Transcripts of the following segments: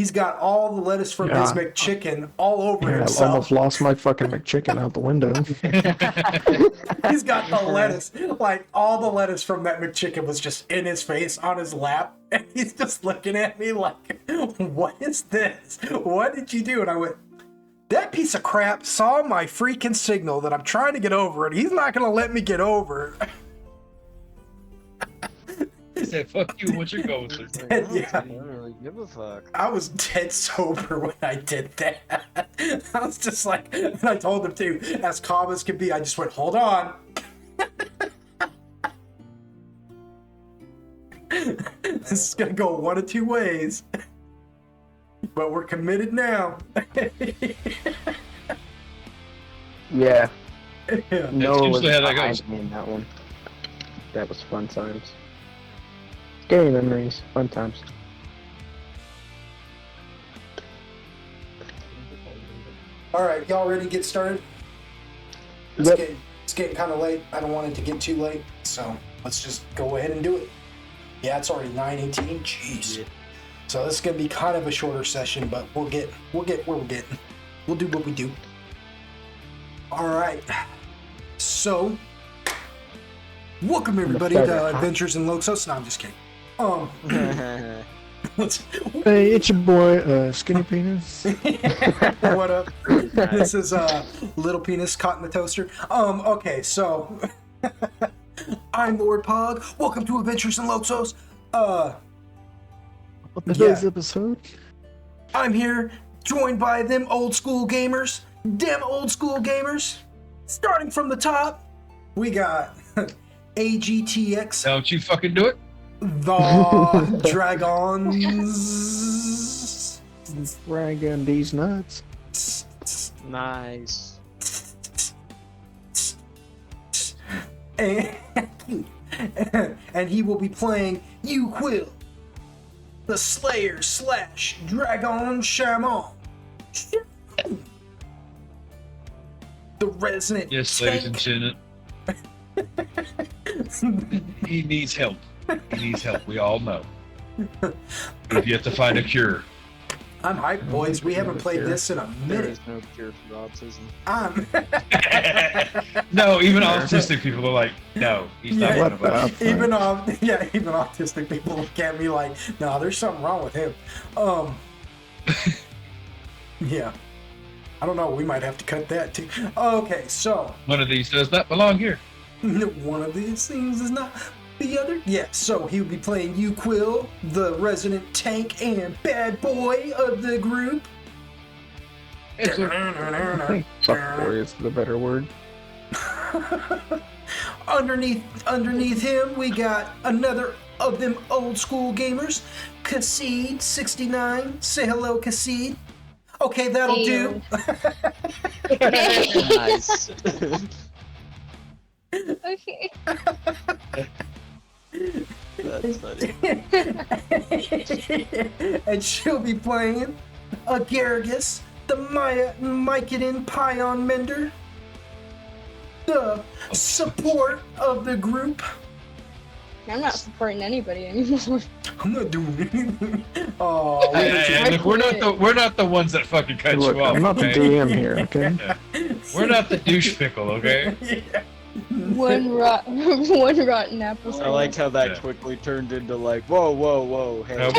He's got all the lettuce from his McChicken all over I himself. almost lost my fucking McChicken out the window. He's got the lettuce, like all the lettuce from that McChicken was just in his face on his lap, and he's just looking at me like, "What is this? What did you do?" And I went, "That piece of crap saw my freaking signal that I'm trying to get over, and he's not gonna let me get over." He said, "Fuck you, what you going through?" Yeah. I don't really give a fuck. I was dead sober when I did that. I was just like, and I told him too, as calm as could be, I just went, "Hold on." This is gonna go one of two ways. But we're committed now. Yeah. Yeah. No, it was usually how that behind goes. me in that one. That was fun times. Scary memories, fun times. Alright, y'all ready to get started? Yep. It's getting kind of late. I don't want it to get too late, so let's just go ahead and do it. Yeah, it's already 9:18. Jeez. Yeah. So this is gonna be kind of a shorter session, but we'll get where we're getting. We'll do what we do. All right. So, welcome everybody to Adventures in Loxos. No, I'm just kidding. Hey, it's your boy, Skinny Penis. What up? This is Little Penis caught in the toaster. Okay, so I'm Lord Pog. Welcome to Adventures in Loxos. Today's episode. I'm here, joined by them old school gamers. Them old school gamers. Starting from the top, we got AGTX, Don't you fucking do it. the Dragons. Dragging these nuts. Nice. And he will be playing Yukhnevich, the Slayer / Dragon Shaman. The resident Yes, ladies and tank. gentlemen. He needs help. He needs help. We all know. We've yet to find a cure. I'm hyped, boys. We haven't played this in a There minute. is no cure for autism. I'm No, even autistic people are like, no, he's not Yeah. one of us. even even autistic people look at me like, no, there's something wrong with him. Yeah. I don't know, we might have to cut that too. Okay, so One of these does not belong here. one of these things is not the other. Yeah, so he would be playing Yukhnevich, the resident tank and bad boy of the group. Yes, sir. Fuck boy is the better word. Underneath him, we got another of them old school gamers, Kassid69. Say hello, Kassid. Okay, that'll do. Nice. Okay. That's funny. And she'll be playing Agargus, the Mycadin Pion Mender, the support of the group. I'm not supporting anybody anymore. I'm not doing anything. Oh, Hey, look, we're not the ones that fucking cut Look, you off. I'm not the okay? DM here, okay? We're not the douche pickle, okay? yeah. One rotten apple. I like how that Yeah. quickly turned into like, whoa, hey.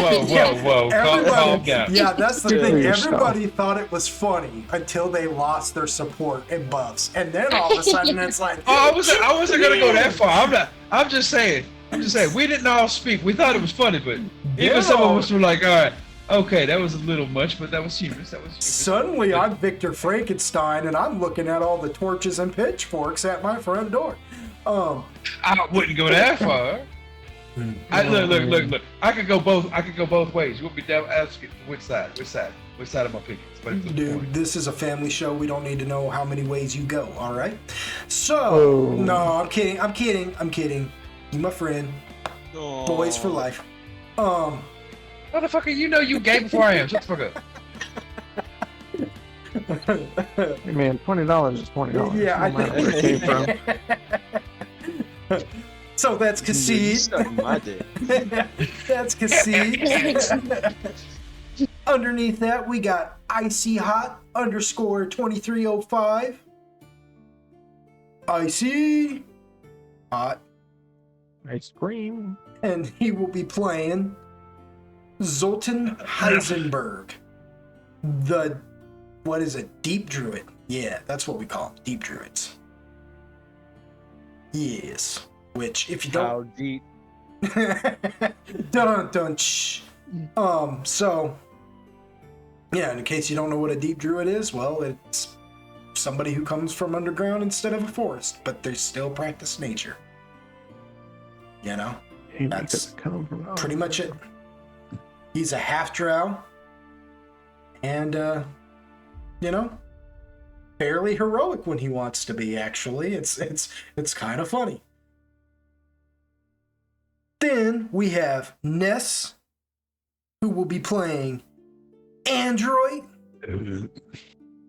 Whoa. Calm down. Yeah, that's the Stick thing. to yourself. Everybody thought it was funny until they lost their support and buffs, and then all of a sudden it's like, Oh, I wasn't gonna go that far. I'm just saying. We didn't all speak. We thought it was funny, but even some of us were like, all right, okay, that was a little much, but that was humorous. Suddenly, I'm Victor Frankenstein, and I'm looking at all the torches and pitchforks at my front door. I wouldn't go that far. Look. I could go both ways. You want me to ask it which side? Which side of my pickings? But it's the Dude, point. this is a family show. We don't need to know how many ways you go, all right? So, Oh. no, I'm kidding. You my friend. Aw. Boys for life. Motherfucker, you know you gay before I am. Shut the fuck up. Hey man, $20 is $20. Yeah, I no matter where it came from. So that's You Kassid. suck my dick. That's Kassid. Underneath that, we got Icy Hot _2305. Icy Hot. Ice cream. And he will be playing Zoltan Heisenberg. What is it? Deep Druid. Yeah, that's what we call them. Deep Druids. Yes. Which, if you How don't... deep? dun dun shh. So... Yeah, in case you don't know what a Deep Druid is, well, it's somebody who comes from underground instead of a forest, but they still practice nature. You know? That's pretty much it. He's a half drow. And, you know, fairly heroic when he wants to be, actually. It's kind of funny. Then we have Ness, who will be playing Android,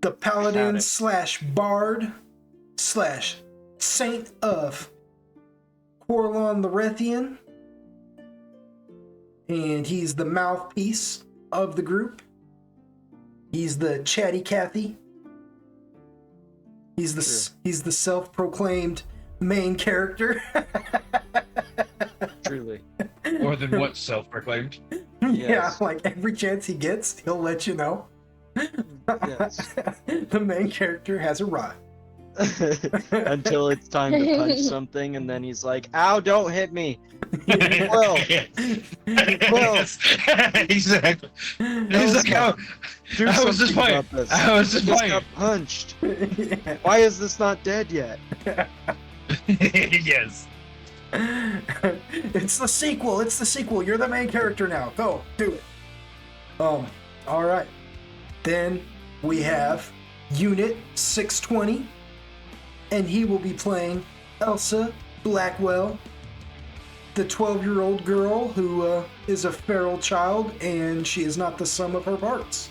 the paladin / bard / saint of Corlon the Rethian. And he's the mouthpiece of the group. He's the chatty Cathy. He's the self-proclaimed main character. Truly. More than once self-proclaimed. Yeah, Yes. like every chance he gets, he'll let you know. Yes. The main character has arrived. Until it's time to punch something, and then he's like, "Ow! Don't hit me!" Well, Yes. Exactly. He's like, do I was just something playing. about this. I was just Just playing. got punched. Yeah. Why is this not dead yet? Yes. It's the sequel. It's the sequel. You're the main character now. Go do it. All right. Then we have Unit 620, and he will be playing Elsa Blackwell, the 12-year-old girl who is a feral child, and she is not the sum of her parts.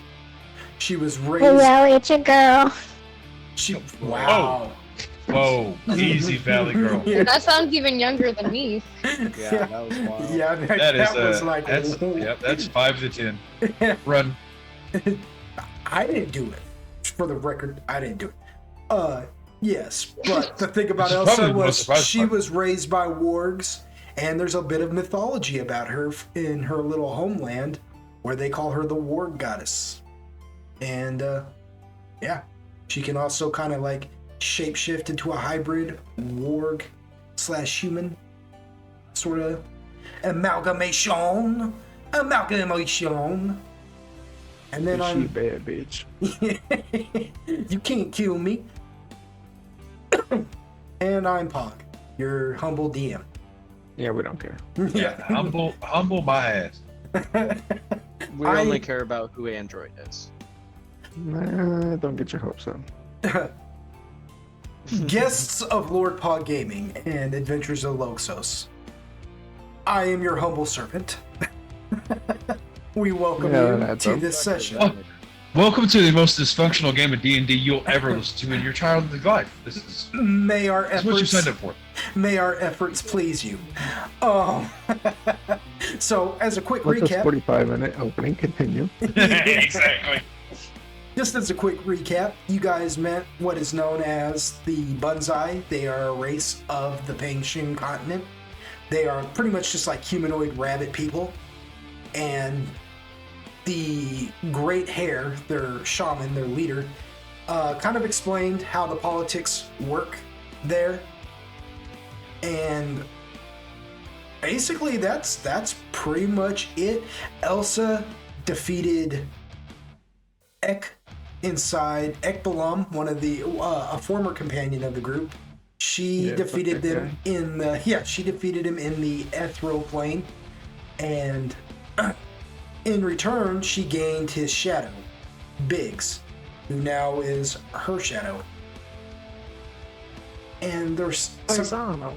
She was raised. Hello, it's a girl. Wow. Whoa. Easy, Valley Girl. Yeah. That sounds even younger than me. Yeah, that was wild. Yeah, That was is like. that's 5 to 10. Run. I didn't do it. For the record, I didn't do it. Yes, but the thing about It's Elsa probably the most was surprising she part. was raised by wargs, and there's a bit of mythology about her in her little homeland, where they call her the warg goddess. And yeah, she can also kind of like shapeshift into a hybrid warg / human sort of amalgamation. And then She bad bitch. you can't kill me. And I'm Pog, your humble DM. Yeah, we don't care. Yeah, humble my ass. We only care about who Android is. Nah, don't get your hopes up. Guests of Lord Pog Gaming and Adventures of Loxos. I am your humble servant. We welcome you that's to up. this session. Oh, welcome to the most dysfunctional game of D&D you'll ever listen to in your childhood life. This is May our what you efforts signed up for. May our efforts please you. So, as a quick What's this recap, 45-minute opening? Continue. Exactly. just as a quick recap, you guys met what is known as the Bunzai. They are a race of the Pengshun continent. They are pretty much just like humanoid rabbit people. And the Great Hare, their shaman, their leader, kind of explained how the politics work there. And basically that's pretty much it. Elsa defeated Ek inside Ekbalam, one of the a former companion of the group. She Yeah, defeated fuck that them in the she defeated him in the ethereal plane, and in return she gained his shadow, Biggs, who now is her shadow. And there's Paisano.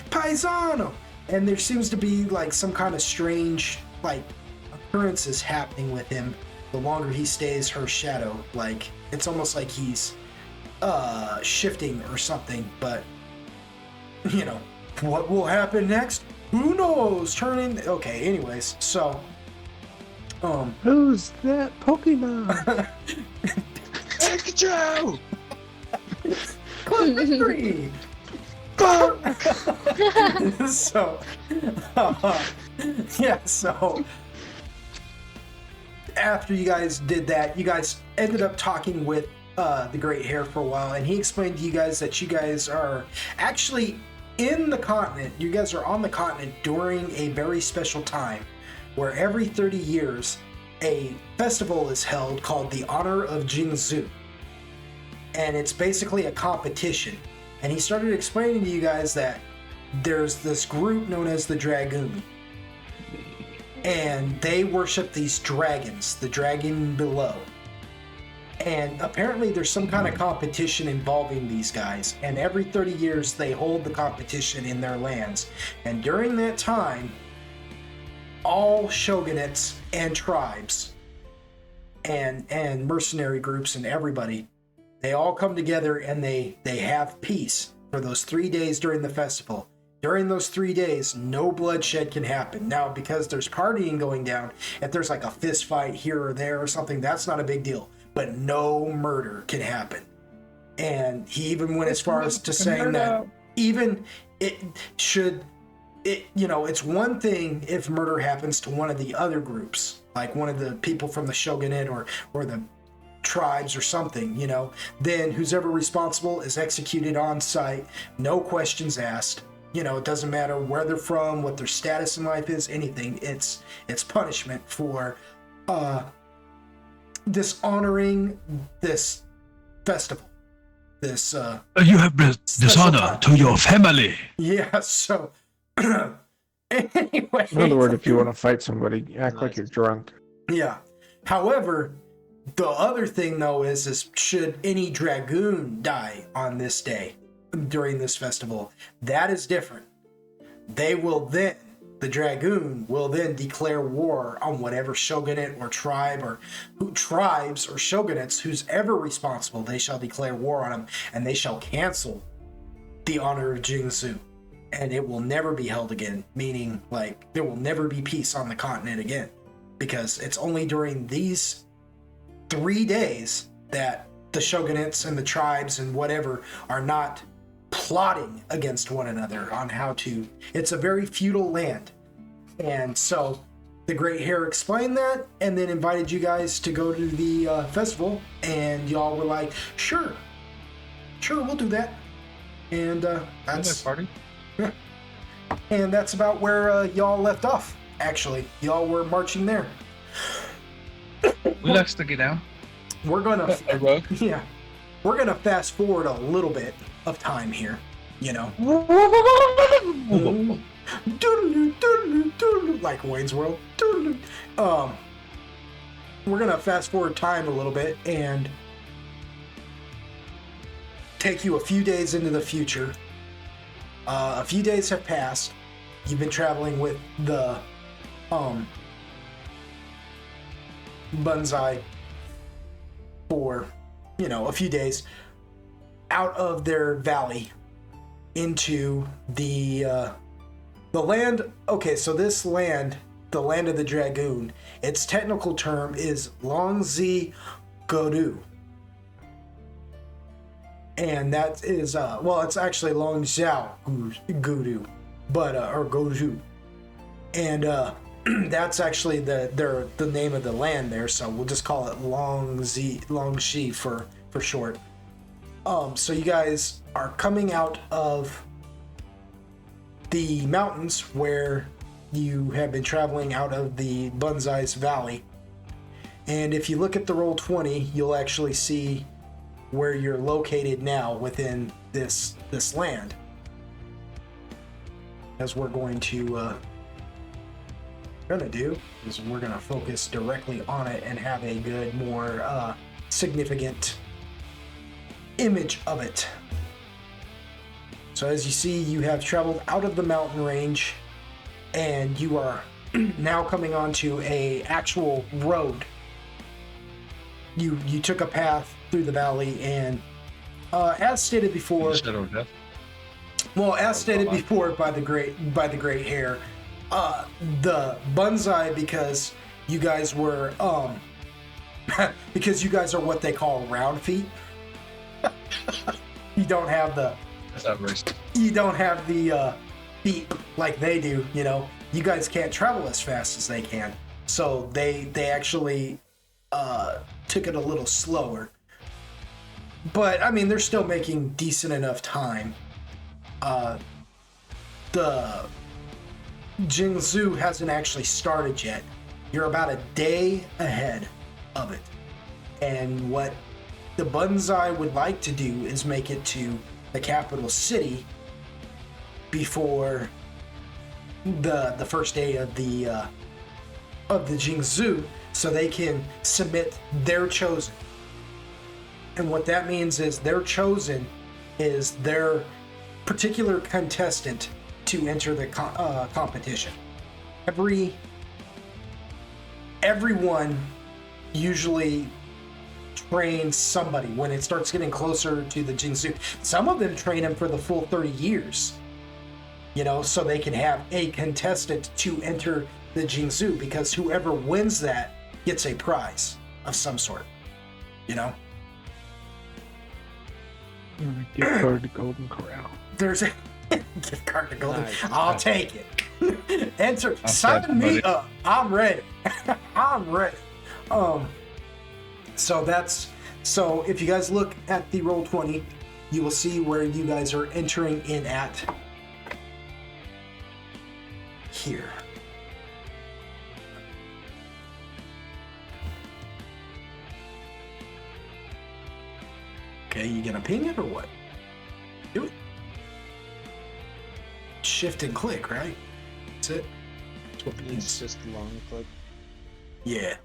Paisano! And there seems to be like some kind of strange like occurrences happening with him the longer he stays her shadow. Like it's almost like he's shifting or something, but you know, what will happen next? Who knows? Okay, anyways, so Who's that Pokemon? Pikachu! Victory! So, yeah, so after you guys did that, you guys ended up talking with the Great Hare for a while, and he explained to you guys that you guys are actually in the continent. You guys are on the continent during a very special time where every 30 years a festival is held called the Honor of Jingzhou. And it's basically a competition. And he started explaining to you guys that there's this group known as the Dragoon. And they worship these dragons, the dragon below. And apparently there's some kind of competition involving these guys. And every 30 years they hold the competition in their lands. And during that time, all shogunates and tribes and mercenary groups and everybody, they all come together and they have peace for those 3 days during the festival. During those 3 days, no bloodshed can happen. Now, because there's partying going down, if there's like a fist fight here or there or something, that's not a big deal. But no murder can happen. And he even went as far as to saying that even it's one thing if murder happens to one of the other groups, like one of the people from the shogunate or the tribes or something, then who's ever responsible is executed on site, no questions asked. It doesn't matter where they're from, what their status in life is, anything. It's punishment for dishonoring this festival. This you have brought dishonor to your family. Yeah, so anyway. In other words, if you want to fight somebody, act like you're drunk. Yeah. However, the other thing though is should any dragoon die on this day during this festival, that is different. The dragoon will then declare war on whatever shogunate or tribe or tribes or shogunates who's ever responsible. They shall declare war on them, and they shall cancel the Honor of Jingzhou, and it will never be held again, meaning like there will never be peace on the continent again, because it's only during these 3 days that the shogunates and the tribes and whatever are not plotting against one another on how to. It's a very feudal land. And so the Great Hare explained that and then invited you guys to go to the festival, and y'all were like, sure, we'll do that. And that's party. And that's about where y'all left off. Actually, y'all were marching there. We like to get down. We're gonna A rug. yeah, we're gonna fast forward a little bit of time here, like Wayne's World. We're gonna fast forward time a little bit and take you a few days into the future. A few days have passed. You've been traveling with the Banzai for a few days out of their valley into the land. Okay, so this land, the land of the Dragoon, its technical term is Longzi Godu. And that is it's actually Longxiao Godu, but or Goju. And that's actually the name of the land there, so we'll just call it Longxi for short. So you guys are coming out of the mountains where you have been traveling out of the Banzai's Valley. And if you look at the Roll20, you'll actually see where you're located now within this land. As we're going to do is we're going to focus directly on it and have a good, more significant image of it. So as you see, you have traveled out of the mountain range and you are now coming onto a actual road. You took a path through the valley, and as stated before, as stated before by the great Hare, the Banzai, because you guys were because you guys are what they call round feet. You don't have the That's not racist. you don't have the feet like they do. You know, you guys can't travel as fast as they can, so they actually took it a little slower. But I mean, they're still making decent enough time. The Jingzhou hasn't actually started yet. You're about a day ahead of it. And what the Banzai would like to do is make it to the capital city before the first day of the Jingzhou, so they can submit their chosen. And what that means is their chosen is their particular contestant to enter the competition. Everyone usually trains somebody when it starts getting closer to the Jingzhou. Some of them train them for the full 30 years, you know, so they can have a contestant to enter the Jingzhou, because whoever wins that gets a prize of some sort, you know. Gift card to Golden Corral. There's a gift card to Golden. Nice. I'll take it. Enter. Sign me money. up. I'm ready. I'm ready. So if you guys look at the Roll20, you will see where you guys are entering in at here. Okay, you gonna ping it or what? Do it. Shift and click, right? That's it. That's what it It's is. just long click. Yeah.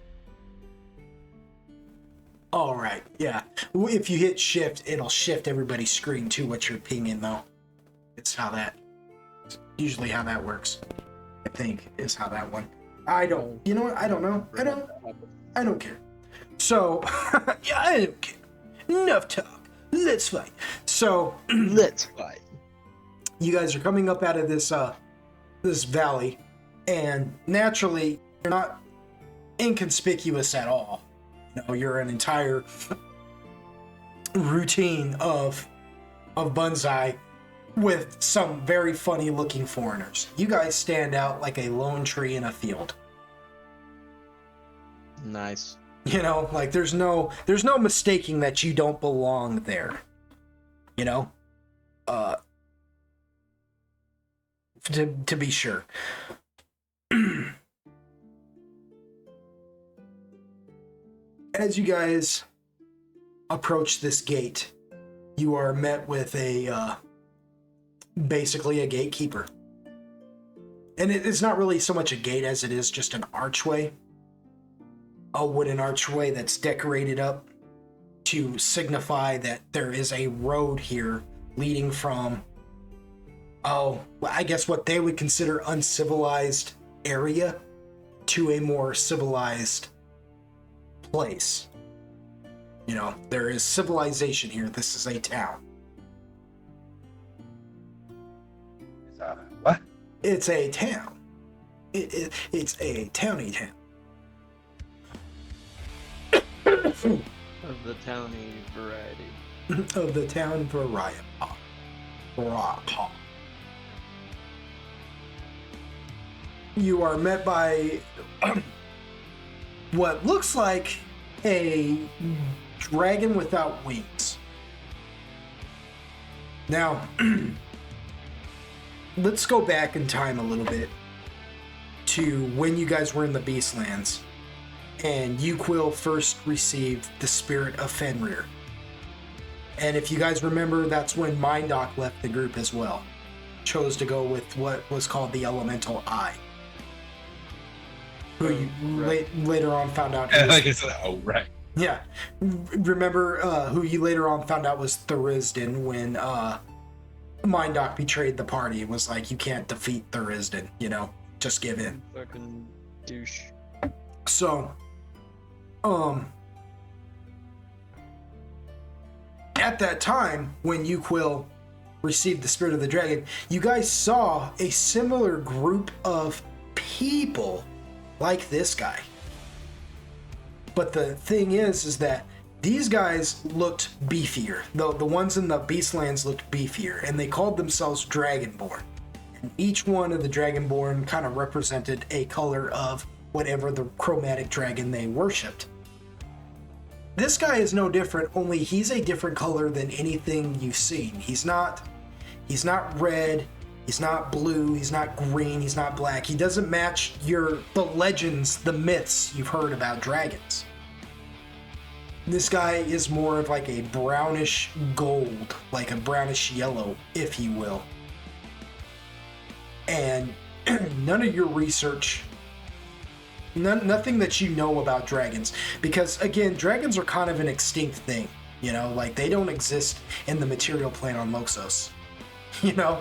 All right. Yeah. If you hit shift, it'll shift everybody's screen to what you're pinging, though. It's usually how that works. I think is how that one. You know what? I don't know. I don't care. So, yeah, I don't care. Enough talk. Let's fight. So, Let's fight. you guys are coming up out of this valley, and naturally, you're not inconspicuous at all. You know, you're an entire routine of Banzai with some very funny looking foreigners. You guys stand out like a lone tree in a field. Nice. You know, like there's no mistaking that you don't belong there. You know? To be sure. As you guys approach this gate, you are met with basically a gatekeeper. And it's not really so much a gate as it is just an archway. A wooden archway that's decorated up to signify that there is a road here leading from, I guess what they would consider uncivilized area to a more civilized place. You know, there is civilization here. This is a town. What? It's a town. It's a towny town. Of the towny variety. Of the town variety. You are met by what looks like a dragon without wings. Now, let's go back in time a little bit to when you guys were in the Beastlands and Yukwil first received the spirit of Fenrir. And if you guys remember, that's when Mindoc left the group as well. Chose to go with what was called the Elemental Eye. Who you later on found out. Like I said, oh, right. Yeah. Remember who you later on found out was Thurisdan when Mindoc betrayed the party. It was like, you can't defeat Thurisdan, you know? Just give in. Fucking douche. So, at that time, when Yukwil received the Spirit of the Dragon, you guys saw a similar group of people like this guy. But the thing is that these guys looked beefier. The ones in the Beastlands looked beefier, and they called themselves Dragonborn. And each one of the Dragonborn kind of represented a color of whatever the chromatic dragon they worshipped. This guy is no different, only he's a different color than anything you've seen. He's not red, he's not blue, he's not green, he's not black. He doesn't match the legends, the myths you've heard about dragons. This guy is more of like a brownish gold, like a brownish yellow, if you will. And none of your research, nothing that you know about dragons, because again, dragons are kind of an extinct thing, you know, like they don't exist in the material plane on Loxos, you know,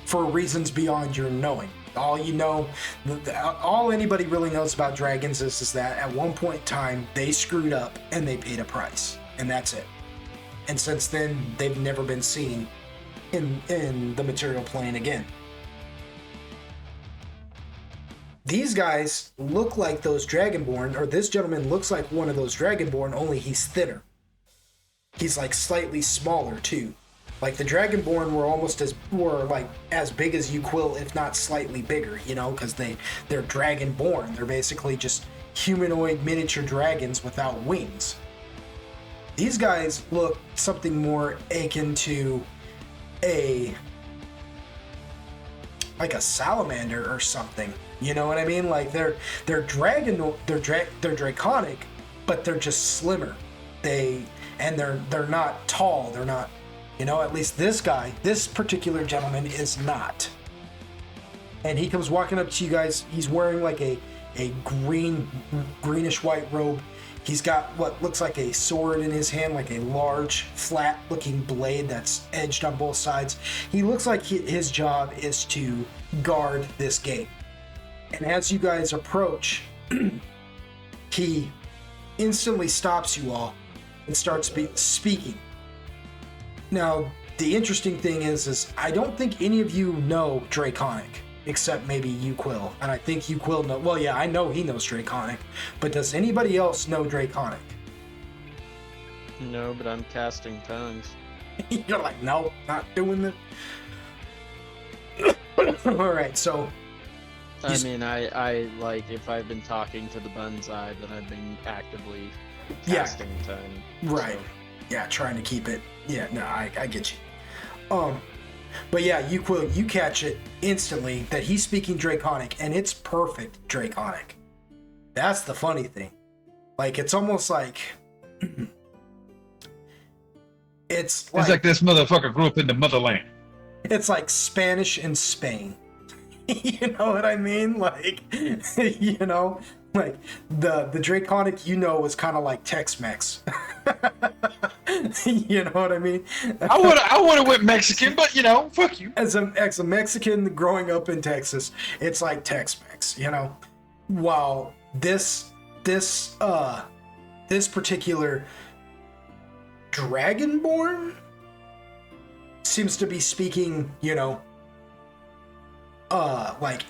for reasons beyond your knowing. All you know, all anybody really knows about dragons is that at one point in time they screwed up and they paid a price, and that's it. And since then, they've never been seen in the material plane again. These guys look like those Dragonborn, or this gentleman looks like one of those Dragonborn, only he's thinner. He's like slightly smaller too. Like the Dragonborn were like as big as Yukhnevich, if not slightly bigger, you know, because they're Dragonborn. They're basically just humanoid miniature dragons without wings. These guys look something more akin to a salamander or something. You know what I mean? Like they're draconic, but they're just slimmer. They're not tall. They're not, you know, at least this particular gentleman is not. And he comes walking up to you guys. He's wearing like a greenish white robe. He's got what looks like a sword in his hand, like a large, flat-looking blade that's edged on both sides. He looks like his job is to guard this gate. And as you guys approach, he instantly stops you all and starts speaking. Now, the interesting thing is I don't think any of you know Draconic, except maybe Yukhnevich. And I think Yukhnevich knows. Well, yeah, I know he knows Draconic, but does anybody else know Draconic? No, but I'm casting tongues. You're like, no, not doing it. All right, so. I mean, I like, if I've been talking to the Bunzai, then I've been actively casting tongue. Right. So. Yeah, trying to keep it. Yeah, no, I get you. But yeah, you catch it instantly that he's speaking Draconic, and it's perfect Draconic. That's the funny thing. Like, it's almost like... It's like this motherfucker grew up in the motherland. It's like Spanish in Spain. You know what I mean? Like, you know, like the Draconic, you know, is kind of like Tex-Mex. You know what I mean? I would have went Mexican, but you know, fuck you. As a Mexican growing up in Texas, it's like Tex-Mex, you know. While this particular Dragonborn seems to be speaking, you know, like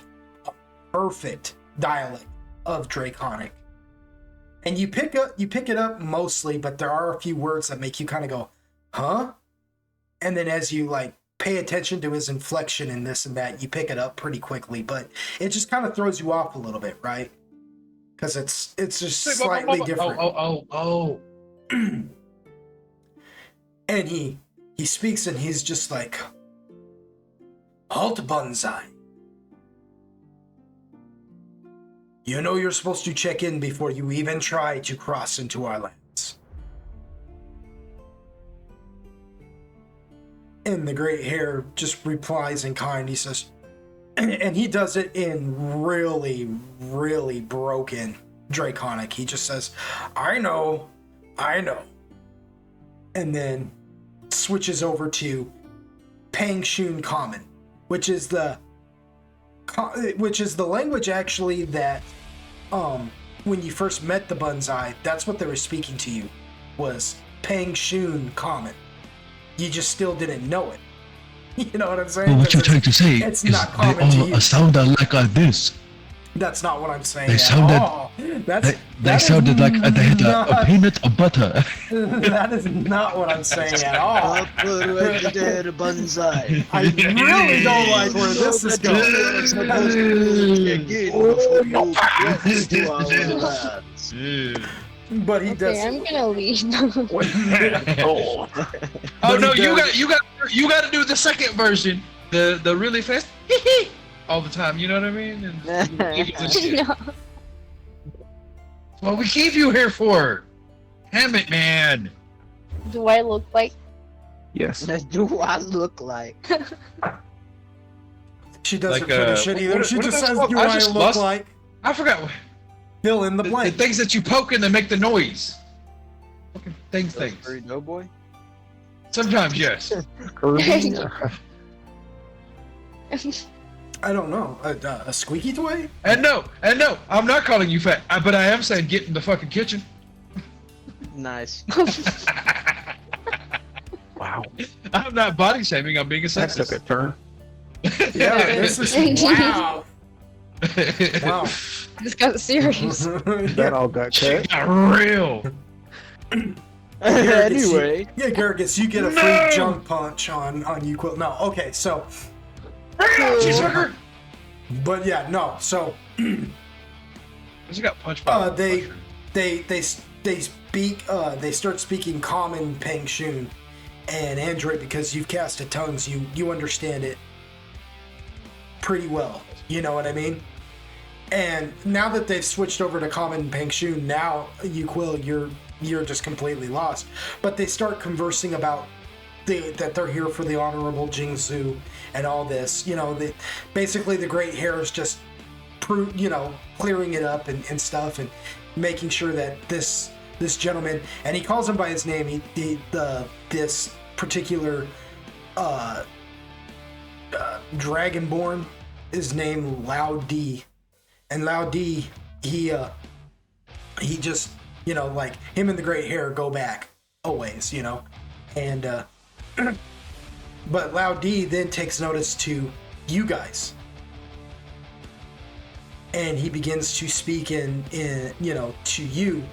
perfect dialect of Draconic. And you pick it up mostly, but there are a few words that make you kind of go, huh? And then as you like pay attention to his inflection and this and that, you pick it up pretty quickly, but it just kind of throws you off a little bit, right? Because it's just slightly different. Oh. And he speaks and he's just like, halt, Bunzai. You know you're supposed to check in before you even try to cross into our lands. And the great hare just replies in kind. He says, and he does it in really, really broken Draconic. He just says, I know. And then switches over to Pangshun Common, which is the language actually that when you first met the Bunzai, that's what they were speaking to you, was Pangshun Common. You just still didn't know it. You know what I'm saying? Well, what you're trying to say it's is not common they to all you. sound like this. That's not what I'm saying They at sounded- all. They sounded like they had a peanut or butter. That is not what I'm saying at all. Bonsai. I really don't like where this is going. But he does. Okay, I'm gonna leave. Oh, Oh But no, he does- you got to do the second version, the really fast all the time. You know what I mean? And No. what we keep you here for? Damn it, man! Do I look like? yes. Do I look like? She doesn't Like, finish it either. what- She what just is that says, called? "Do I I just look lost- like?" I forgot Fill in the the blank. things that you poke and they make the noise. Fucking things. Pillsbury Doughboy? Sometimes yes. Kirby. I don't know. A squeaky toy? And no, I'm not calling you fat, but I am saying get in the fucking kitchen. Nice. Wow. I'm not body shaming. I'm being a That took sexist. a turn. Yeah, this is wow. Wow. This got serious. That all got cut. Got real. Anyway. Yeah, Gargus, you get a free No! junk punch on Uquil. No, okay, so, Cheeseburger. but yeah, no, so She got punched by. a they mushroom. they start speaking common Peng Shun and Android because you've casted tongues, you understand it pretty well. You know what I mean? And now that they've switched over to common Peng Shun, now Uquil, you're just completely lost. But they start conversing about that they're here for the honorable Jingzhu and all this. You know, basically the Great Hair is just clearing it up and stuff and making sure that this gentleman, and he calls him by his name, this particular Dragonborn is named Lao Di. And Lao Di, he just, like him and the Great Hair go back always, and but Lao Di then takes notice to you guys, and he begins to speak in to you,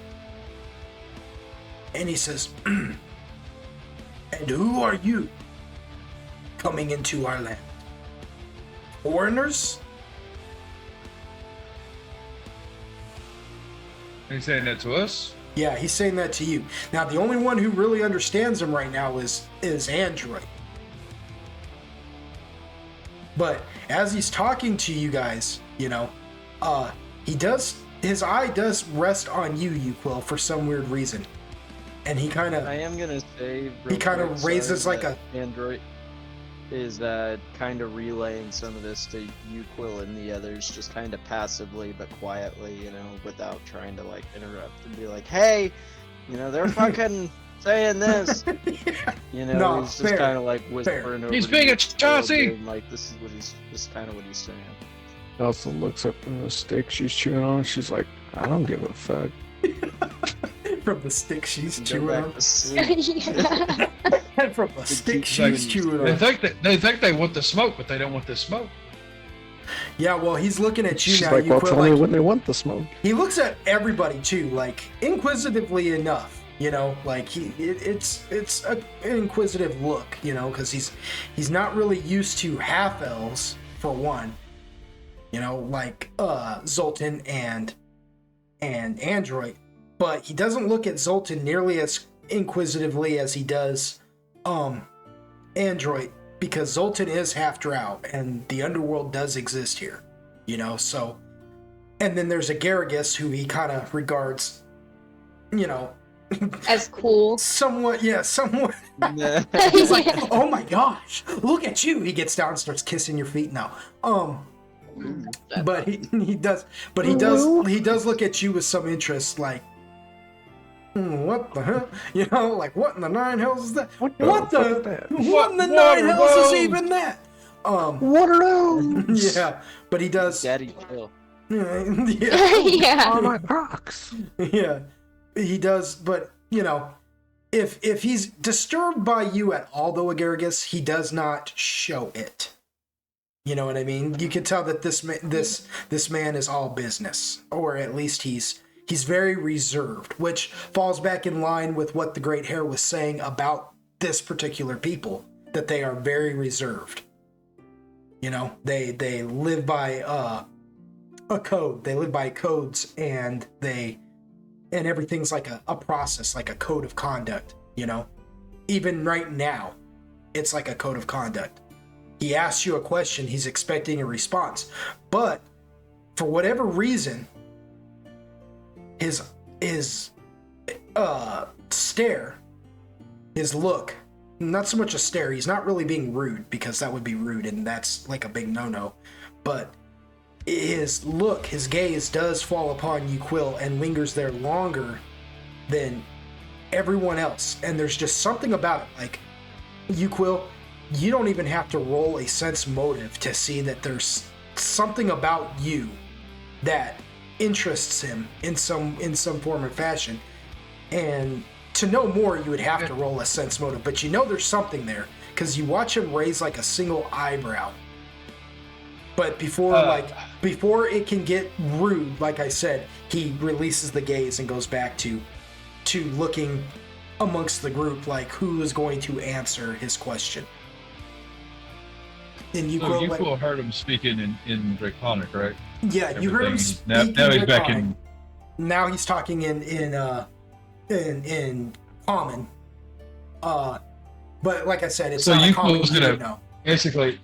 and he says, "And who are you coming into our land? Foreigners?" He's saying that to us. Yeah, he's saying that to you. Now, the only one who really understands him right now is Android. But as he's talking to you guys, his eye does rest on you, Uquil, for some weird reason. And he kind I of, am gonna say he kind of raises like a, Android is kind of relaying some of this to Uquil and the others, just kind of passively but quietly, without trying to like interrupt and be like, "Hey, they're fucking saying this." No, he's just fair, kind of like whispering over. He's to being a Uquil, Chauncey! being like, this is kind of what he's saying. Elsa looks up from the stick she's chewing on. She's like, I don't give a fuck. from the stick she's Go chewing back on. to sleep. Yeah. From the stick Like, she's chewing They on. think they want the smoke, but they don't want the smoke. Yeah, well, he's looking at you She's now, like, well, Uquil, tell me when they want the smoke. he looks at everybody too, like inquisitively enough, like it's an inquisitive look, because he's not really used to half elves for one, like Zoltan and Android, but he doesn't look at Zoltan nearly as inquisitively as he does Android, because Zoltan is half drow and the underworld does exist here, so. And then there's a Garrigus who he kind of regards, As cool. somewhat. He's Nah. like, "Oh my gosh, look at you!" He gets down and starts kissing your feet now. But he does look at you with some interest, like, what the hell? Like, what in the nine hells is that? What in the nine hells is even that? What are those? Yeah, but he does. Daddy chill. Yeah. Yeah. Oh, my rocks. Yeah, he does, but if he's disturbed by you at all, though, Agarrigus, he does not show it. You know what I mean? You can tell that this man is all business, or at least he's very reserved, which falls back in line with what the Great Hare was saying about this particular people, that they are very reserved. You know, they live by a code. They live by codes, and everything's like a process, like a code of conduct. You know, even right now, it's like a code of conduct. He asks you a question, he's expecting a response, but for whatever reason, his stare, his look, not so much a stare, he's not really being rude, because that would be rude and that's like a big no-no, but his look, his gaze does fall upon Yukhnevich and lingers there longer than everyone else, and there's just something about it, like, Yukhnevich, you don't even have to roll a sense motive to see that there's something about you that interests him in some form or fashion. And to know more, you would have to roll a sense motive, but you know there's something there because you watch him raise like a single eyebrow. But before it can get rude, like I said, he releases the gaze and goes back to looking amongst the group like who is going to answer his question. And Yukhnevich heard him speaking in Draconic, right? Yeah, you heard him speak now in he's Draconic. back in. Now he's talking in common. But like I said, it's So not a common Yukhnevich you gonna know. basically,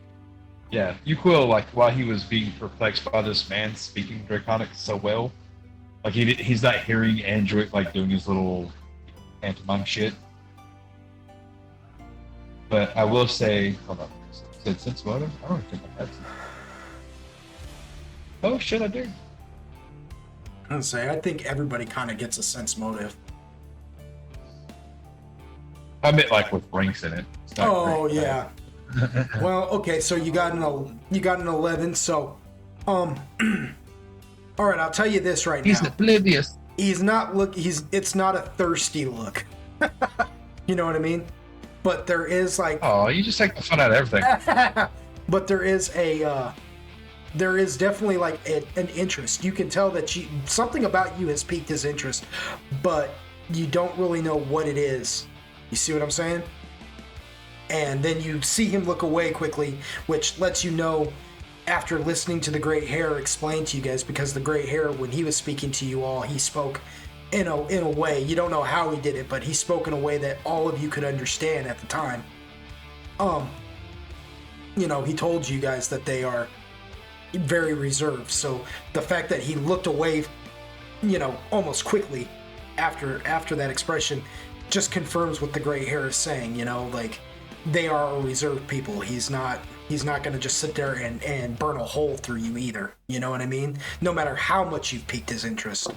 yeah, Yukhnevich, like while he was being perplexed by this man speaking Draconic so well, like he's not hearing Android like doing his little pantomime shit. But I will say, hold on. Sense motive? I don't think I had some. Oh shit, I do. I think everybody kind of gets a sense motive. I meant like with ranks in it. It's not Oh great, yeah. Well, okay, so you got an 11. So, all right, I'll tell you this right He's now. oblivious. It's not a thirsty look. You know what I mean? But there is like. Oh, you just take the fun out of everything. But there is definitely like an interest. You can tell that something about you has piqued his interest, but you don't really know what it is. You see what I'm saying? And then you see him look away quickly, which lets you know after listening to the Great Hare explain to you guys, because the Great Hare, when he was speaking to you all, he spoke in a way, you don't know how he did it, but he spoke in a way that all of you could understand at the time. You know, he told you guys that they are very reserved. So the fact that he looked away, you know, almost quickly after that expression just confirms what the Great Hare is saying, you know, like they are a reserved people. He's not going to just sit there and burn a hole through you either. You know what I mean? No matter how much you've piqued his interest.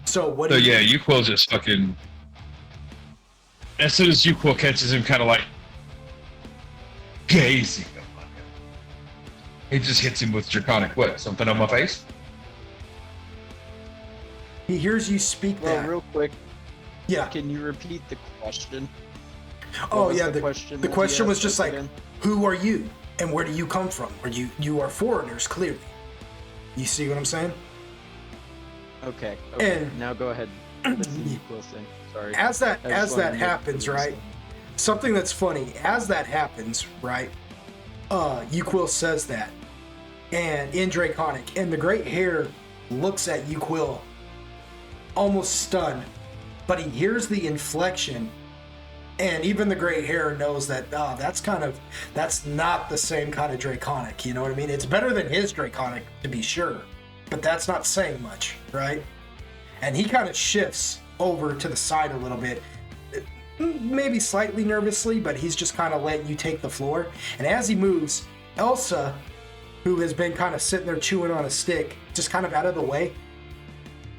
So Yukhnevich just fucking. As soon as Yukhnevich catches him, kind of like gazing upon him, he just hits him with Draconic. What? Something on my face? He hears you speak that. Real quick. Yeah. Can you repeat the question? Oh yeah. The question was just like, again? who are you and where do you come from? Or you are foreigners, clearly. You see what I'm saying? Okay. And now go ahead. That's the equal thing. Sorry. As that happens, right? Something that's funny, as that happens, right? Yukhnevich says that. And in Draconic, and the Great Hare looks at Yukhnevich almost stunned, but he hears the inflection, and even the Great Hare knows that that's not the same kind of Draconic, you know what I mean? It's better than his Draconic, to be sure, but that's not saying much, right? And he kind of shifts over to the side a little bit, maybe slightly nervously, but he's just kind of letting you take the floor. And as he moves, Elsa, who has been kind of sitting there chewing on a stick, just kind of out of the way.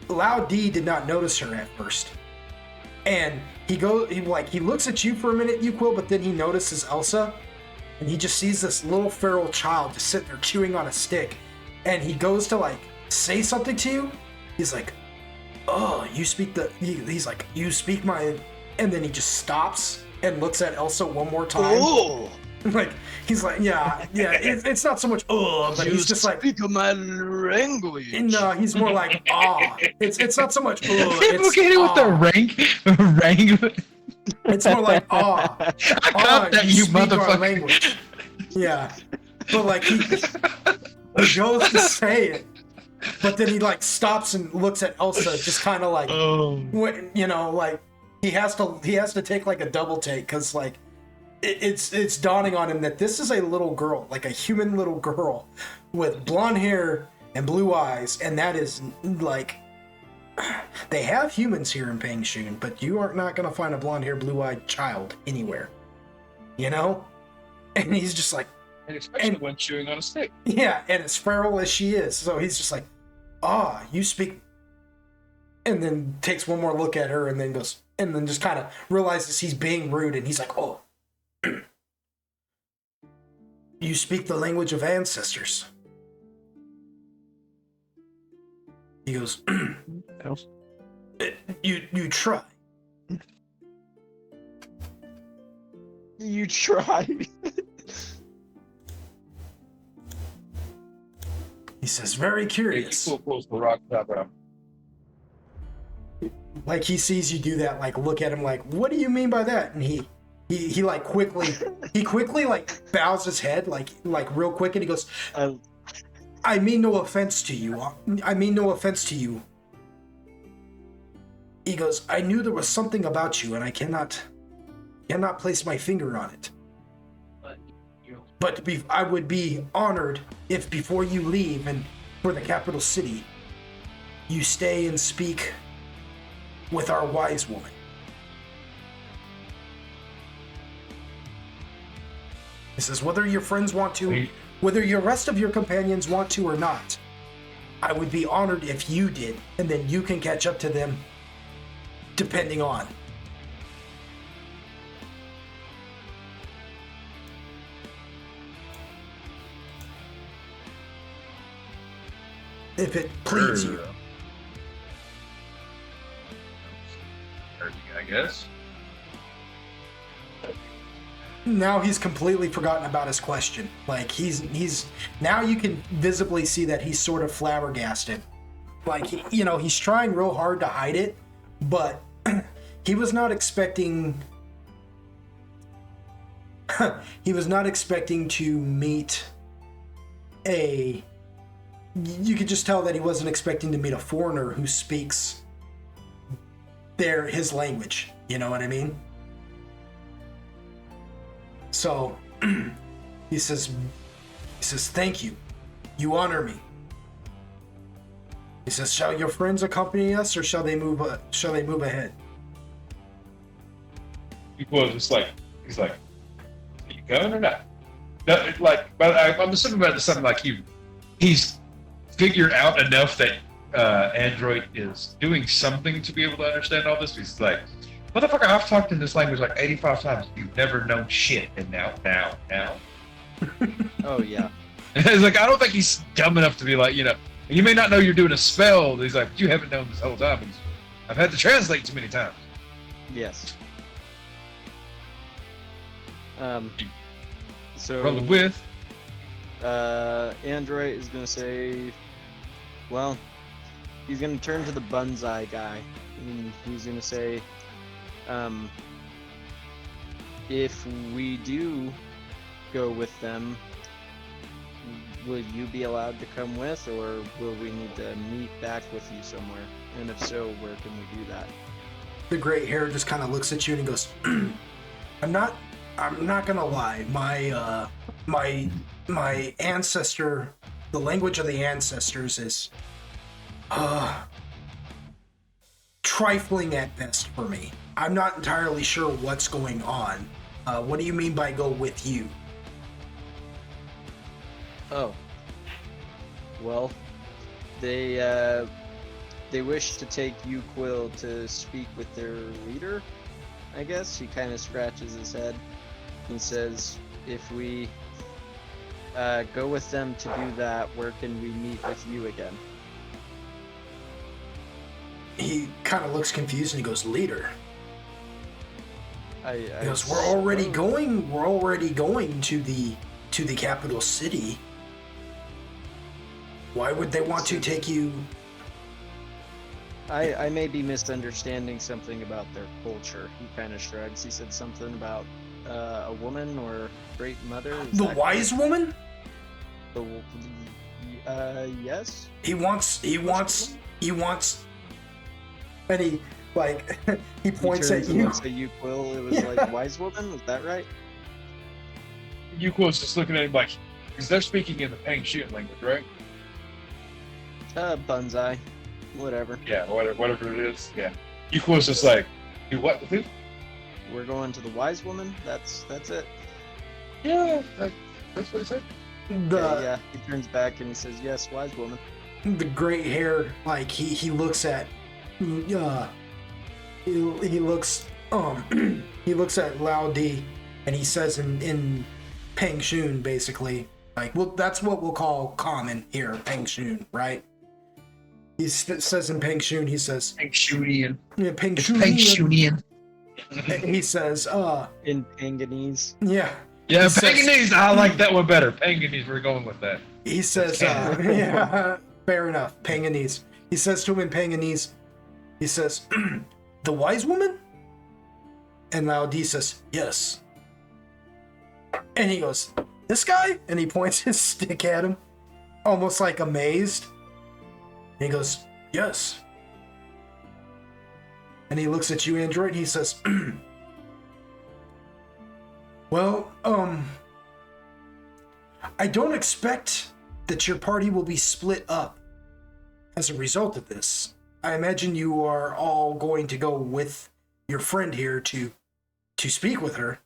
Loud D did not notice her at first. And he looks at you for a minute, Yukhnevich, but then he notices Elsa, and he just sees this little feral child just sitting there chewing on a stick. And he goes to like say something to you. He's like, oh, he's like, you speak my, and then he just stops and looks at Elsa one more time. Oh. Like he's like, yeah. It's not so much but he's just like, speak my language. no, he's more like It's not so much Look at it with the rank. It's more like I got that, you speak our motherfucker. language. Yeah, but like he goes to say it, but then he like stops and looks at Elsa, just kind of like, you know, like he has to take like a double take because like it's dawning on him that this is a little girl, like a human little girl with blonde hair and blue eyes, and that is like. They have humans here in Pangshun, but you are not going to find a blonde-haired, blue-eyed child anywhere. You know? And he's just like... And especially when chewing on a stick. Yeah, and as feral as she is. So he's just like, you speak... And then takes one more look at her and then goes... And then just kind of realizes he's being rude, and he's like, you speak the language of ancestors. He goes... You try. You try. He says, very curious. Pulls the rock top out. Like he sees you do that, like look at him like, what do you mean by that? And he like quickly like bows his head like real quick, and he goes, I mean no offense to you. I mean no offense to you. He goes, I knew there was something about you, and I cannot place my finger on it. But I would be honored if before you leave and for the capital city, you stay and speak with our wise woman. He says, whether your friends want to, whether your rest of your companions want to or not, I would be honored if you did, and then you can catch up to them depending on. If it please you. I guess. Now he's completely forgotten about his question. Like he's now you can visibly see that he's sort of flabbergasted. Like he's trying real hard to hide it, but he was not expecting to meet you could just tell that he wasn't expecting to meet a foreigner who speaks his language. You know what I mean? So he says, thank you. You honor me. He says, shall your friends accompany us, or shall they move ahead? Well, he's like, are you going or not? No, like, but I'm assuming about something like he's figured out enough that Android is doing something to be able to understand all this. He's like, motherfucker, I've talked in this language like 85 times. You've never known shit, and now. Oh yeah. It's like, I don't think he's dumb enough to be like, you may not know you're doing a spell. He's like, you haven't known this whole time. I've had to translate too many times. Yes. So Rolling with. Android is gonna say, well, he's gonna turn to the Bunzai guy, and he's gonna say, if we do go with them, will you be allowed to come with, or will we need to meet back with you somewhere? And if so, where can we do that? The gray hair just kind of looks at you and he goes, I'm not gonna lie. My ancestor, the language of the ancestors is trifling at best for me. I'm not entirely sure what's going on. What do you mean by go with you? Oh. Well, they wish to take Yukwil to speak with their leader, I guess. He kind of scratches his head and says, if we go with them to do that, where can we meet with you again? He kind of looks confused and he goes, leader? Because we're already going to the capital city. Why would they want to take you? I may be misunderstanding something about their culture. He kind of shrugs. He said something about a woman or great mother. Is The that wise woman? Yes. He wants, and he like he points at you. Looks at you, Quill. It was like wise woman. Was that right? Yuko's just looking at him like, because they're speaking in the Pang Shun language, right? Bunzai. Whatever. Yeah, whatever it is. Yeah. Yuko's just like, do what with it? We're going to the wise woman. That's it. Yeah, that's what he said. Yeah. He turns back and he says, "Yes, wise woman." The great hair, like he looks at, he looks he looks at Lao Di, and he says in Pang Shun basically, like, well, that's what we'll call common here, Pang Shun, right? He says in Pang Shun, he says Pang Shunian. Yeah, Pang Shunian. He says, In Panganese. yeah. Yeah, He says- Panganese. I like that one better. Panganese. We're going with that. He says, yeah, fair enough, Panganese. He says to him in Panganese, he says, the wise woman? And Lao Di says, yes. And he goes, this guy? And he points his stick at him, almost like amazed. And he goes, yes. And he looks at you, Android, and he says, well, I don't expect that your party will be split up as a result of this. I imagine you are all going to go with your friend here to speak with her.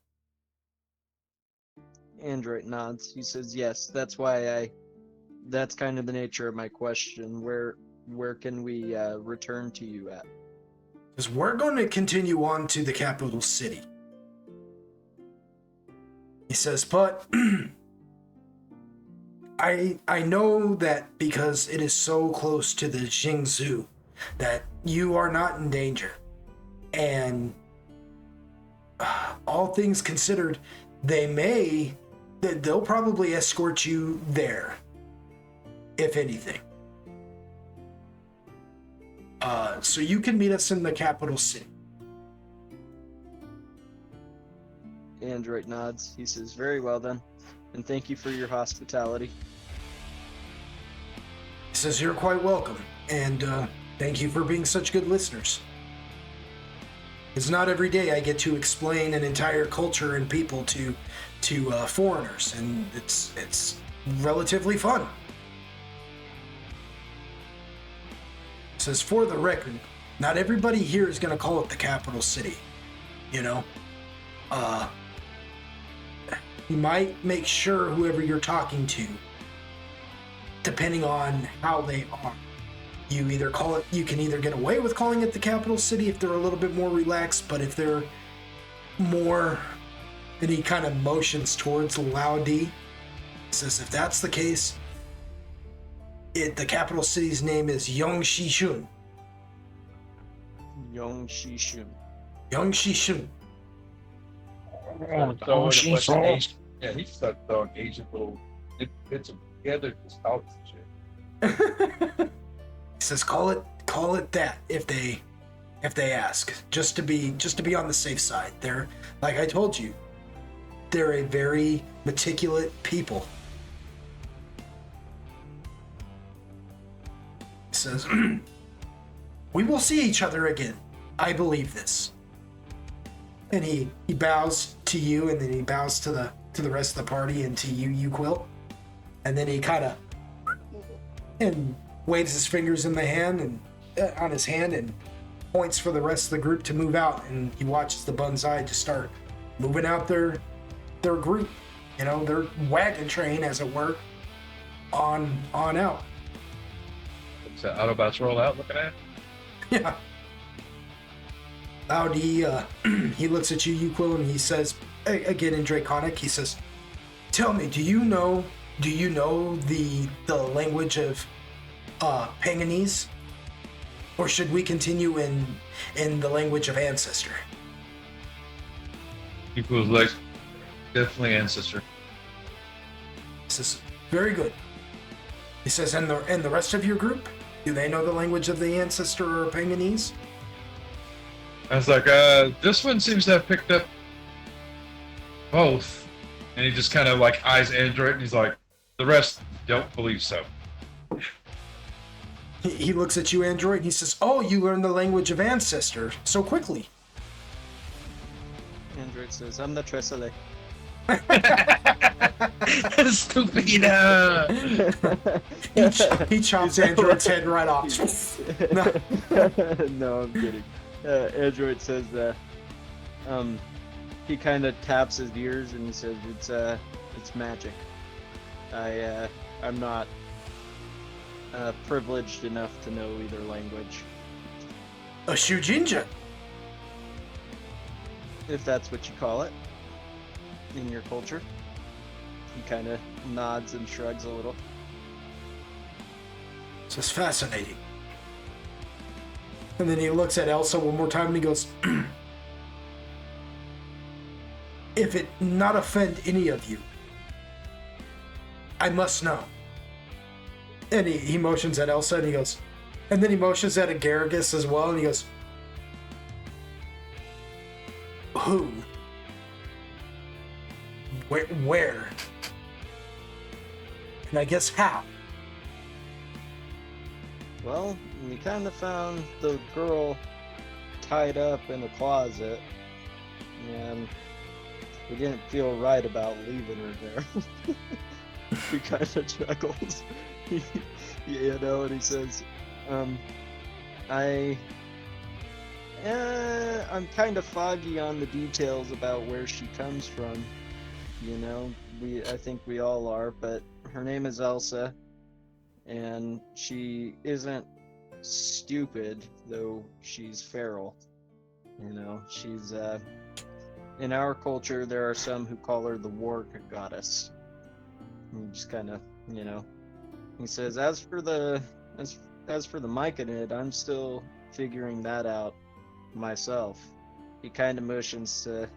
Android nods. He says, "Yes, that's why that's kind of the nature of my question. Where can we return to you at?" Because we're going to continue on to the capital city. He says, but I know that because it is so close to the Jingzhou that you are not in danger. And all things considered, they'll probably escort you there, if anything. So you can meet us in the capital city. Android nods. He says, "Very well then, and thank you for your hospitality." He says, you're quite welcome, and thank you for being such good listeners. It's not every day I get to explain an entire culture and people to foreigners, and it's relatively fun. He says, for the record, not everybody here is going to call it the capital city, you know? You might make sure whoever you're talking to, depending on how they are, you can either get away with calling it the capital city if they're a little bit more relaxed, but if they're more, and he kind of motions towards Laudi, says if that's the case, the capital city's name is Yongshishun. Yongshishun. Yongshishun. Yeah, he started throwing Asian little bits of together, just talks and shit. He says, "Call it that if they ask, just to be on the safe side." They're, like I told you, they're a very meticulous people. He says, "We will see each other again. I believe this." And he bows to you, and then he bows to the rest of the party and to you, Quill. And then he kind of and waves his fingers in the hand and on his hand and points for the rest of the group to move out. And he watches the Bunzai just start moving out their group, you know, their wagon train, as it were, on out. So Autobots roll out looking at? Yeah. Laudi, he looks at you, Quill, and he says, again in Draconic, he says, "Tell me, do you know the language of Panganese? Or should we continue in the language of Ancestor?" Yukwill's like, definitely ancestor. He says, very good. He says, and the rest of your group? Do they know the language of the ancestor or Penganese? I was like, this one seems to have picked up both. And he just kind of like eyes Android and he's like, the rest don't believe so. He looks at you, Android, and he says, oh, you learned the language of ancestor so quickly. Android says, I'm the Tresole. Stupida! He chops Android's head right off. No. No, I'm kidding. Android says, he kind of taps his ears and he says, it's magic. I'm not privileged enough to know either language, A Shujinja. if that's what you call it in your culture. He kind of nods and shrugs a little. This is fascinating. And then he looks at Elsa one more time and he goes, if it not offend any of you, I must know. And he motions at Elsa and he goes, and then he motions at Agaragis as well and he goes, who? Where? And I guess how? Well, we kind of found the girl tied up in a closet, and we didn't feel right about leaving her there. He kind of chuckles, you know, and he says, I'm kind of foggy on the details about where she comes from. You know, I think we all are, but her name is Elsa, and she isn't stupid, though she's feral. You know, she's, in our culture, there are some who call her the war goddess. And just kind of, you know, he says, as for the Myconid, I'm still figuring that out myself. He kind of motions to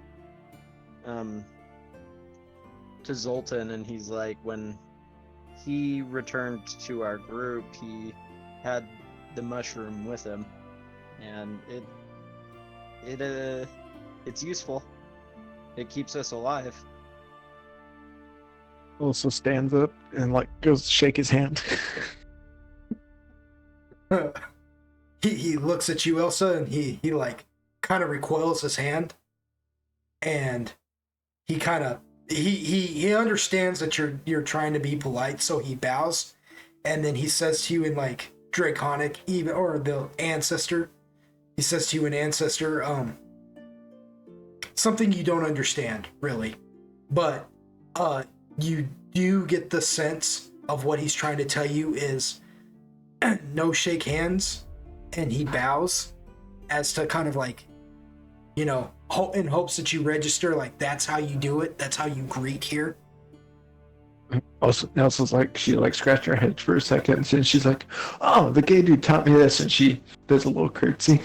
Zoltan, and he's like, when he returned to our group, he had the mushroom with him, and it's useful. It keeps us alive. Also stands up and like goes to shake his hand. He looks at you, Elsa, and he like kind of recoils his hand, and he kind of he understands that you're trying to be polite, so he bows, and then he says to you in like Draconic, even or the ancestor, he says to you in ancestor, something you don't understand really, but you do get the sense of what he's trying to tell you is no shake hands, and he bows as to kind of like, you know, in hopes that you register, like that's how you do it, that's how you greet here. Also, Elsa's like, she like scratched her head for a second, and she's like, oh, the gay dude taught me this, and she does a little curtsy.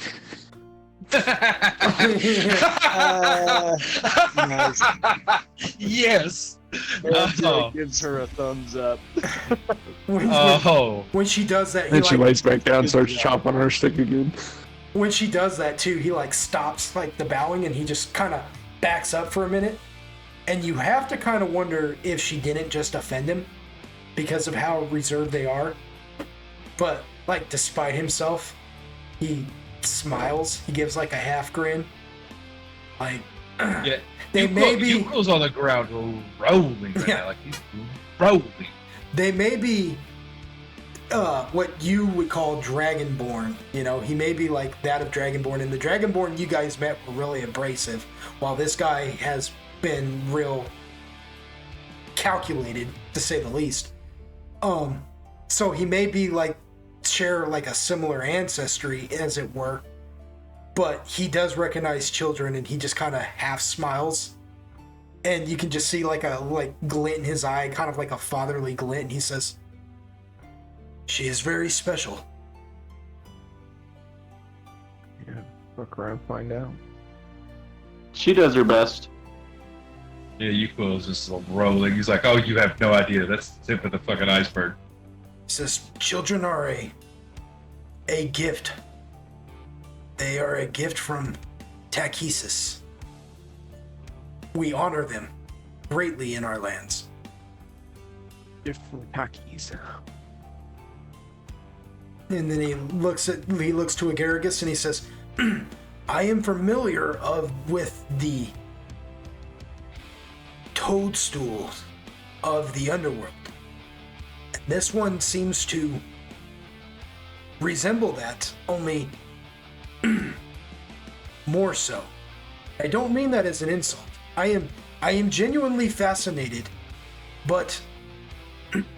Nice. Yes. Android gives her a thumbs up. When she does that, And she like, lays back down and starts chopping her stick again. when she does that too, he like stops like the bowing and he just kind of backs up for a minute, and you have to kind of wonder if she didn't just offend him because of how reserved they are. But like, despite himself, he smiles. He gives like a half grin. Like, Yeah. they may be. Yuko's on the ground rolling right Yeah. now. Like he's rolling. They may be what you would call Dragonborn. You know, he may be like that of Dragonborn, and the Dragonborn you guys met were really abrasive, while this guy has been real calculated, to say the least. So he may be like share like a similar ancestry, as it were, but he does recognize children, and he just kind of half smiles, and you can just see like a glint in his eye, kind of like a fatherly glint, and he says, she is very special. Yeah, look around, find out. She does her best. Yeah, Yuko is just rolling. He's like, "Oh, you have no idea. That's the tip of the fucking iceberg." He says, children are a gift. They are a gift from Takesis. We honor them greatly in our lands. Gift from Takis. And then he looks to Agaragus and he says, I am familiar with the toadstools of the underworld. And this one seems to resemble that, only more so. I don't mean that as an insult. I am genuinely fascinated, but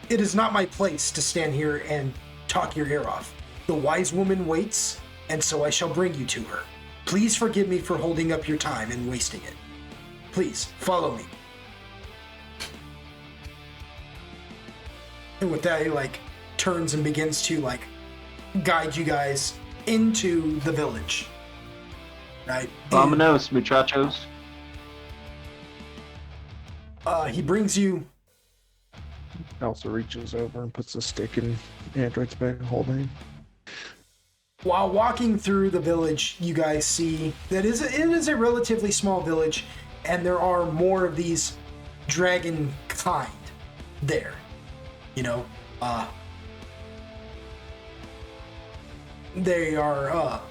it is not my place to stand here and talk your ear off. The wise woman waits, and so I shall bring you to her. Please forgive me for holding up your time and wasting it. Please, follow me. And with that, he turns and begins to guide you guys into the village. Right? Vámonos, muchachos. He brings you. Also reaches over and puts a stick in Android's bag holding. While walking through the village, you guys see that it is a relatively small village, and there are more of these dragon kind there. They are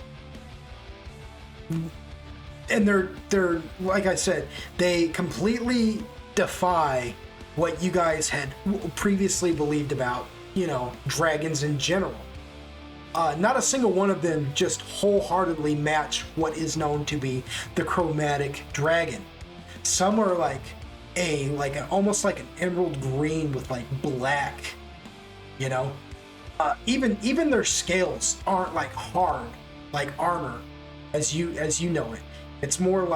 and they're like I said, they completely defy what you guys had previously believed about, dragons in general. Not a single one of them just wholeheartedly match what is known to be the chromatic dragon. Some are almost like an emerald green with black, even their scales aren't hard like armor as you know it. It's more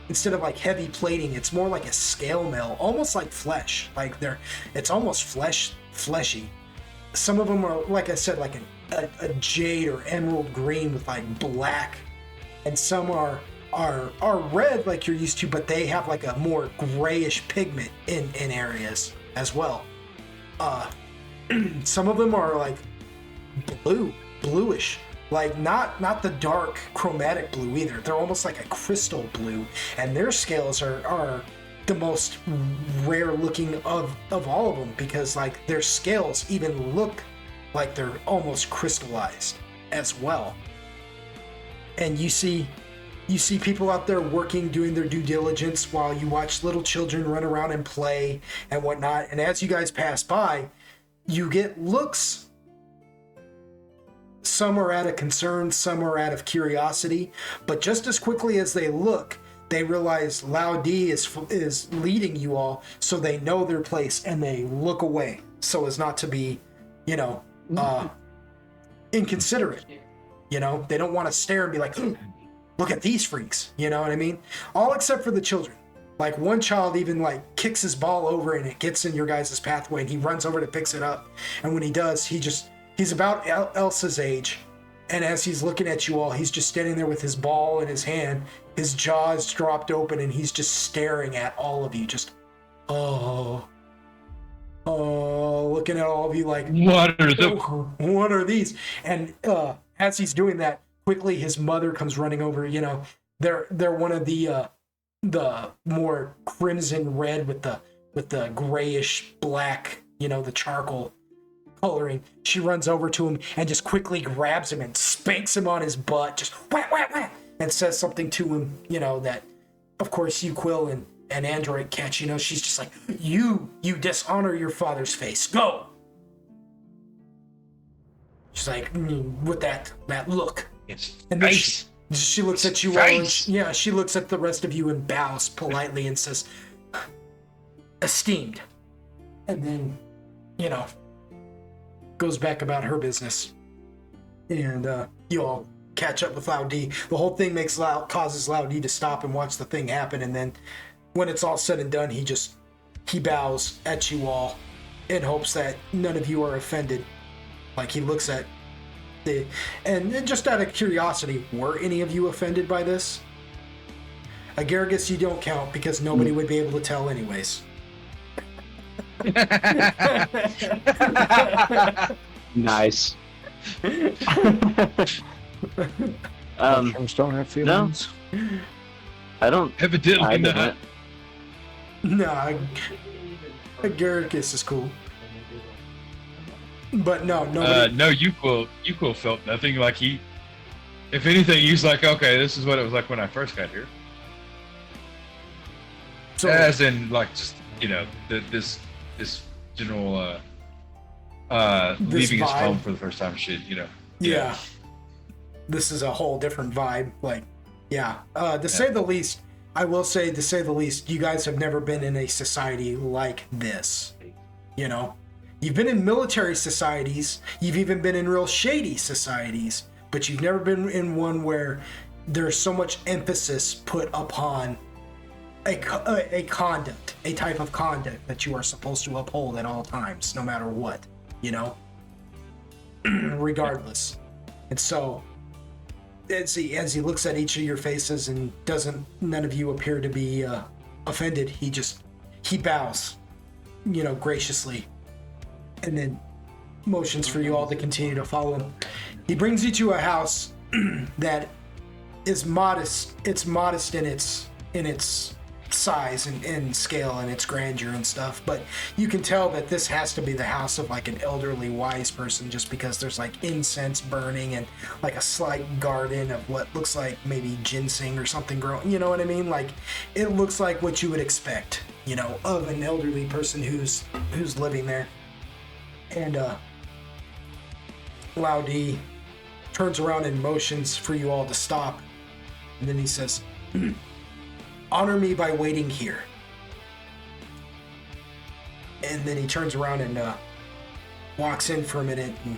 instead of heavy plating, it's more like a scale mail, almost like flesh. It's almost fleshy. Some of them are, like I said, a jade or emerald green with black, and some are red like you're used to, but they have a more grayish pigment in areas as well. Some of them are bluish. Not the dark chromatic blue either. They're almost like a crystal blue, and their scales are the most rare looking of all of them, because their scales even look like they're almost crystallized as well. And you see people out there working, doing their due diligence, while you watch little children run around and play and whatnot. And as you guys pass by, you get looks. Some are out of concern, some are out of curiosity, but just as quickly as they look, they realize Lao D is leading you all, so they know their place and they look away so as not to be, inconsiderate. They don't want to stare and be like, look at these freaks. You know what I mean? All except for the children. One child even kicks his ball over and it gets in your guys' pathway, and he runs over to picks it up. And when he does, he's about Elsa's age. And as he's looking at you all, he's just standing there with his ball in his hand, his jaws dropped open, and he's just staring at all of you, just, looking at all of you what are these? And as he's doing that, quickly his mother comes running over. They're one of the more crimson red with the grayish black, the charcoal coloring. She runs over to him and just quickly grabs him and spanks him on his butt, just whack, whack, whack, and says something to him, that of course you, Quill, and Android catch. She's just like, you dishonor your father's face, go. She's like, with that look. It's And then nice. she looks at you all, and she looks at the rest of you and bows politely and says, esteemed. And then, goes back about her business. And you all catch up with Lao D. The whole thing causes Lao D to stop and watch the thing happen, and then when it's all said and done, he bows at you all in hopes that none of you are offended. He looks at and just out of curiosity, were any of you offended by this? Agargus, you don't count because nobody would be able to tell anyways. Nice. Mushrooms don't have feelings. I don't. Evidently I not. don't. Nah, Agargus is cool. But no, nobody. No, Yuquil felt nothing. Like if anything, he's like, okay, this is what it was like when I first got here. So, As in, like, just this general leaving his vibe. home for the first time shit. yeah. This is a whole different vibe. Like, yeah. To say the least, I will say, to say the least, you guys have never been in a society like this. You know? You've been in military societies, you've even been in real shady societies, but you've never been in one where there's so much emphasis put upon a conduct, a type of conduct that you are supposed to uphold at all times, no matter what, regardless. And so, as he looks at each of your faces and none of you appear to be offended, he bows, graciously, and then motions for you all to continue to follow him. He brings you to a house that is modest. It's modest in its size and scale and its grandeur and stuff, but you can tell that this has to be the house of like an elderly wise person, just because there's like incense burning and like a slight garden of what looks like maybe ginseng or something growing, you know what I mean? Like, it looks like what you would expect, of an elderly person who's living there. And Laudi turns around and motions for you all to stop, and then he says, honor me by waiting here. And then he turns around and walks in for a minute, and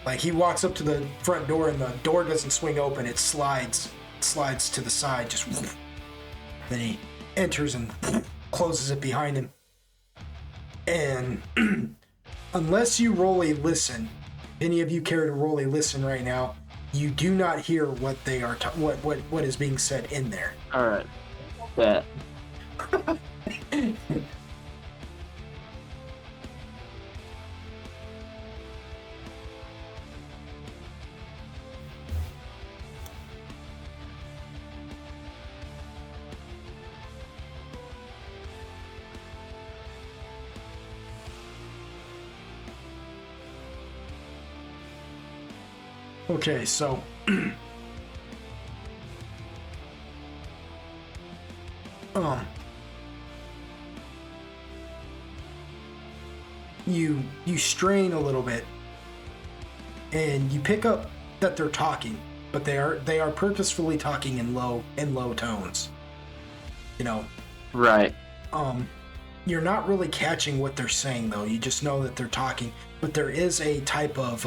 like he walks up to the front door, and the door doesn't swing open, it slides to the side, just whoosh. Then he enters and closes it behind him. And unless you roll a listen, any of you care to roll a listen right now, you do not hear what they are what is being said in there. All right. Bet. Okay, so you strain a little bit, and you pick up that they're talking, but they are purposefully talking in low tones. Right. You're not really catching what they're saying though. You just know that they're talking, but there is a type of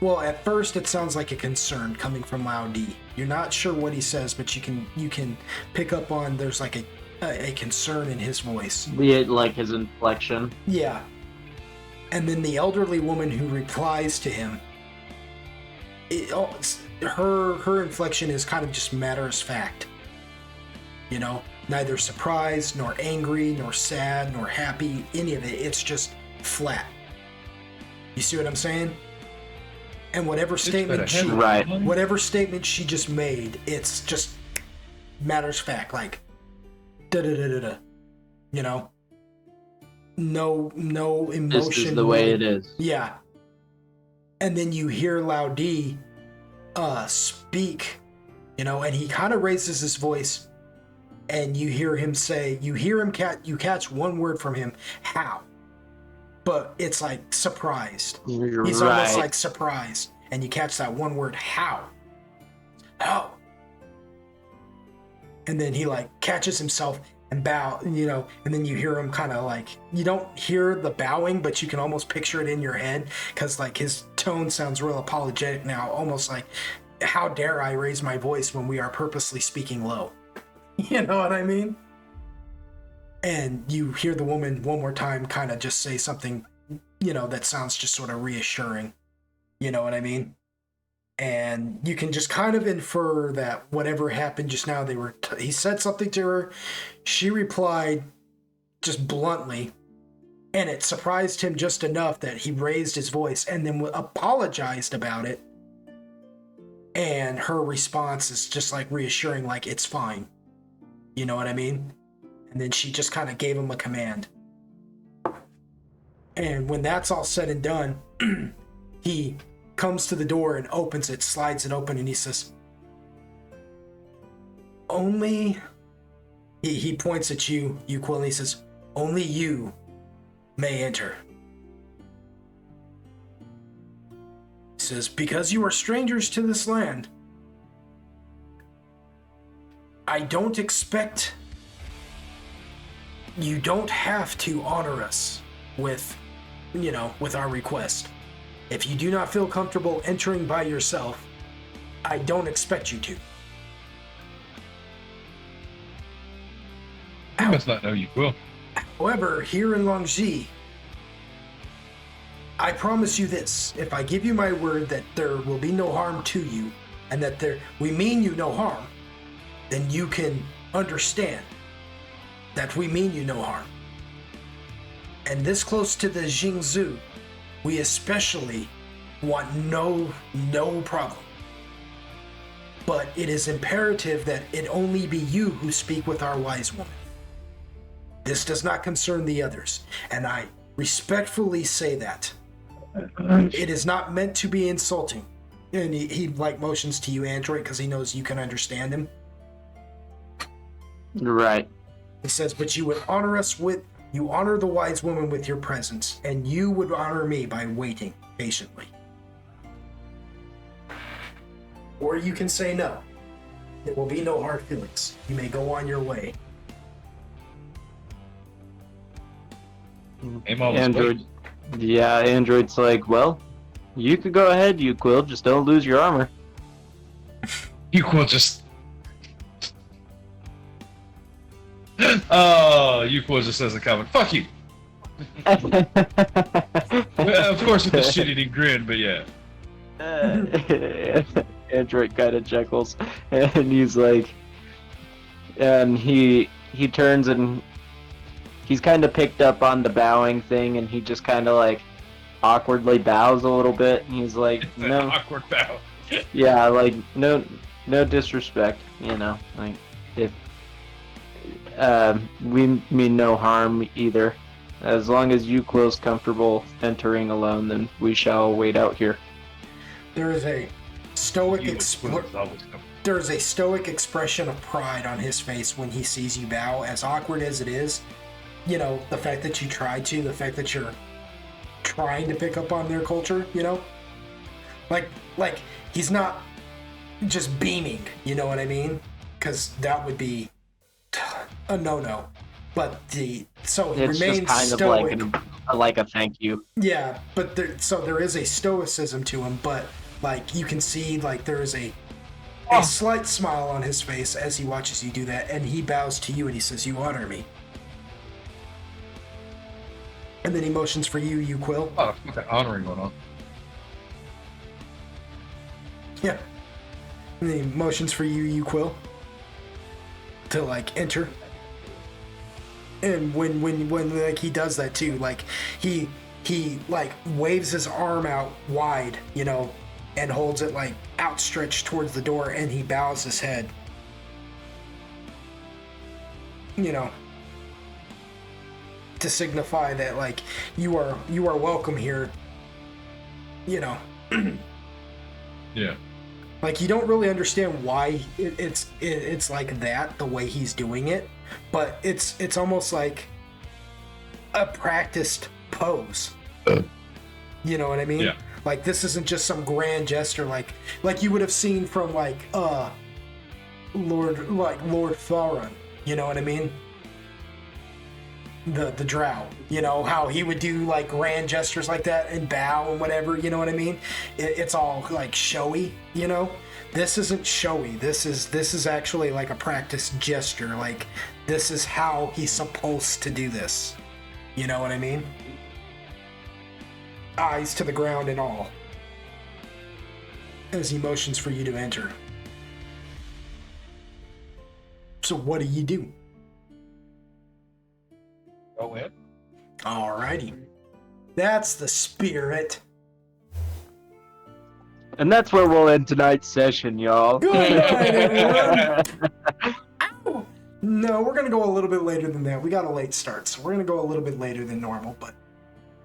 well, at first it sounds like a concern coming from Laudi. You're not sure what he says, but you can pick up on there's like a concern in his voice. Like his inflection. Yeah. And then the elderly woman who replies to him, her inflection is kind of just matter of fact. Neither surprised, nor angry, nor sad, nor happy, any of it. It's just flat. You see what I'm saying? And whatever statement she just made, it's just matters of fact, like da-da-da-da-da. No emotion. This is the way it is. Yeah. And then you hear Laudi speak, and he kind of raises his voice, and you hear him catch one word from him, how? But it's like surprised. He's almost like surprised, and you catch that one word, how? How? And then he like catches himself and bow, and then you hear him kind of like, you don't hear the bowing, but you can almost picture it in your head, because like his tone sounds real apologetic now, almost like, how dare I raise my voice when we are purposely speaking low? You know what I mean? And you hear the woman one more time kind of just say something, that sounds just sort of reassuring. You know what I mean? And you can just kind of infer that whatever happened just now, he said something to her. She replied just bluntly, and it surprised him just enough that he raised his voice and then apologized about it. And her response is just like reassuring, like, it's fine. You know what I mean? And then she just kind of gave him a command. And when that's all said and done, he comes to the door and opens it, slides it open, and he says, only... He points at you, Quill, and he says, only you may enter. He says, because you are strangers to this land, I don't expect... You don't have to honor us with, with our request. If you do not feel comfortable entering by yourself, I don't expect you to. I must not know you, Quill. However, here in Longji, I promise you this. If I give you my word that there will be no harm to you, and that we mean you no harm, then you can understand that we mean you no harm. And this close to the Jingzhu, we especially want no problem. But it is imperative that it only be you who speak with our wise woman. This does not concern the others, and I respectfully say that. It is not meant to be insulting. And he motions to you, Android, because he knows you can understand him. Right. He says, but you would honor us you honor the wise woman with your presence, and you would honor me by waiting patiently. Or you can say no. There will be no hard feelings. You may go on your way. Android. Yeah, Android's like, well, you could go ahead, you Quill, just don't lose your armor. You Quill just... Oh, you Quill just says a comment. Fuck you! Well, of course with the shit-eating grin, but yeah. Android kind of chuckles, and he's like, and he turns and he's kind of picked up on the bowing thing, and he just kind of like awkwardly bows a little bit. And he's like, It's no, an awkward bow. yeah, like no disrespect, like if we mean no harm either. As long as you Quill's comfortable entering alone, then we shall wait out here. There is a stoic You Quill is always coming. There is a stoic expression of pride on his face when he sees you bow, as awkward as it is. The fact that you tried to, the fact that you're trying to pick up on their culture, Like he's not just beaming, you know what I mean? Because that would be a no-no. But so he It's remains just kind stoic. of like a thank you. Yeah, but there is a stoicism to him, but you can see there is a slight smile on his face as he watches you do that, and he bows to you and he says, you honor me. And then he motions for you Quill. Oh, fucking honoring going on. Yeah. And then he motions for you Quill to enter. And when he does that too, he waves his arm out wide, and holds it outstretched towards the door, and he bows his head. To signify that you are welcome here. Yeah. You don't really understand why it's like that, the way he's doing it, but it's almost like a practiced pose. You know what I mean? Yeah. This isn't just some grand gesture like you would have seen from Lord Thorin. You know what I mean? The drow, how he would do grand gestures like that and bow and whatever, you know what I mean? It's all showy, This isn't showy. This is actually a practiced gesture. This is how he's supposed to do this. You know what I mean? Eyes to the ground and all. as he motions for you to enter. So what do you do? Go in. Alrighty. That's the spirit. And that's where we'll end tonight's session, y'all. Good night, everyone. Ow! No, we're going to go a little bit later than that. We got a late start, so we're going to go a little bit later than normal, but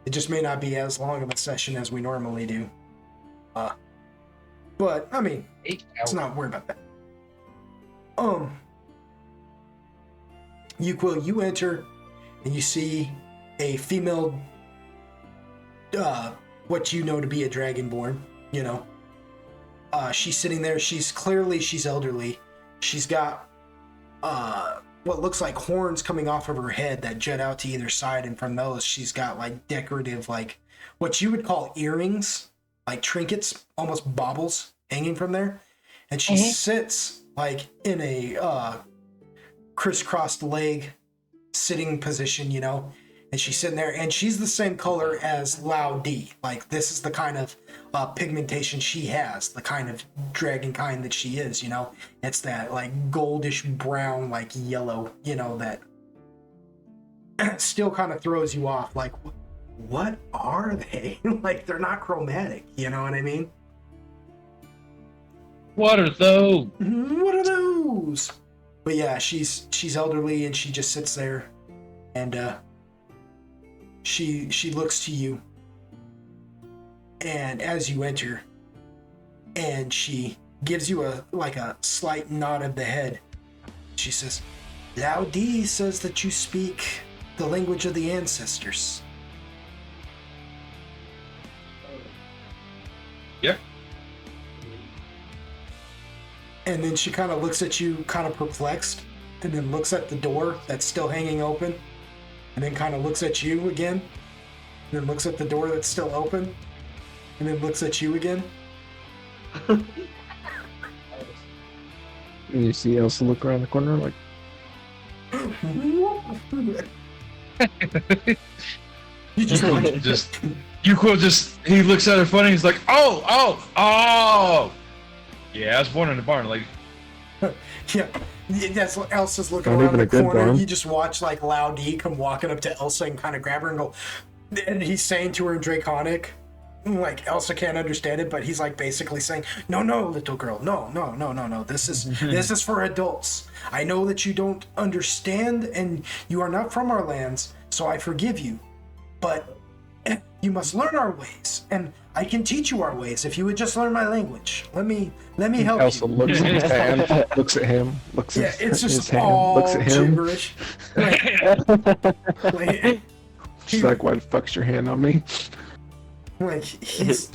it just may not be as long of a session as we normally do. But, I mean, 8 let's hours. not worry about that. You enter, and you see a female, what you know to be a dragonborn, you know. She's sitting there, she's elderly. She's got, what looks like horns coming off of her head that jut out to either side, and from those, she's got, like, decorative, like, what you would call earrings, like trinkets, almost baubles, hanging from there. And she sits, like, in a, crisscrossed leg sitting position, you know, and she's sitting there, and she's the same color as Lao D. Like, this is the kind of pigmentation she has, the kind of dragon kind that she is, you know. It's that, like, goldish brown, like, yellow, you know, that still kind of throws you off. Like, what are they? Like, they're not chromatic, you know what I mean? What are those? What are those? But yeah, she's elderly, and she just sits there, and she looks to you, and as you enter, and she gives you a slight nod of the head. She says, "Lao Di says that you speak the language of the ancestors." Yep. And then she kind of looks at you, kind of perplexed, and then looks at the door that's still hanging open, and then kind of looks at you again, and then looks at the door that's still open, and then looks at you again. And you see Elsa look around the corner like, You just watch. Just Yukho he looks at her funny. He's like, oh. Yeah, I was born in a barn. Like, Yeah, that's what Elsa's looking Not around even the a good corner. barn. You just watch like Lao D come walking up to Elsa and kind of grab her and go, and he's saying to her in Draconic, like Elsa can't understand it, but he's like basically saying, no, little girl, no. This is for adults. I know that you don't understand and you are not from our lands, so I forgive you, but you must learn our ways, and I can teach you our ways if you would just learn my language. Let me help Elsa you. looks at his hand, looks at him, looks Yeah, at it's his just hand, all looks at him. gibberish. Like, She's like, why the fuck's your hand on me? like he's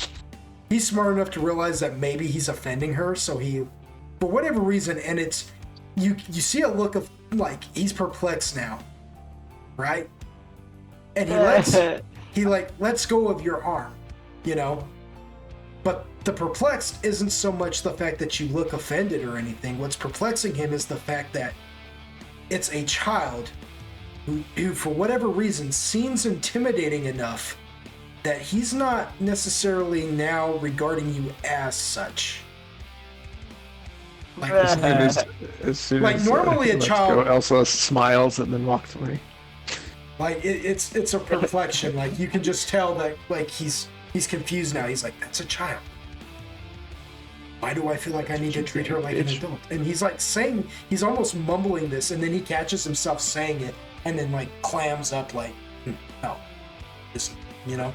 smart enough to realize that maybe he's offending her, so he, for whatever reason, and it's you see a look of like he's perplexed now, right? And he lets go of your arm, you know. But the perplexed isn't so much the fact that you look offended or anything. What's perplexing him is the fact that it's a child who for whatever reason seems intimidating enough that he's not necessarily now regarding you as such. Like, As soon Like, as, normally a let's child- go, Elsa smiles and then walks away. like it's a perplexion. Like, you can just tell that like he's confused now. He's like, that's a child. Why do I feel like I need to treat her like an adult? And he's like saying, he's almost mumbling this, and then he catches himself saying it, and then like clams up like, no, listen, you know.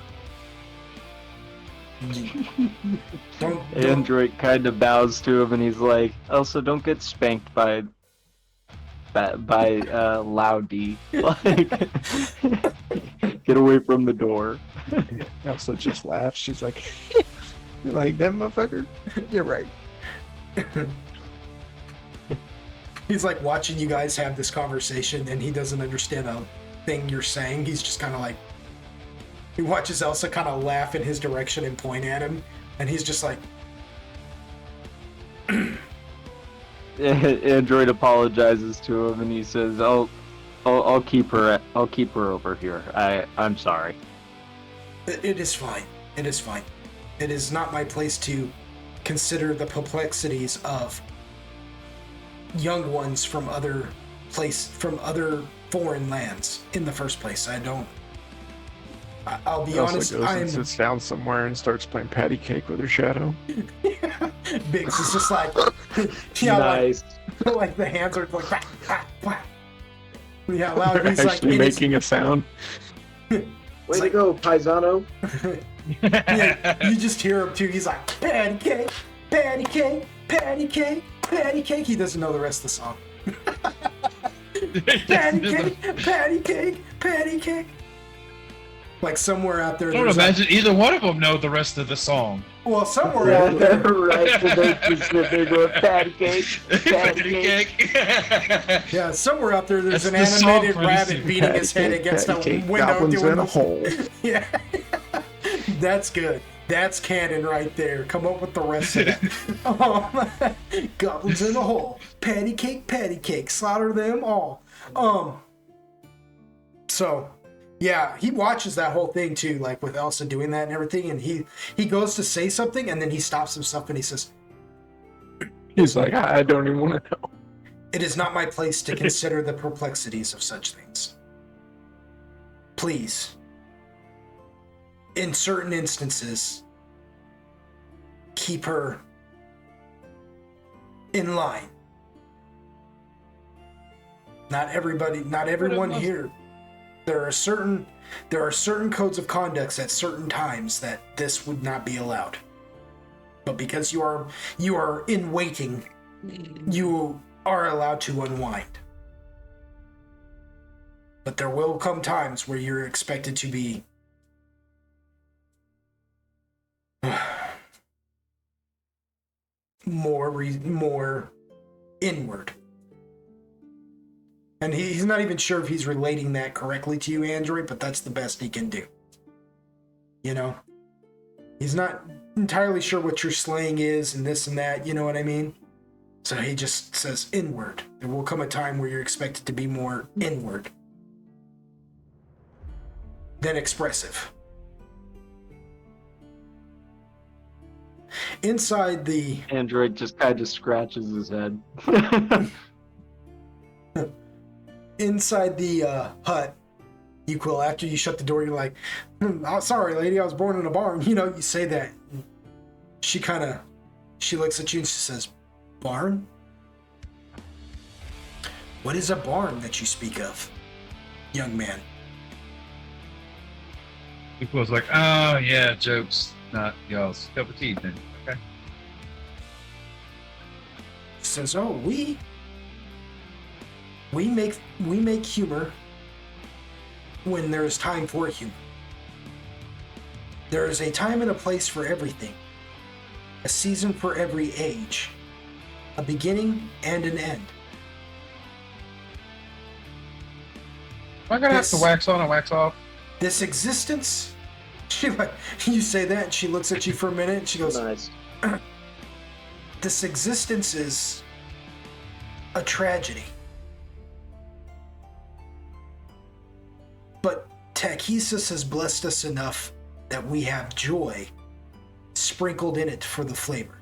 Don't. Android kind of bows to him and he's like, Elsa, don't get spanked by Loudy. Like, get away from the door. Elsa just laughs. She's like, "You like that, motherfucker? You're right." He's like watching you guys have this conversation, and he doesn't understand a thing you're saying. He's just kind of like, he watches Elsa kind of laugh in his direction and point at him, and he's just like, Android apologizes to him and he says, I'll keep her over here. I'm sorry. it is fine. It is fine. It is not my place to consider the perplexities of young ones from other foreign lands in the first place. I'll be He also honest, goes and sits down somewhere and starts playing patty cake with her shadow. Biggs is just like, yeah, Nice. like the hands are like, bah, bah, bah. Yeah, loud. They're He's like, actually making a sound. Way to go, Paisano. yeah, you just hear him too. He's like, patty cake, patty cake, patty cake, patty cake. He doesn't know the rest of the song. Patty cake, patty cake, patty cake. Like somewhere out there. I don't imagine either one of them know the rest of the song. Well, somewhere Yeah, out there. right. So they just sit there going, patty cake, patty cake. Yeah, somewhere out there, there's That's an the song animated for the rabbit scene. beating his head against a Patty cake, window goblins doing in a this. hole. Yeah, that's good. That's canon right there. Come up with the rest of it. Goblins in a hole. Patty cake. Slaughter them all. So, yeah, he watches that whole thing too, like with Elsa doing that and everything, and he goes to say something, and then he stops himself and he says, He's like, I don't even want to know. "It is not my place to consider the perplexities of such things. Please, in certain instances, keep her in line. Not everyone here. There are certain codes of conduct at certain times that this would not be allowed. But because you are in waiting, you are allowed to unwind. But there will come times where you're expected to be more inward." And he's not even sure if he's relating that correctly to you, Android, but that's the best he can do. You know? He's not entirely sure what your slang is and this and that, you know what I mean? So he just says inward. There will come a time where you're expected to be more inward than expressive. Inside the... Android just kind of scratches his head. Inside the hut, Yukhnevich, after you shut the door, you're like, "Oh, sorry, lady, I was born in a barn." You know, you say that. She looks at you and she says, "Barn? What is a barn that you speak of, young man?" People was like, "Oh yeah, jokes, not y'all's cup of tea." Then okay. She says, "Oh, we make humor when there is time for humor. There is a time and a place for everything, a season for every age, a beginning and an end." Am I gonna have to wax on and wax off? This existence, you say that, and she looks at you for a minute, and she goes, Nice. "This existence is a tragedy. But Tachesis has blessed us enough that we have joy sprinkled in it for the flavor."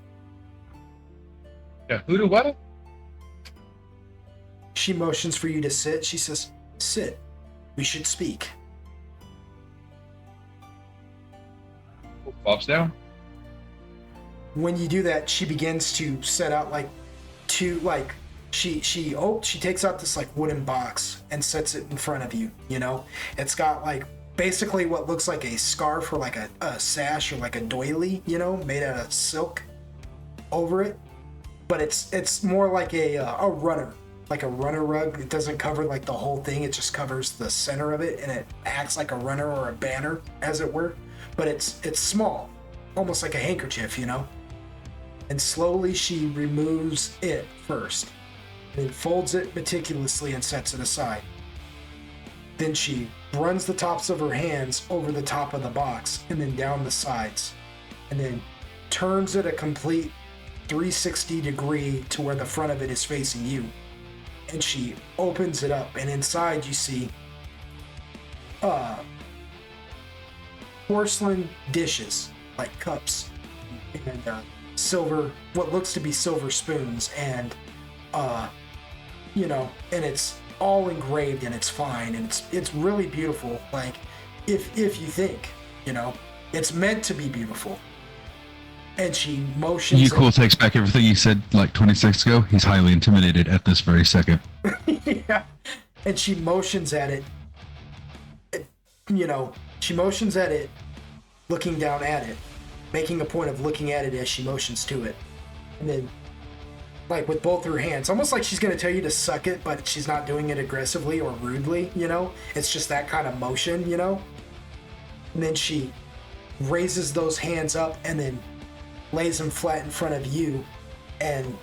Yeah, who do what? She motions for you to sit. She says, "Sit. We should speak." Flops down. When you do that, she begins to set out she takes out this like wooden box and sets it in front of you. You know, it's got like basically what looks like a scarf or like a sash or like a doily, you know, made out of silk over it, but it's more like a runner, like a runner rug. It doesn't cover like the whole thing, it just covers the center of it, and it acts like a runner or a banner, as it were, but it's small, almost like a handkerchief, you know. And slowly she removes it first, then folds it meticulously and sets it aside. Then she runs the tops of her hands over the top of the box and then down the sides, and then turns it a complete 360 degree to where the front of it is facing you. And she opens it up, and inside you see porcelain dishes, like cups and silver, what looks to be silver spoons, and you know, and it's all engraved and it's fine and it's really beautiful. Like if you think, you know, it's meant to be beautiful. And she motions. Yukul takes back everything he said like 20 seconds ago. He's highly intimidated at this very second. Yeah. And she motions at it. You know, she motions at it, looking down at it, making a point of looking at it as she motions to it. And then, like, with both her hands, almost like she's going to tell you to suck it, but she's not doing it aggressively or rudely, you know? It's just that kind of motion, you know? And then she raises those hands up and then lays them flat in front of you and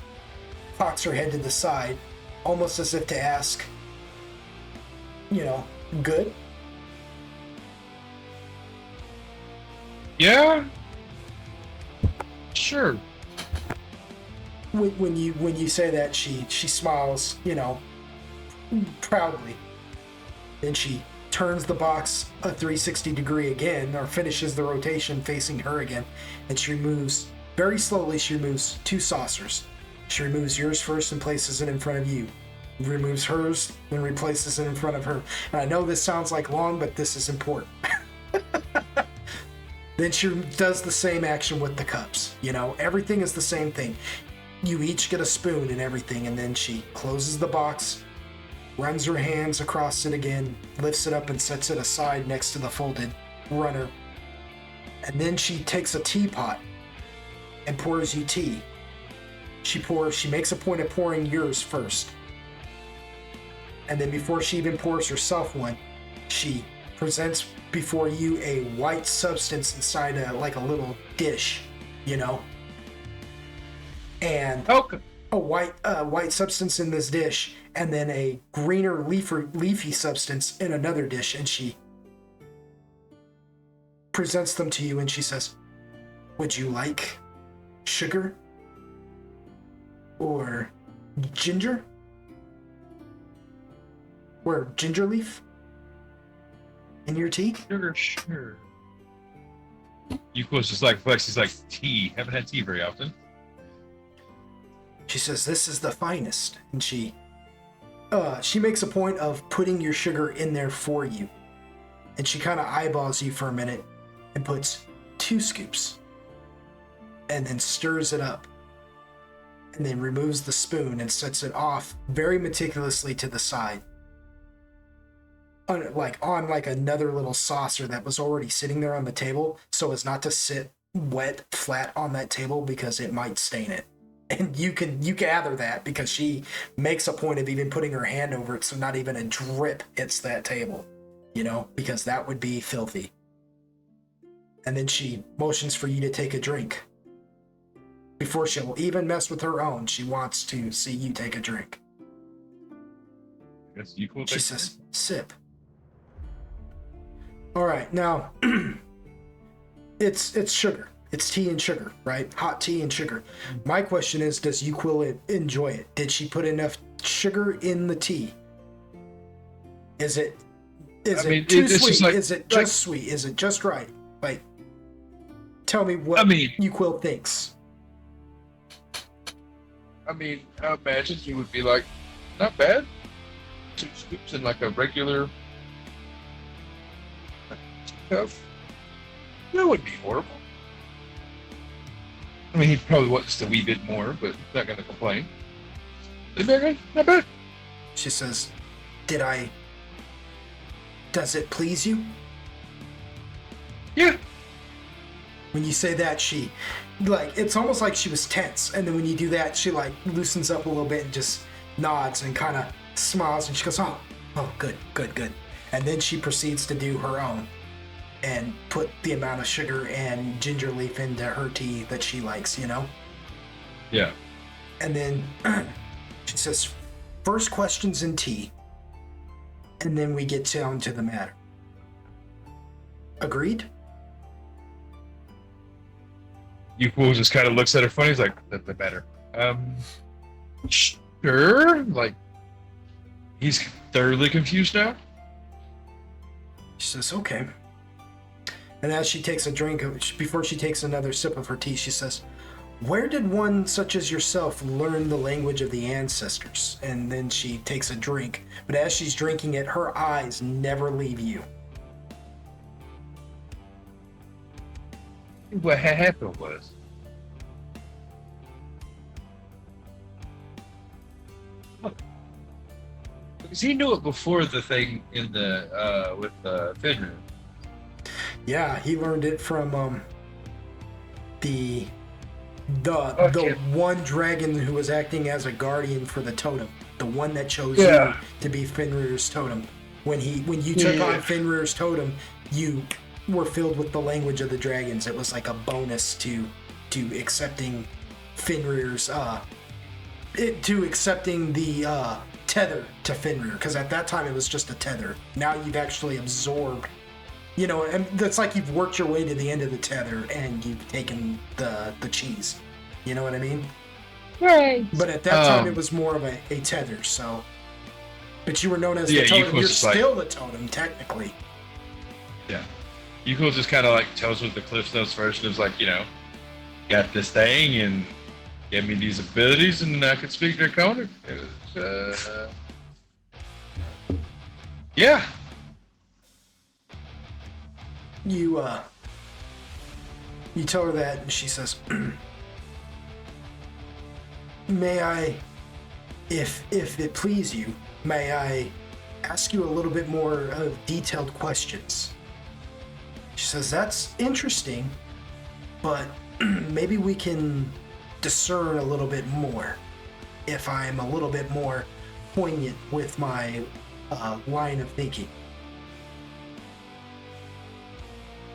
cocks her head to the side, almost as if to ask, you know, good? Yeah. Sure. When you say that, she smiles, you know, proudly. Then she turns the box a 360 degree again, or finishes the rotation facing her again, and she removes, very slowly, she removes 2 saucers. She removes yours first and places it in front of you. Removes hers, then replaces it in front of her. And I know this sounds like long, but this is important. Then she does the same action with the cups. You know, everything is the same thing. You each get a spoon and everything, and then she closes the box, runs her hands across it again, lifts it up and sets it aside next to the folded runner. And then she takes a teapot and pours you tea. She makes a point of pouring yours first. And then before she even pours herself one, she presents before you a white substance inside like a little dish, you know? And a white substance in this dish, and then a greener leafy substance in another dish, and she presents them to you and she says, would you like sugar or ginger? Or ginger leaf in your tea? Sugar, sure. Yuko's just like Flex. He's like, tea. Haven't had tea very often. She says, this is the finest. And she makes a point of putting your sugar in there for you. And she kind of eyeballs you for a minute and puts 2 scoops. And then stirs it up. And then removes the spoon and sets it off very meticulously to the side. On another little saucer that was already sitting there on the table, so as not to sit wet flat on that table because it might stain it. And you gather that because she makes a point of even putting her hand over it so not even a drip hits that table, you know, because that would be filthy. And then she motions for you to take a drink. Before she'll even mess with her own, she wants to see you take a drink. Yes, Yuko. She says, sip. All right, now it's sugar. It's tea and sugar, right? Hot tea and sugar. My question is, does Yukul enjoy it? Did she put enough sugar in the tea? Is it too sweet? Like, is it just sweet? Is it just right? Like, tell me what Yukul thinks. I imagine he would be like, not bad. 2 scoops in like a regular cup. That wouldn't be horrible. I mean, he probably wants a wee bit more, but he's not going to complain. Not bad. She says, does it please you? Yeah. When you say that, she, like, it's almost like she was tense. And then when you do that, she, like, loosens up a little bit and just nods and kind of smiles. And she goes, oh, good. And then she proceeds to do her own and put the amount of sugar and ginger leaf into her tea that she likes, you know? Yeah. And then she says, first questions in tea. And then we get down to the matter. Agreed? Yuko just kind of looks at her funny. He's like, that's the matter. Sure. Like, he's thoroughly confused now. She says, okay. And as she takes a drink, before she takes another sip of her tea, she says, Where did one such as yourself learn the language of the ancestors? And then she takes a drink, but as she's drinking it, her eyes never leave you. What happened was, because he knew it before the thing in the with Fenrir. Yeah, he learned it from the one dragon who was acting as a guardian for the totem, the one that chose you to be Fenrir's totem. When you took on Fenrir's totem, you were filled with the language of the dragons. It was like a bonus to accepting Fenrir's to accepting the tether to Fenrir, because at that time it was just a tether. Now you've actually absorbed, you know, and that's like you've worked your way to the end of the tether and you've taken the cheese. You know what I mean? Right. But at that time it was more of a tether, so. But you were known as the totem. You're still the totem, technically. Yeah. Yuko just kind of like tells with the Cliff Notes version. It's like, you know, got this thing and gave me these abilities and I could speak Draconic. Yeah. You tell her that and she says, may I, if it please you, may I ask you a little bit more of detailed questions? She says, that's interesting, but maybe we can discern a little bit more if I'm a little bit more poignant with my line of thinking.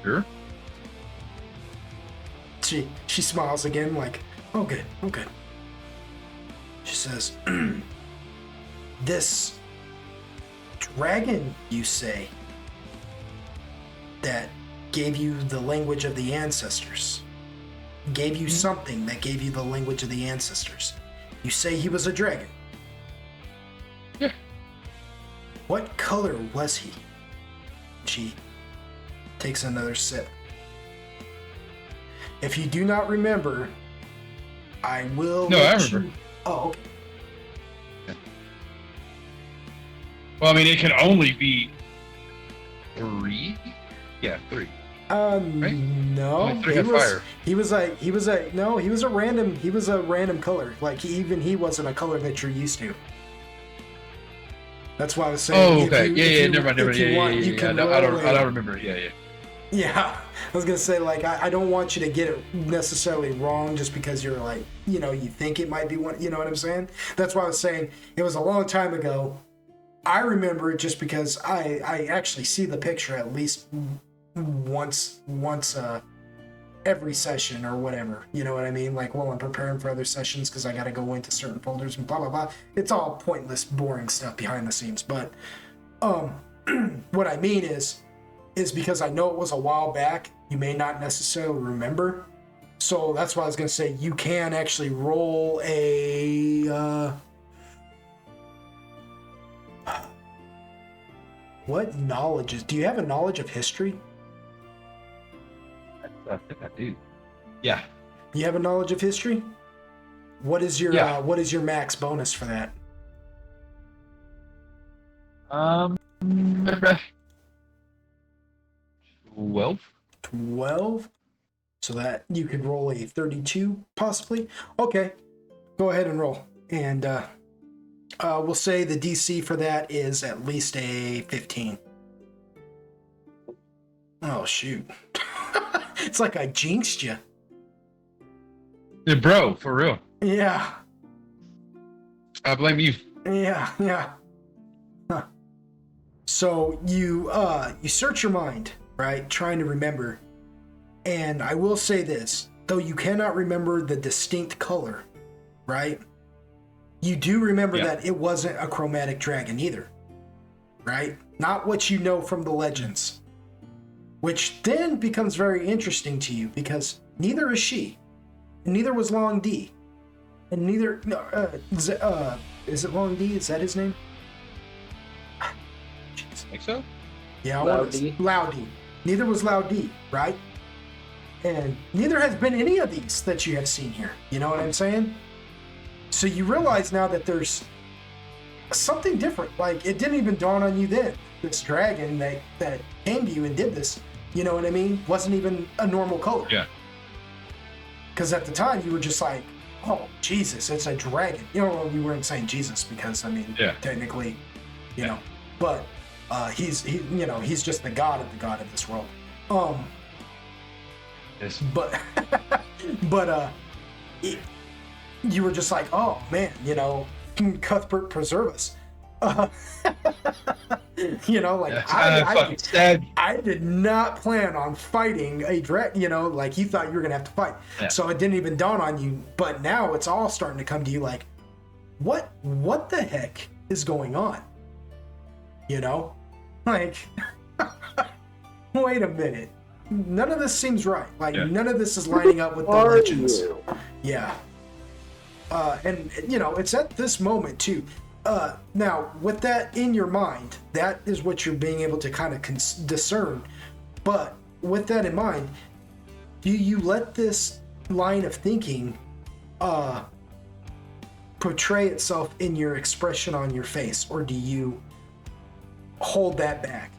Sure. She smiles again like, oh good. She says, this dragon, you say, that gave you the language of the ancestors, gave you something that gave you the language of the ancestors. You say he was a dragon. Yeah. What color was he? She takes another sip. If you do not remember, I will. No, I remember. Oh, okay. Well, I mean, it can only be 3. Yeah, 3. Right? No. Only 3 have fire. He was a random color. Like he wasn't a color that you're used to. That's why I was saying. Oh, okay. Never mind. I don't remember. Yeah. Yeah, I was gonna say, like, I don't want you to get it necessarily wrong just because you're like, you know, you think it might be one. You know what I'm saying? That's why I was saying it was a long time ago. I remember it just because I actually see the picture at least once every session or whatever. You know what I mean? Like, while I'm preparing for other sessions because I got to go into certain folders and blah blah blah. It's all pointless, boring stuff behind the scenes. But what I mean is because I know it was a while back, you may not necessarily remember. So that's why I was going to say you can actually roll a... what knowledge is... Do you have a knowledge of history? I think I do. Yeah. You have a knowledge of history? What is your what is your max bonus for that? 12. 12? So that you could roll a 32, possibly? Okay. Go ahead and roll. And we'll say the DC for that is at least a 15. Oh, shoot. It's like I jinxed you. Yeah, bro, for real. Yeah. I blame you. Yeah. Huh. So you search your mind, right? Trying to remember. And I will say this, though you cannot remember the distinct color, right? You do remember that it wasn't a chromatic dragon either, right? Not what you know from the legends. Which then becomes very interesting to you because neither is she. And neither was Long D. And neither... is it Long D? Is that his name? Think so? Yeah, Lao D. Lao D. Neither was Lao D, right? And neither has been any of these that you have seen here. You know what I'm saying? So you realize now that there's something different. Like, it didn't even dawn on you then. This dragon that came to you and did this, you know what I mean? Wasn't even a normal color. Yeah. Because at the time you were just like, oh, Jesus, it's a dragon. You know, well, we weren't saying Jesus because, I mean, technically, you know, but he's just the god of this world. Yes. But you were just like, oh man, you know, Cuthbert preserve us. You know, like I did not plan on fighting a dragon. You know, like you thought you were gonna have to fight, so it didn't even dawn on you. But now it's all starting to come to you, like, what the heck is going on? You know, like, wait a minute. None of this seems right. Like, none of this is lining up with the legends. Yeah. And, you know, it's at this moment, too. Now, with that in your mind, that is what you're being able to kind of discern. But with that in mind, do you let this line of thinking portray itself in your expression on your face? Or do you hold that back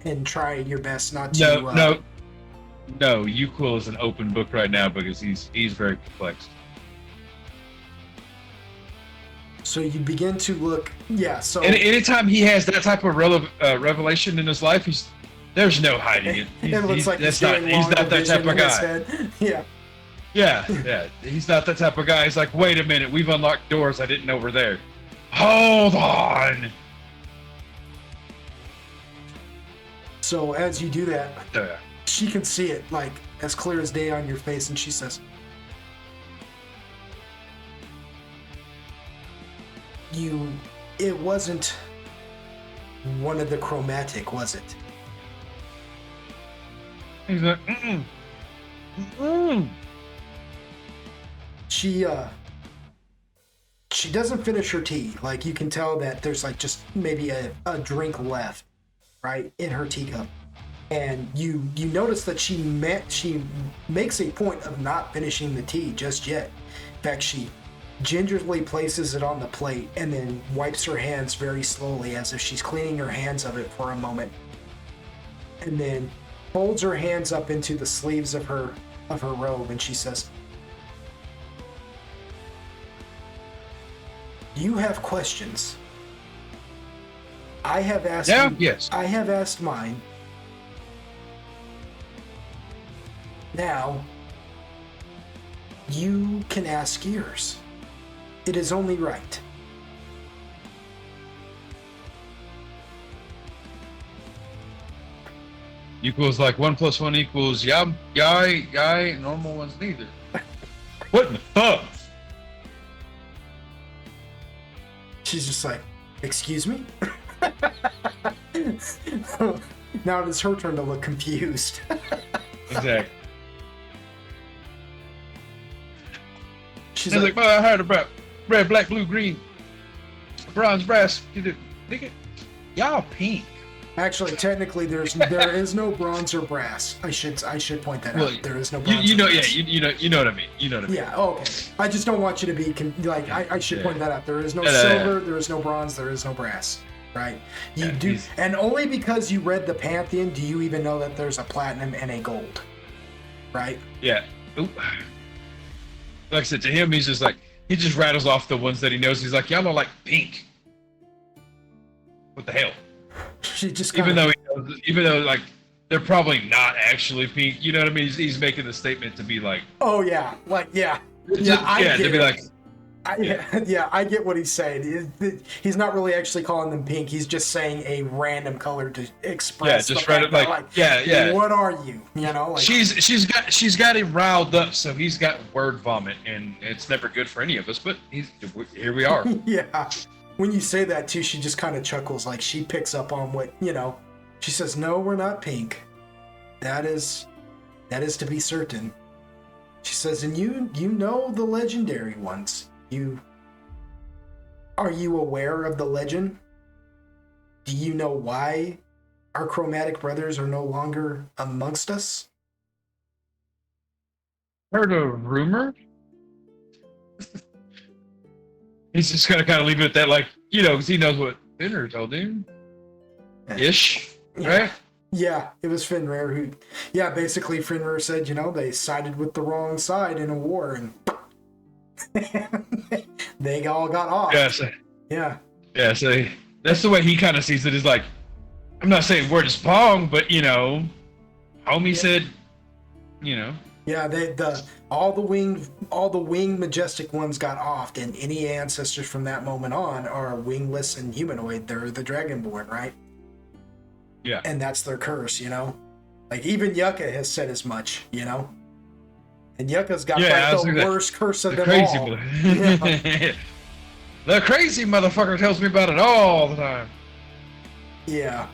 and try your best not to... No, Yukhnevich is an open book right now because he's very perplexed. So you begin to look, so... And anytime he has that type of revelation in his life, there's no hiding it. It looks like he's not that type of guy. Yeah. He's not that type of guy. He's like, wait a minute, we've unlocked doors I didn't know were there. Hold on! So as you do that... Yeah. She can see it, like, as clear as day on your face, and she says, it wasn't one of the chromatic, was it? He's like, She doesn't finish her tea. Like, you can tell that there's, like, just maybe a drink left, right, in her teacup. And you notice that she makes a point of not finishing the tea just yet. In fact, she gingerly places it on the plate and then wipes her hands very slowly as if she's cleaning her hands of it for a moment. And then folds her hands up into the sleeves of her robe, and she says, "You have questions. I have asked yes. I have asked mine. Now, you can ask yours. It is only right." Equals like 1 + 1 equals yay, normal ones neither. What in the fuck? She's just like, "Excuse me?" Now it is her turn to look confused. Exactly. She's like, "Well, I heard about red, black, blue, green, bronze, brass. Nigga, y'all pink." Actually, technically, there is no bronze or brass. I should point that out. There is no bronze. You know, or brass. you know what I mean. You know what I mean. Yeah. Okay. I just don't want you to be I should point that out. There is no silver. There is no bronze. There is no brass. Right? You do, and only because you read the Pantheon do you even know that there's a platinum and a gold. Right? Yeah. Oop. Like I said, to him, he's just like, he just rattles off the ones that he knows. He's like, y'all are like pink. What the hell? She just even though like they're probably not actually pink. You know what I mean? He's making the statement to be like, oh yeah, like yeah, to be like, I get what he's saying. He's not really actually calling them pink. He's just saying a random color to express. Yeah, just random, like What are you? You know, like, she's got him riled up, so he's got word vomit, and it's never good for any of us. But here we are. Yeah. When you say that too, she just kind of chuckles, like she picks up on what, you know. She says, "No, we're not pink. That is to be certain." She says, "And you know the legendary ones. Are you aware of the legend? Do you know why our chromatic brothers are no longer amongst us?" Heard a rumor? He's just gonna kind of leave it at that, like, you know, because he knows what Fenrir told him. Ish, right? Yeah, it was Fenrir who, yeah, basically Fenrir said, you know, they sided with the wrong side in a war, and they all got off. Yeah, so, Yeah. yeah, so that's the way he kind of sees it. Is like, I'm not saying word is bong, but you know, homie said, you know. Yeah, all the winged majestic ones got offed, and any ancestors from that moment on are wingless and humanoid. They're the dragonborn, right? Yeah. And that's their curse, you know? Like, even Yucca has said as much, you know? And Yucca's got like the worst curse of them crazy all. Yeah. The crazy motherfucker tells me about it all the time. Yeah.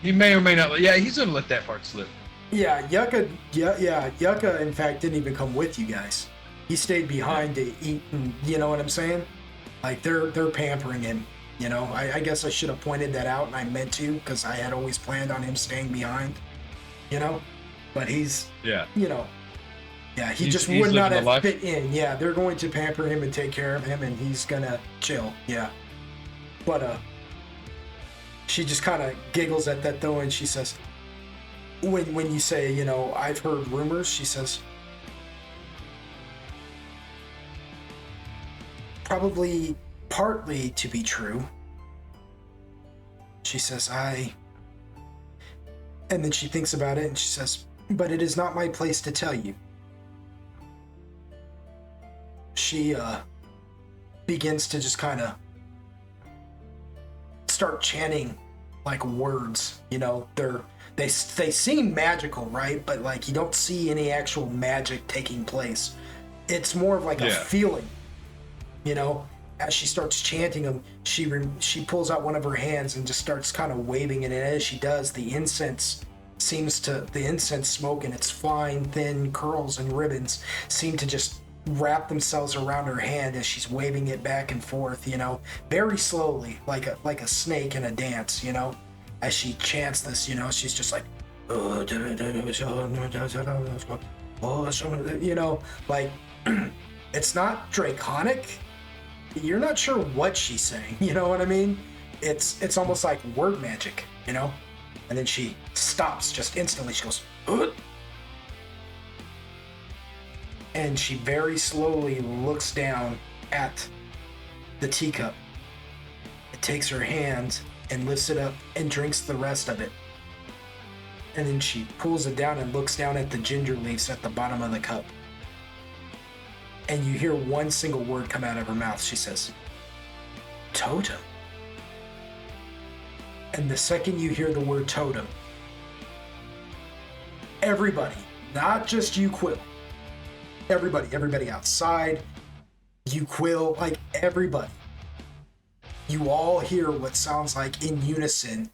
He may or may not. Yeah, he's gonna let that part slip. Yeah, Yucca, Yucca, in fact, didn't even come with you guys. He stayed behind to eat, and you know what I'm saying? Like, they're pampering him, you know? I guess I should have pointed that out, and I meant to, because I had always planned on him staying behind, you know? But he's, you know, yeah, he just would not have fit in. Yeah, they're going to pamper him and take care of him, and he's gonna chill, yeah. But, she just kind of giggles at that, though, and she says, when you say, you know, I've heard rumors, she says, probably partly to be true. She says, and then she thinks about it and she says, but it is not my place to tell you. She begins to just kind of start chanting like words, you know, they seem magical, right? But like you don't see any actual magic taking place. It's more of like a feeling, you know. As she starts chanting them, she pulls out one of her hands and just starts kind of waving it. And as she does, the incense smoke and its flying thin curls and ribbons seem to just wrap themselves around her hand as she's waving it back and forth, you know, very slowly, like a snake in a dance, you know. As she chants this, you know, she's just like, you know, like, it's not draconic. You're not sure what she's saying, you know what I mean? It's almost like word magic, you know? And then she stops just instantly. She goes, ugh. And she very slowly looks down at the teacup. It takes her hand and lifts it up and drinks the rest of it. And then she pulls it down and looks down at the ginger leaves at the bottom of the cup. And you hear one single word come out of her mouth. She says, totem. And the second you hear the word totem, everybody, not just you, Quill, everybody outside, you, Quill, like everybody, you all hear what sounds like in unison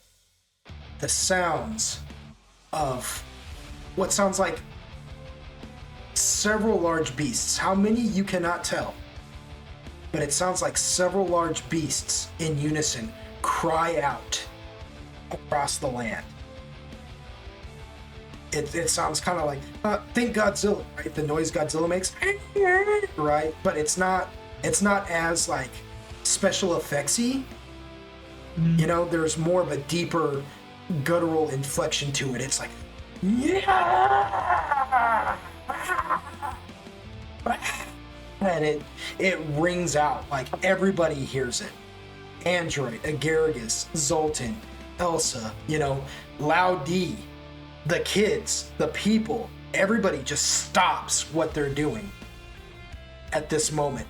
the sounds of what sounds like several large beasts. How many you cannot tell, but it sounds like several large beasts in unison cry out across the land. It sounds kind of like think Godzilla, right? The noise Godzilla makes, right? But it's not as like special effectsy. You know, there's more of a deeper guttural inflection to it. It's like, yeah. And it rings out like everybody hears it. Android, Agaragis, Zoltan, Elsa, you know, Lao D, the kids, the people, everybody just stops what they're doing at this moment.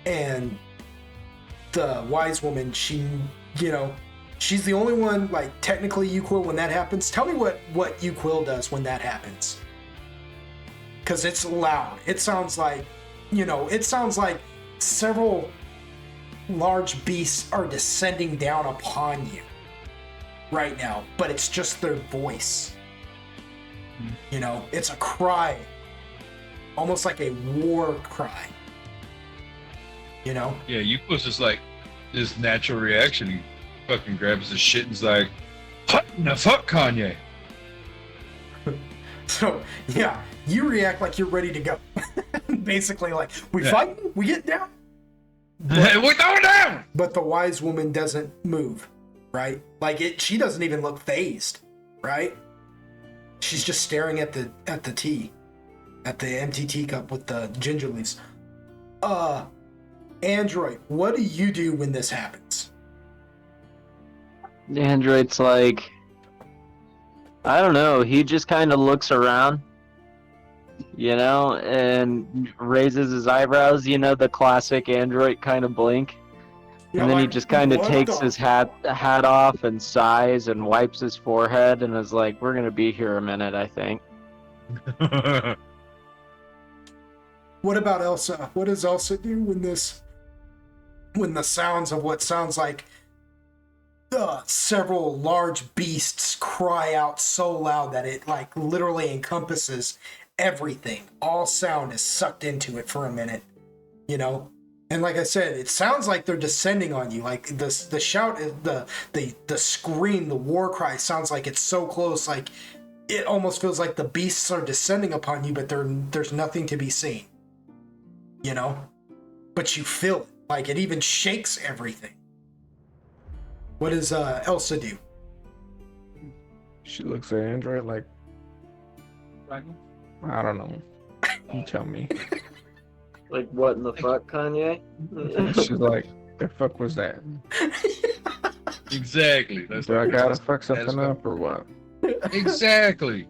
And the wise woman, she, you know, she's the only one, like, technically Uquill when that happens. Tell me what Uquill does when that happens. Because it's loud. It sounds like, you know, it sounds like several large beasts are descending down upon you right now. But it's just their voice. You know, it's a cry. Almost like a war cry. You know? Yeah, Uquill's just like this natural reaction. He fucking grabs his shit and's like, what in the fuck, Kanye? So, yeah, You react like you're ready to go. Basically, like, we Yeah. fighting? We get down? We're going down! But the wise woman doesn't move, right? Like, she doesn't even look phased, right? She's just staring at the tea, at the empty teacup with the ginger leaves. Android, what do you do when this happens? The android's like, I don't know. He just kind of looks around, you know, and raises his eyebrows. You know, the classic android kind of blink. Yeah, And then he like, just kind of what takes the- his hat off and sighs and wipes his forehead and is like, "We're gonna be here a minute, I think." What about Elsa? What does Elsa do when the sounds of what sounds like several large beasts cry out so loud that it like literally encompasses everything? All sound is sucked into it for a minute, you know? And like I said, it sounds like they're descending on you. Like the shout, the scream, the war cry sounds like it's so close. Like it almost feels like the beasts are descending upon you, but there's nothing to be seen. You know, but you feel it. Like it even shakes everything. What does Elsa do? She looks at Android like, I don't know. You tell me. Like, what in the fuck, Kanye? She's like, the fuck was that? Exactly. That's Do I what- gotta fuck that's something up or what? Exactly.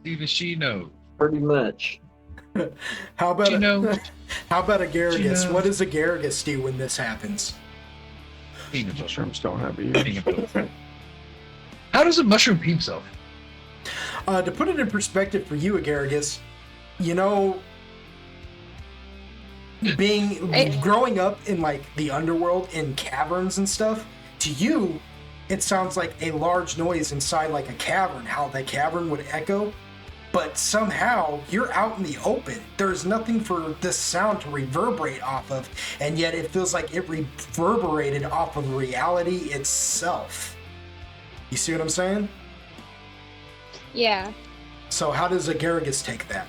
Even she knows. Pretty much. How about You know- how about Agaragus? You know- What does Agaragus do when this happens? Peanut butter. Mushrooms don't have ears. Peanut butter. How does a mushroom pee himself? To put it in perspective for you, Agaragus, you know, growing up in like the underworld in caverns and stuff, to you, it sounds like a large noise inside like a cavern. How the cavern would echo. But somehow you're out in the open. There's nothing for this sound to reverberate off of, and yet it feels like it reverberated off of reality itself. You see what I'm saying? Yeah. So how does Agaragus take that?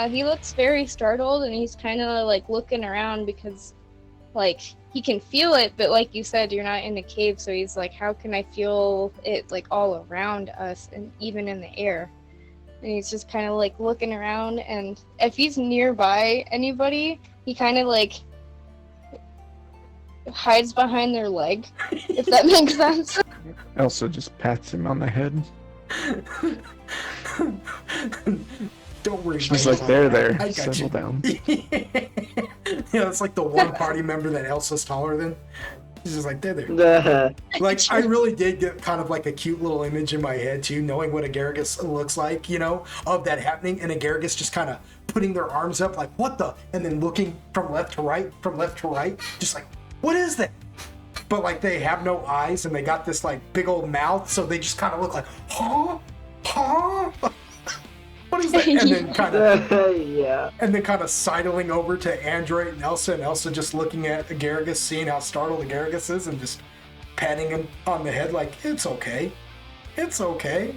He looks very startled and he's kind of like looking around because like he can feel it, but like you said, you're not in a cave, so he's like, how can I feel it like all around us and even in the air? And he's just kind of like looking around, and if he's nearby anybody, he kind of like hides behind their leg, if that makes sense. Elsa just pats him on the head. Don't worry. She's man. like, there, I got settle you. down. Yeah, it's like the one party member that Elsa's taller than. She's just like, there. Like, I really did get kind of like a cute little image in my head too, knowing what Agaragus looks like, you know, of that happening, and Agaragus just kind of putting their arms up like, what the? And then looking from left to right, just like, what is that? But like they have no eyes and they got this like big old mouth, so they just kind of look like, huh? What is that? And then kind of Yeah. and then kind of sidling over to Android and Elsa just looking at Agaragus, seeing how startled Agaragus is, and just patting him on the head like, it's okay. It's okay.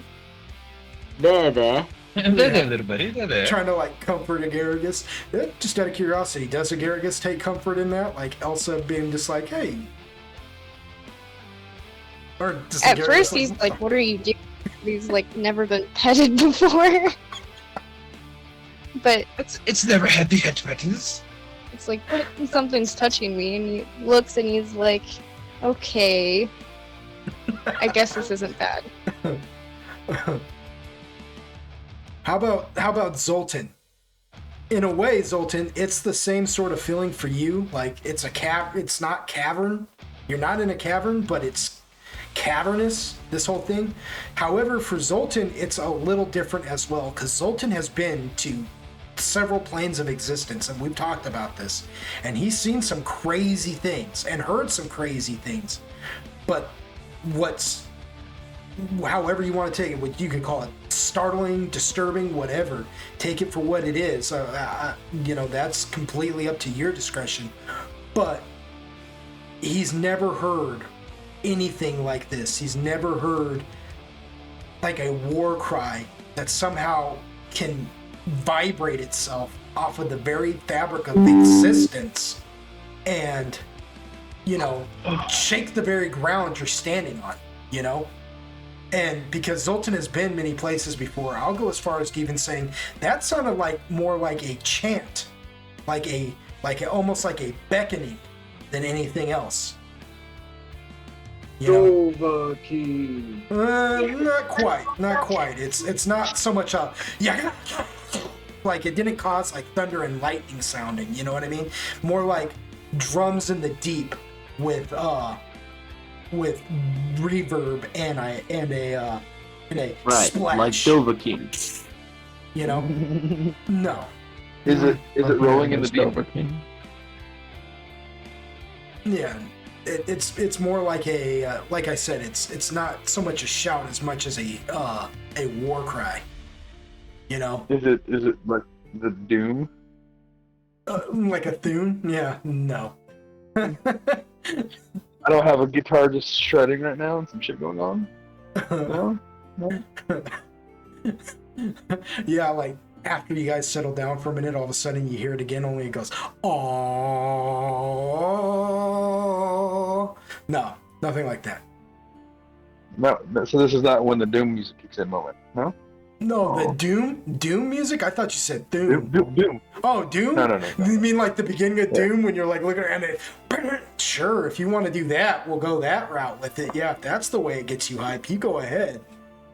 There. And there, little buddy. There. Trying to like comfort Agaragus. Just out of curiosity, does Agaragus take comfort in that? Like Elsa being just like, hey. Or does At Agaragus first, he's like, what are you doing? He's like never been petted before. But It's never had the head buttons. it's like, something's touching me, and he looks and he's like, okay, I guess this isn't bad. How about Zoltan? In a way, Zoltan, it's the same sort of feeling for you. Like it's it's not cavern. You're not in a cavern, but it's cavernous, this whole thing. However, for Zoltan, it's a little different as well, because Zoltan has been to several planes of existence, and we've talked about this, and he's seen some crazy things and heard some crazy things. But however you want to take it, what you could call it, startling, disturbing, whatever, take it for what it is. You know, that's completely up to your discretion. But he's never heard anything like this. He's never heard like a war cry that somehow can vibrate itself off of the very fabric of existence and, you know, shake the very ground you're standing on, you know? And because Zoltan has been many places before, I'll go as far as even saying that sounded like more like a chant, almost like a beckoning than anything else. You know? Not quite. It's not so much a like it didn't cause like thunder and lightning sounding. You know what I mean? More like drums in the deep with reverb and a Right, splash. like Dovahkiin. You know? No. Is it rolling in the deep? Yeah. It's more like a like I said, it's not so much a shout as much as a war cry. You know? Is it like the Doom? Like a thune? Yeah, no. I don't have a guitar just shredding right now and some shit going on. No? Yeah, like after you guys settle down for a minute, all of a sudden you hear it again, only it goes, "Aww." No, nothing like that. No, so this is not when the Doom music kicks in moment, no? No, the Oh. Doom music? I thought you said Doom. Doom. Oh, Doom? No. You mean like the beginning of Doom when you're like looking and it, sure, if you want to do that, we'll go that route with it. Yeah, if that's the way it gets you hype, you go ahead.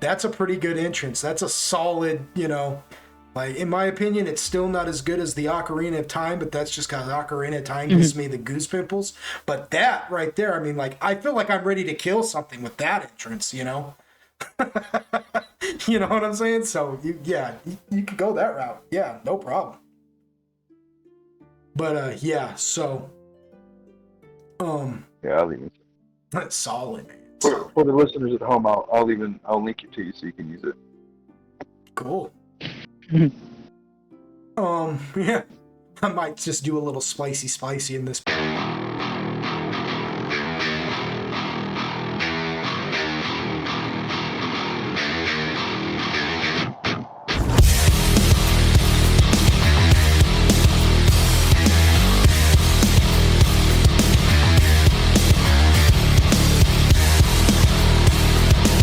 That's a pretty good entrance. That's a solid, you know, like in my opinion, it's still not as good as the Ocarina of Time, but that's just because Ocarina of Time gives me the goose pimples. But that right there, I mean, like, I feel like I'm ready to kill something with that entrance, you know? You know what I'm saying? So you could go that route. Yeah, no problem. But yeah, so Yeah, I'll leave it. that's solid, man. For the listeners at home, I'll link it to you so you can use it. Cool. Yeah. I might just do a little spicy in this.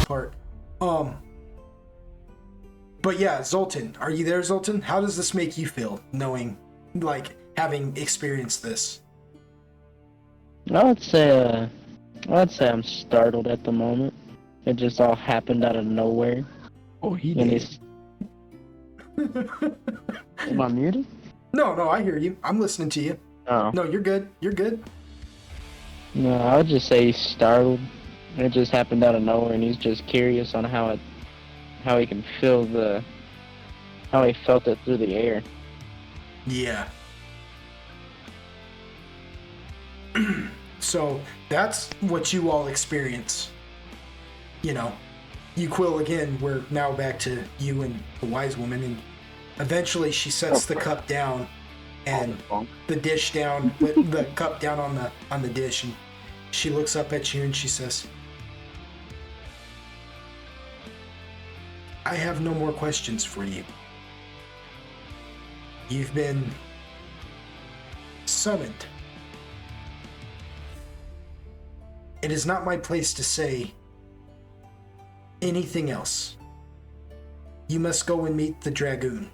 Part. But yeah, Zoltan, are you there, Zoltan? How does this make you feel, knowing, like, having experienced this? I'd say I'm startled at the moment. It just all happened out of nowhere. Oh, he And did. he's... Am I muted? No, I hear you. I'm listening to you. Oh. No, you're good. You're good. No, I would just say he's startled. It just happened out of nowhere, and he's just curious on how he can feel how he felt it through the air. Yeah. So that's what you all experience. You know, you Quill again, we're now back to you and the wise woman, and eventually she sets the cup down and the dish down, the cup down on the dish, and she looks up at you and she says, I have no more questions for you. You've been summoned. It is not my place to say anything else. You must go and meet the Dragoon.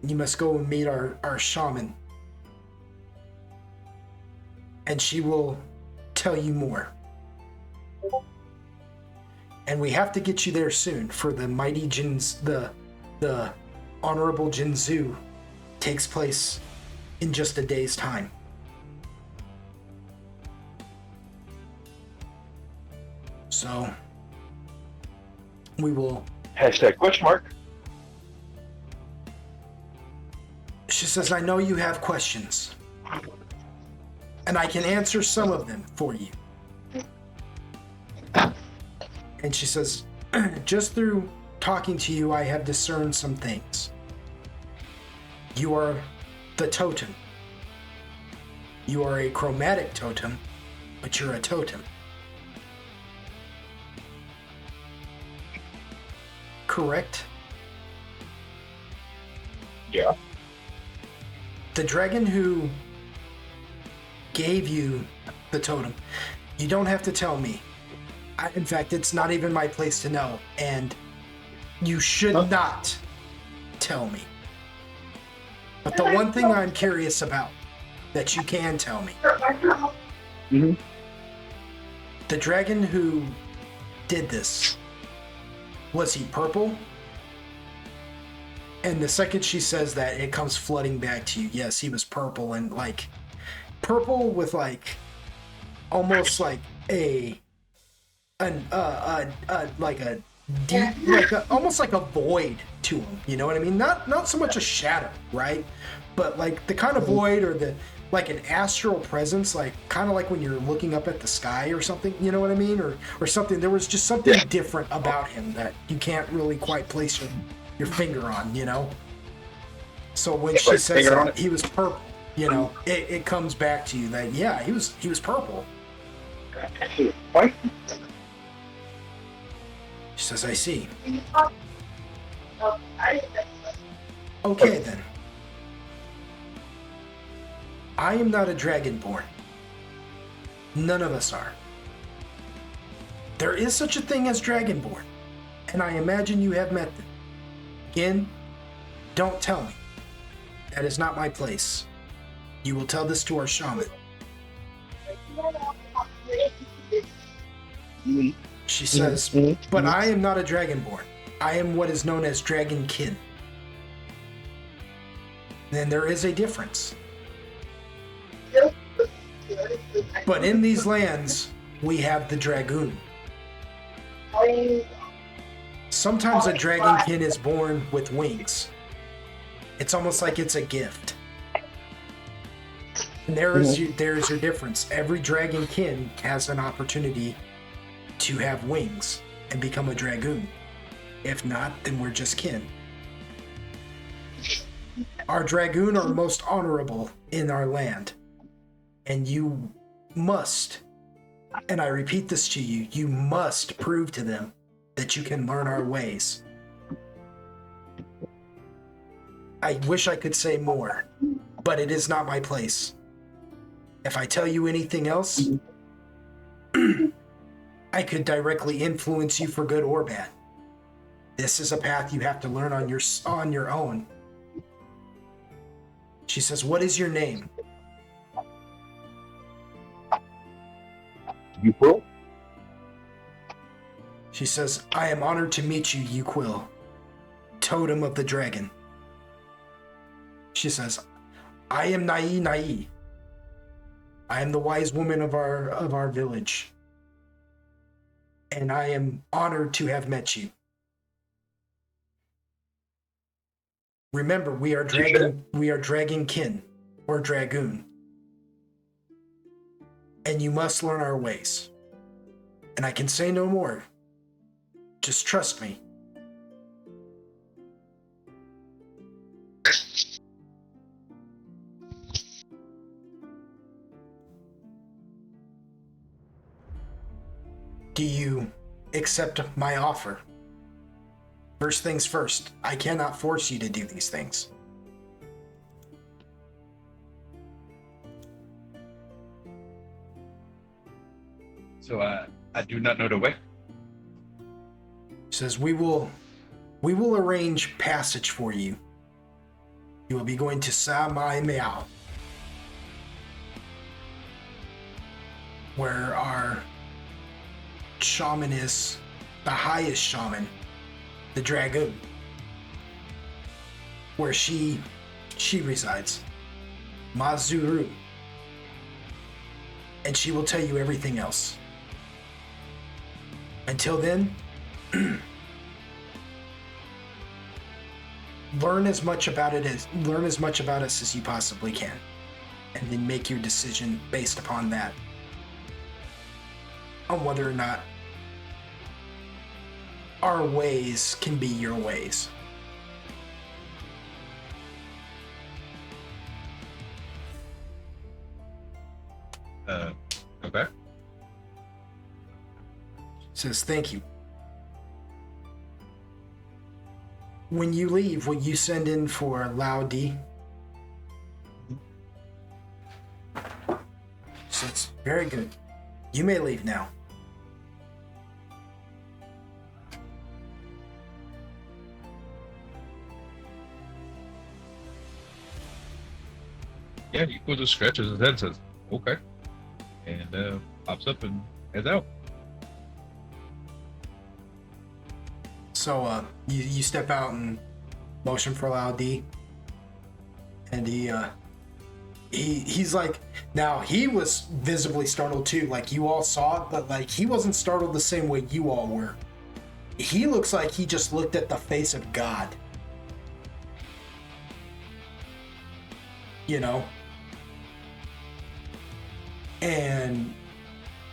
You must go and meet our shaman. And she will tell you more. And we have to get you there soon for the mighty the honorable Jinzu takes place in just a day's time. So we will. Hashtag question mark. She says, I know you have questions, and I can answer some of them for you. And she says, just through talking to you, I have discerned some things. You are the totem. You are a chromatic totem, but you're a totem. correct? Yeah. The dragon who gave you the totem, you don't have to tell me. In fact, it's not even my place to know, and you should not tell me. But the one thing I'm curious about that you can tell me, Mhm. the dragon who did this, was he purple? And the second she says that, it comes flooding back to you. Yes, he was purple, and like purple with like almost like almost like a void to him. You know what I mean? Not so much a shadow, right? But like the kind of void, or the like an astral presence, like kind of like when you're looking up at the sky or something. You know what I mean? Or something. There was just something different about him that you can't really quite place your finger on. You know. So when she says that he was purple, you know, it comes back to you that he was purple. What? She says, I see. Okay then. I am not a dragonborn. None of us are. There is such a thing as dragonborn, and I imagine you have met them. Again, don't tell me. That is not my place. You will tell this to our shaman. She says, but I am not a dragonborn. I am what is known as dragonkin. Then there is a difference. But in these lands, we have the dragoon. Sometimes a dragonkin is born with wings. It's almost like it's a gift. And there's your difference. Every dragonkin has an opportunity to have wings and become a dragoon. If not, then we're just kin. Our dragoon are most honorable in our land. And you must, and I repeat this to you, you must prove to them that you can learn our ways. I wish I could say more, but it is not my place. If I tell you anything else, I could directly influence you for good or bad. This is a path you have to learn on your own. She says, what is your name? Yukwil? She says, I am honored to meet you, Yukwil, totem of the dragon. She says, I am Nai. I am the wise woman of our village. And I am honored to have met you. Remember, we are dragonkin, or dragoon. And you must learn our ways. And I can say no more. Just trust me. Do you accept my offer? First things first, I cannot force you to do these things. So I do not know the way. Says we will arrange passage for you. You will be going to Sa Mai Miao, where our shaman is the highest shaman, the dragoon, where she resides, Mazuru, and she will tell you everything else. Until then, learn as much about us as you possibly can, and then make your decision based upon that, on whether or not our ways can be your ways. Okay. Says thank you. when you leave, will you send in for Lao D? So it's very good. You may leave now. Yeah, Yukul just scratches his head and says, okay. And pops up and heads out. So you step out and motion for Lao D. And he's like, now he was visibly startled too, like you all saw it, but like he wasn't startled the same way you all were. He looks like he just looked at the face of God. You know? And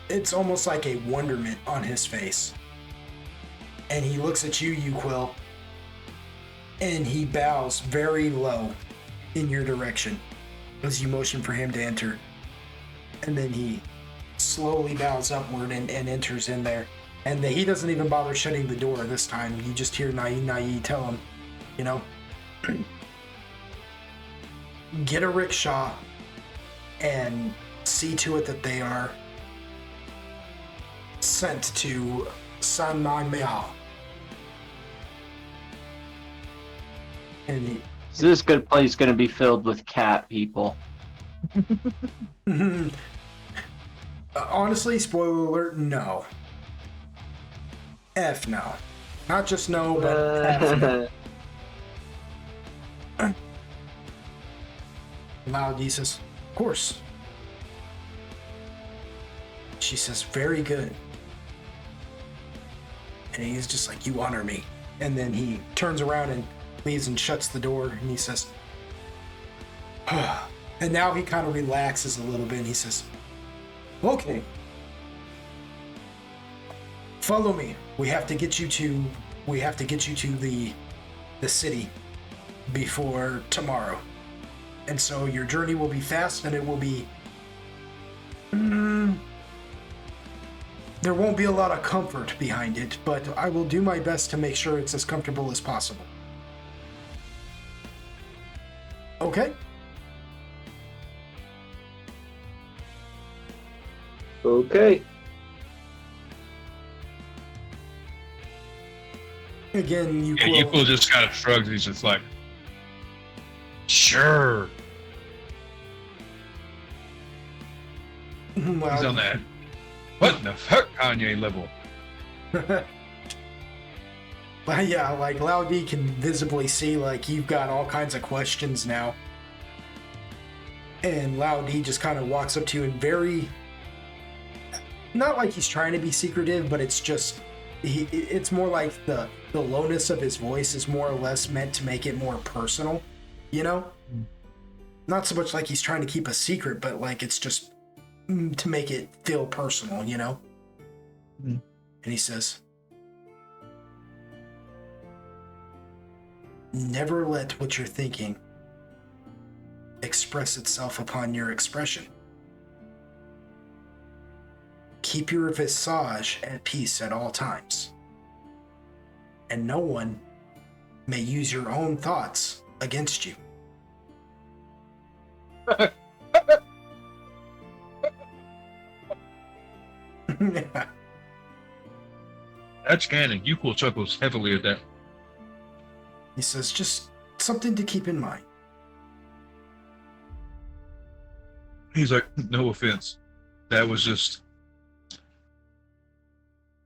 it's almost like a wonderment on his face. And he looks at you, Quill, and he bows very low in your direction as you motion for him to enter. And then he slowly bows upward and enters in there. And he doesn't even bother shutting the door this time. You just hear Nai tell him, you know, get a rickshaw and see to it that they are sent to San Mai Miao. And So this good place going to be filled with cat people. Honestly, spoiler alert, no. F no. Not just no, but F no. Loud says, of course. She says, very good. And he's just like, you honor me. And then he turns around and leaves and shuts the door, and he says, and now he kind of relaxes a little bit, and he says, okay, follow me. We have to get you to the city before tomorrow. And so your journey will be fast, and it will be there won't be a lot of comfort behind it, but I will do my best to make sure it's as comfortable as possible. Okay? Okay. Again, Yeah, Yukul just kind of shrugs. He's just like, sure. Well, He's on that. What in the fuck Kanye level? But yeah, like Lao D can visibly see like you've got all kinds of questions now. And Lao D just kind of walks up to you and very, not like he's trying to be secretive, but it's just, it's more like the lowness of his voice is more or less meant to make it more personal, you know? Not so much like he's trying to keep a secret, but like it's just to make it feel personal, you know? And he says, never let what you're thinking express itself upon your expression. Keep your visage at peace at all times. And no one may use your own thoughts against you. That's canon. Yukul chuckles heavily at that. He says, just something to keep in mind. He's like, no offense. That was just...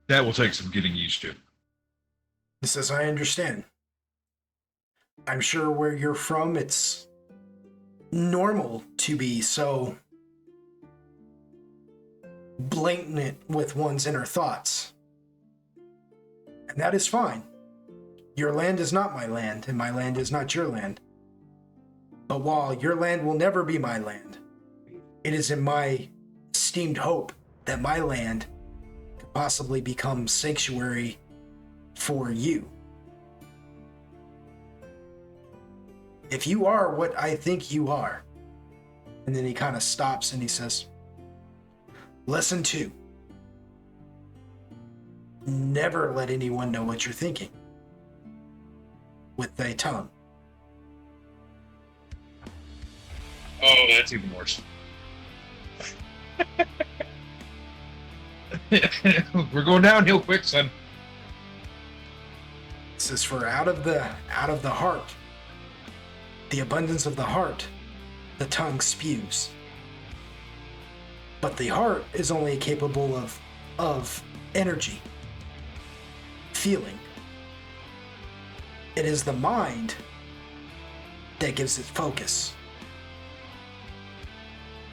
That will take some getting used to. He says, I understand. I'm sure where you're from, it's normal to be so blatant with one's inner thoughts. And that is fine. Your land is not my land, and my land is not your land. But while your land will never be my land, it is in my esteemed hope that my land could possibly become sanctuary for you. If you are what I think you are. And then he kind of stops and he says, Lesson 2. Never let anyone know what you're thinking. with a tongue. Oh, that's even worse. We're going downhill quick, son. This is for out of the heart, the abundance of the heart, the tongue spews. But the heart is only capable of energy, feeling. It is the mind that gives it focus.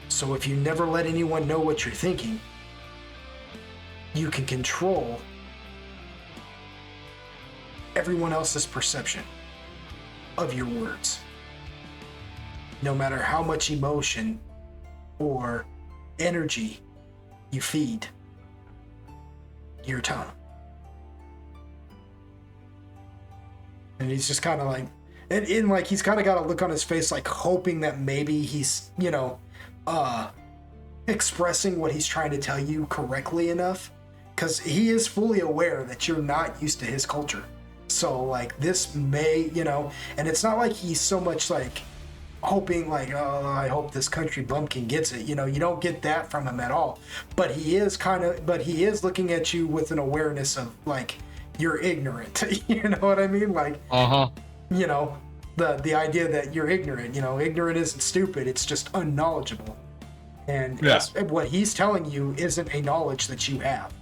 So if you never let anyone know what you're thinking, you can control everyone else's perception of your words. No matter how much emotion or energy you feed your tongue. And he's just kind of like, and like he's kind of got a look on his face like hoping that maybe he's, expressing what he's trying to tell you correctly enough, because he is fully aware that you're not used to his culture. So like this may, and it's not like he's so much like hoping like, oh, I hope this country bumpkin gets it. You don't get that from him at all. But he is looking at you with an awareness of like, you're ignorant. You know what I mean? Like, the idea that you're ignorant, ignorant isn't stupid. It's just unknowledgeable. And what he's telling you isn't a knowledge that you have,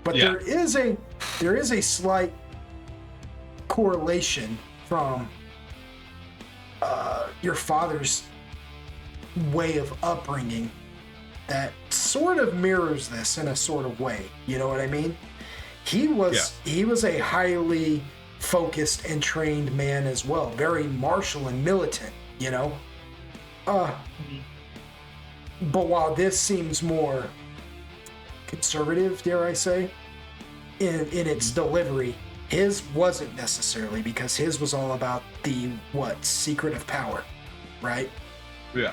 But there is a slight correlation from your father's way of upbringing that sort of mirrors this in a sort of way. You know what I mean? He was a highly focused and trained man as well, very martial and militant, But while this seems more conservative, dare I say, in its delivery, his wasn't necessarily, because his was all about the secret of power, right? Yeah.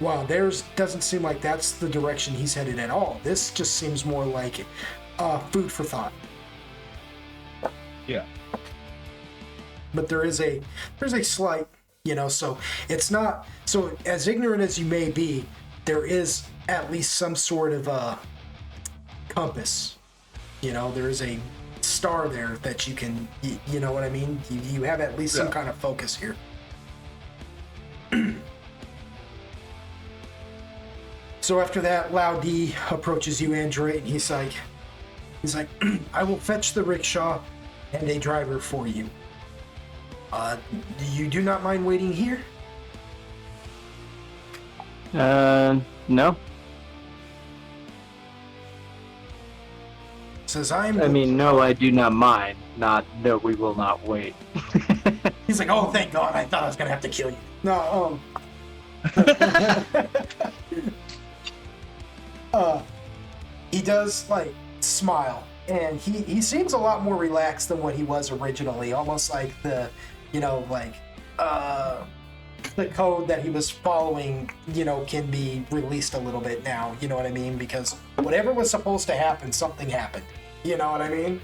Wow, theirs doesn't seem like that's the direction he's headed at all. This just seems more like food for thought. Yeah. But there's a slight, so it's not, so as ignorant as you may be, there is at least some sort of compass. There is a star there that you can, you know what I mean? You have at least some kind of focus here. So after that, Lao D approaches you, Android, and he's like, I will fetch the rickshaw and a driver for you. You do not mind waiting here? No. Says no, I do not mind. Not, no, we will not wait. He's like, oh, thank God, I thought I was gonna have to kill you. No, he does like smile, and he seems a lot more relaxed than what he was originally, almost like the code that he was following, can be released a little bit now, you know what I mean? Because whatever was supposed to happen, something happened, you know what I mean?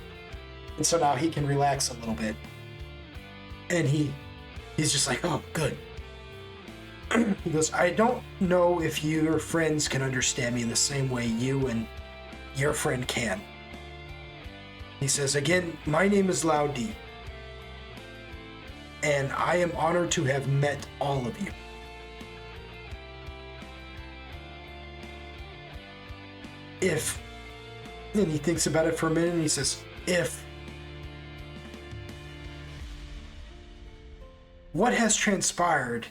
And so now he can relax a little bit. And he's just like, oh, good. He goes, I don't know if your friends can understand me in the same way you and your friend can. He says, again, my name is Lao D. And I am honored to have met all of you. Then he thinks about it for a minute and he says, if what has transpired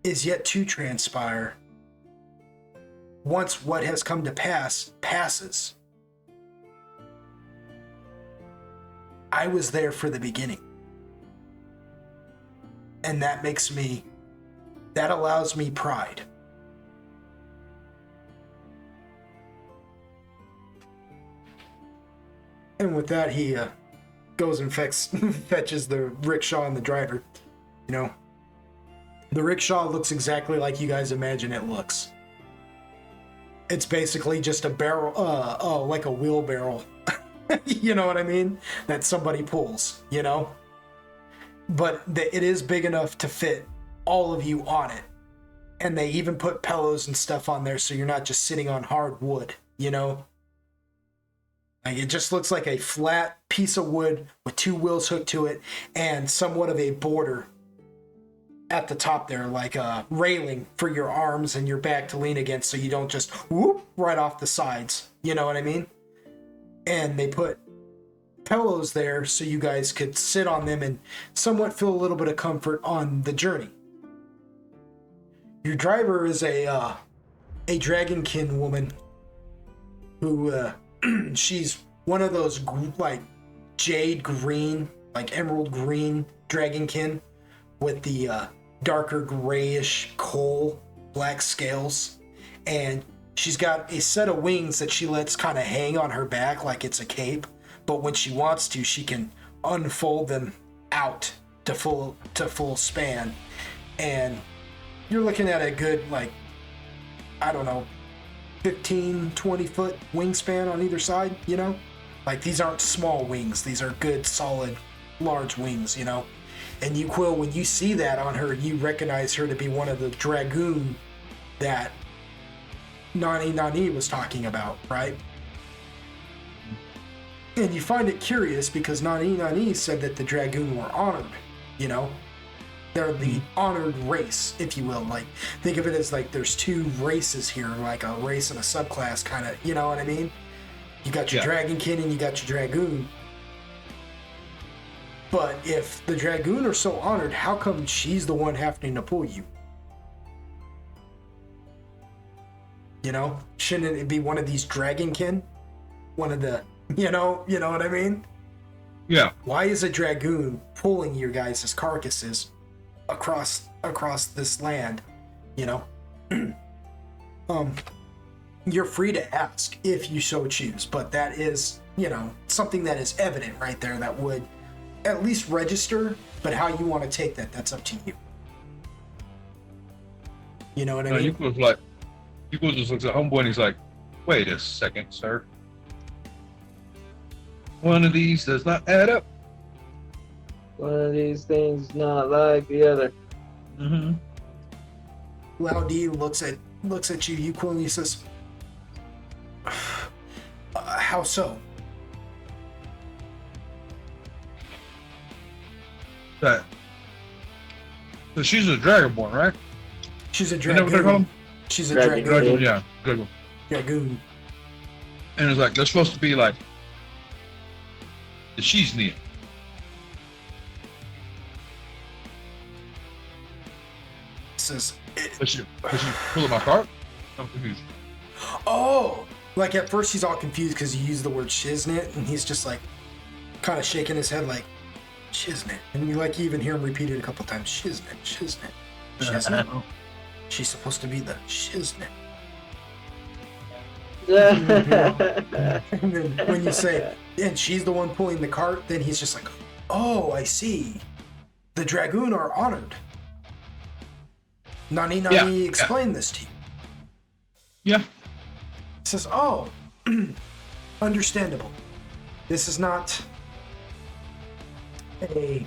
is yet to transpire, once what has come to pass passes, I was there for the beginning. And that allows me pride. And with that, he goes and fetches the rickshaw and the driver. The rickshaw looks exactly like you guys imagine it looks. It's basically just a barrel, like a wheelbarrow You know what I mean? That somebody pulls, you know? But it is big enough to fit all of you on it. And they even put pillows and stuff on there so you're not just sitting on hard wood, you know? Like, it just looks like a flat piece of wood with 2 wheels hooked to it and somewhat of a border at the top there, like a railing for your arms and your back to lean against so you don't just whoop right off the sides. You know what I mean? And they put pillows there so you guys could sit on them and somewhat feel a little bit of comfort on the journey. Your driver is a dragonkin woman who she's one of those like jade green, like emerald green dragonkin with the darker grayish coal black scales, and she's got a set of wings that she lets kind of hang on her back like it's a cape, but when she wants to, she can unfold them out to full span. And you're looking at a good, like, I don't know, 15, 20 foot wingspan on either side, you know? Like, these aren't small wings. These are good, solid, large wings, you know? And you, Quill, when you see that on her, you recognize her to be one of the dragoon that Nani was talking about, right? And you find it curious because Nani said that the dragoon were honored, you know? They're the honored race, if you will. Like, think of it as like there's 2 races here, like a race and a subclass kind of, you know what I mean? You got your dragonkin and you got your dragoon. But if the dragoon are so honored, how come she's the one having to pull you? You know? Shouldn't it be one of these dragonkin? One of the, you know what I mean? Yeah. Why is a dragoon pulling your guys' carcasses across this land, you know? You're free to ask if you so choose, but that is, you know, something that is evident right there that would at least register, but how you want to take that, that's up to you. You know what I mean? You just looks at homeboy and he's like, wait a second, sir. One of these does not add up. One of these things not like the other. Mm-hmm. Laudi looks at you, Quill, and he says, how so? That. So she's a dragonborn, right? She's a Isn't that what they call dragoon. them? She's a Dragoon. dragoon. Yeah, dragon. Dragoon. And it's like they're supposed to be like the she's near. Says, But she pulling my cart? I'm confused. oh, like at first he's all confused because you used the word shiznit, and he's just like kind of shaking his head like shiznit, and you even hear him repeat it a couple times. Shiznit, shiznit, shiznit. She's supposed to be the shiznit. And then when you say, and she's the one pulling the cart, then he's just like, oh, I see. The dragoon are honored. Nani explained this to you. Yeah. He says, oh, understandable. This is not a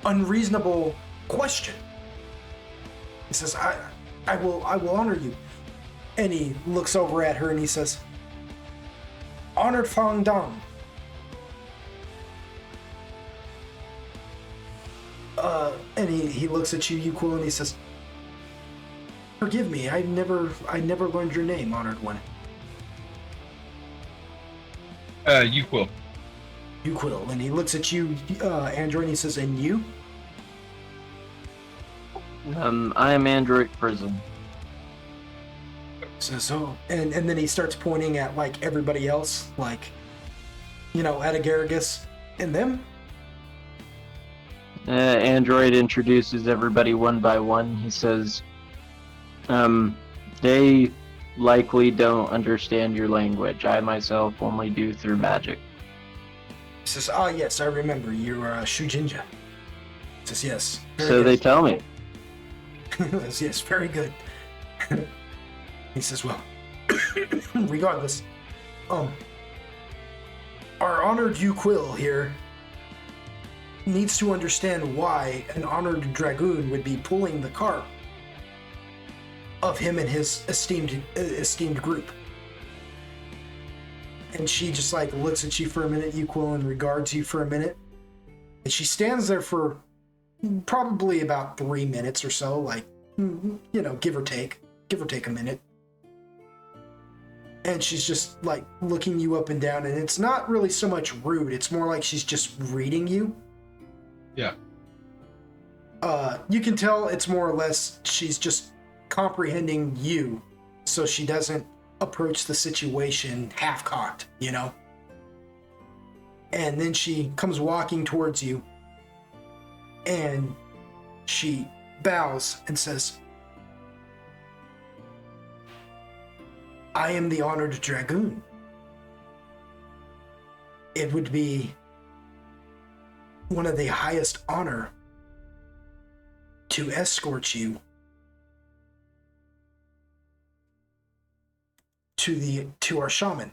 unreasonable question. He says, I will honor you. And he looks over at her and he says, honored Fang Dong. And he looks at you, Quill, and he says, forgive me, I never learned your name, honored one. Quill. Quill. And he looks at you, Android, and he says, and you? I am Android Prism. So and then he starts pointing at like everybody else, like, you know, at Agaragis and them. Android introduces everybody one by one. He says, they likely don't understand your language. I myself only do through magic. He says, ah, yes, I remember. You're Shujinja. He says, yes. So they tell me. Says, yes, very good. He says, well, regardless, Our honored Yuquil here needs to understand why an honored dragoon would be pulling the cart of him and his esteemed group. And she just like looks at you for a minute, Yuquil, and regards you for a minute. And she stands there for probably about 3 minutes or so, like, give or take a minute. And she's just like looking you up and down, and it's not really so much rude, it's more like she's just reading you. Yeah. You can tell it's more or less she's just comprehending you, so she doesn't approach the situation half-cocked, And then she comes walking towards you, and she bows and says, I am the honored dragoon. It would be one of the highest honor to escort you to our shaman.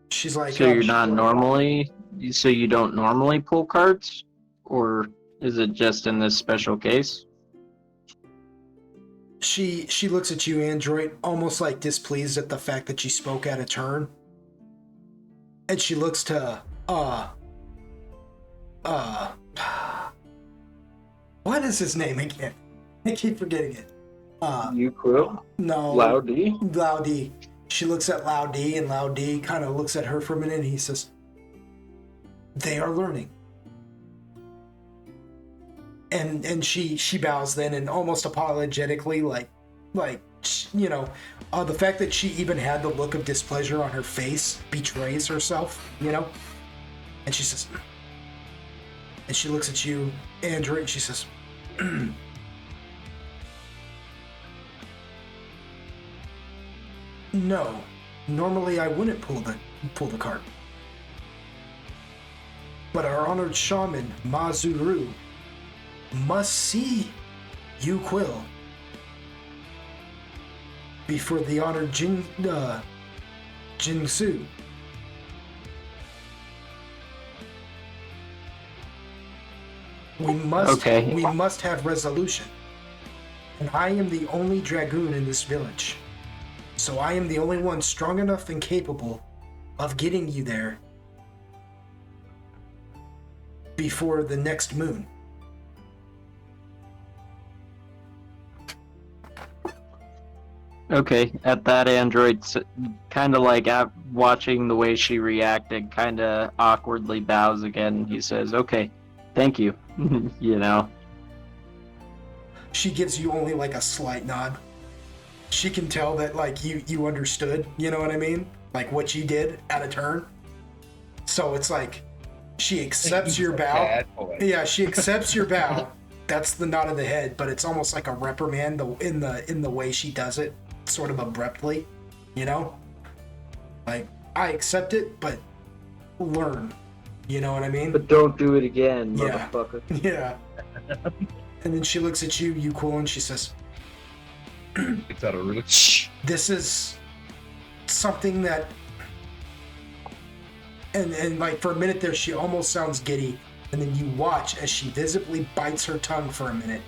She's like, So you're not normally, so you don't normally pull cards, or is it just in this special case? She looks at you, Android, almost like displeased at the fact that you spoke out of turn. And she looks to, what is his name again? I keep forgetting it. Yuquil? No. Laudi? Laudi. She looks at Laudi, and Laudi kind of looks at her for a minute, and he says, they are learning. And she bows then, and almost apologetically, the fact that she even had the look of displeasure on her face betrays herself, And she says, and she looks at you, Andrew, and she says, no, normally I wouldn't pull the cart. But our honored shaman, Mazuru, must see Yuquil before the honored Jingsu. We must have resolution. And I am the only dragoon in this village. So I am the only one strong enough and capable of getting you there before the next moon. Okay, at that, Android, kind of like watching the way she reacted, kind of awkwardly bows again. He says, okay, thank you. She gives you only like a slight nod. She can tell that like you understood, you know what I mean? Like what you did at a turn. So it's like she accepts your bow. Yeah, she accepts your bow. That's the nod of the head, but it's almost like a reprimand in the way she does it, sort of abruptly, Like, I accept it, but learn. You know what I mean? But don't do it again, yeah. motherfucker. Yeah. And then she looks at you, Yuquil, and she says, Is that a really? this is something that, and like for a minute there, she almost sounds giddy, and then you watch as she visibly bites her tongue for a minute,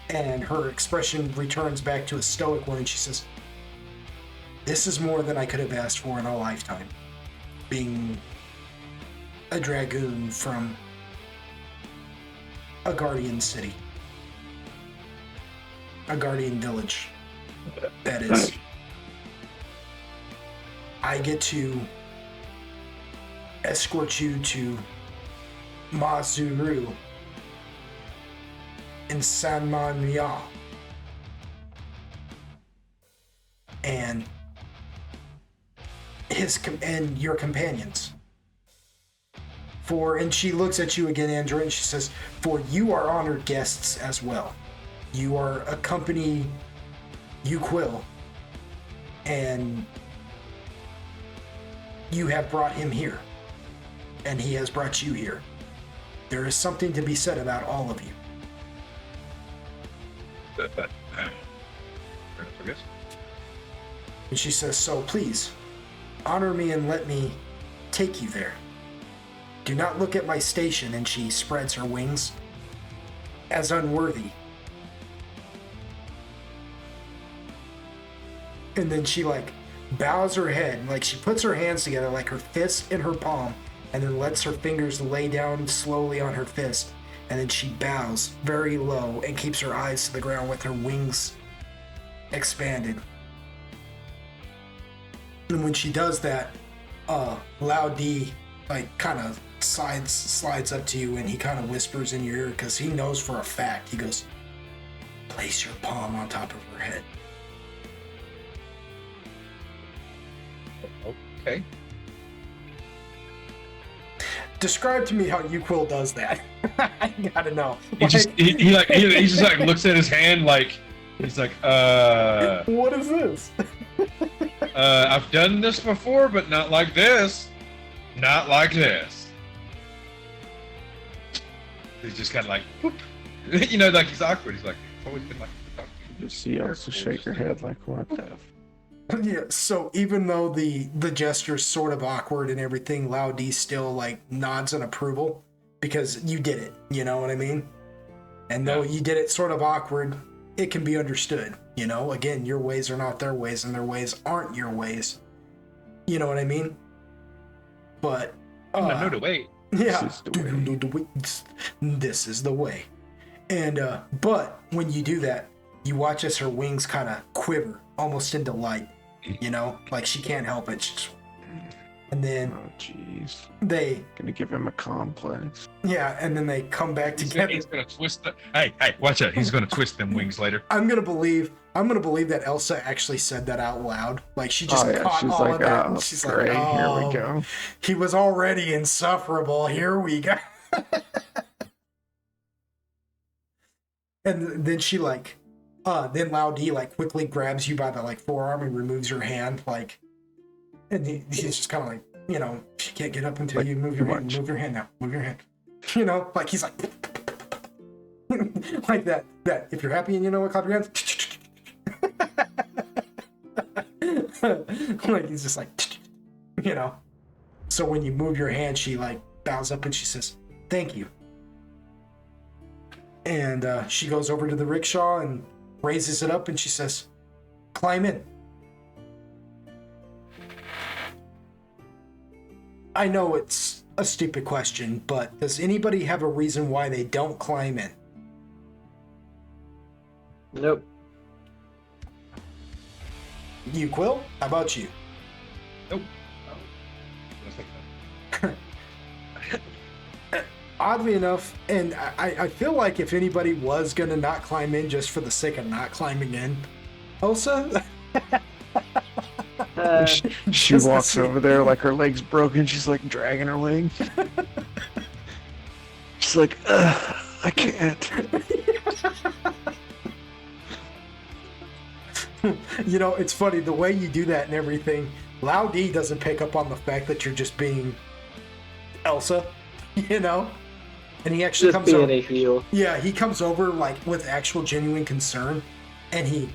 and her expression returns back to a stoic one, and she says, this is more than I could have asked for in a lifetime, being a dragoon from a guardian city. A guardian village, that is. I get to escort you to Mazuru in Sanmanya and your companions. And she looks at you again, Andrew, and she says, for you are honored guests as well. You are accompany Yuquil, and you have brought him here, and he has brought you here. There is something to be said about all of you. And she says, so please, honor me and let me take you there. Do not look at my station, and she spreads her wings, as unworthy. And then she like bows her head, like she puts her hands together, like her fist in her palm, and then lets her fingers lay down slowly on her fist. And then she bows very low and keeps her eyes to the ground with her wings expanded. And when she does that, Lao D like kind of slides up to you, and he kind of whispers in your ear because he knows for a fact. He goes, place your palm on top of her head. Okay. Describe to me how Uquill does that. I gotta know. He just looks at his hand like he's like, what is this? I've done this before, but not like this. Not like this. He's just kind of like, whoop. You know, like he's awkward. He's like, always been like. You see also shake her head like, what the? Yeah, so even though the gesture's sort of awkward and everything, Lao D still like nods in approval because you did it, you know what I mean? And though you did it sort of awkward, it can be understood, you know? Again, your ways are not their ways and their ways aren't your ways. You know what I mean? But no, the way. Yeah. This is the way. This is the way. And but when you do that, you watch as her wings kind of quiver almost into light. You know, like she can't help it. And then, Oh, jeez. they, Gonna give him a complex. yeah, and then they come back together. He's gonna twist the. Hey, watch out! He's gonna twist them wings later. I'm gonna believe that Elsa actually said that out loud. Like she just caught she's all like, of that. oh, And she's great, like, here oh, we go. he was already insufferable. Here we go. And then she like, then Lao D like quickly grabs you by the like forearm and removes your hand, like, and he's just kind of like, you know, she can't get up until Like, you move your hand. watch. Move your hand now. Move your hand. You know, like he's like, like that. If you're happy and you know what, clap your hands. Like he's just like, you know. So when you move your hand, she like bows up and she says, "Thank you." And she goes over to the rickshaw and raises it up and she says, "Climb in." I know it's a stupid question, but does anybody have a reason why they don't climb in? Nope. You, Quill? How about you? Nope. Oddly enough, and I feel like if anybody was gonna not climb in just for the sake of not climbing in, Elsa? She Just to walks see- over there like her leg's broken. She's like dragging her leg. She's like, I can't. You know, it's funny, the way you do that and everything, Lao D doesn't pick up on the fact that you're just being Elsa, you know? And he actually Just comes being over. a heel. Yeah, he comes over like with actual genuine concern, and he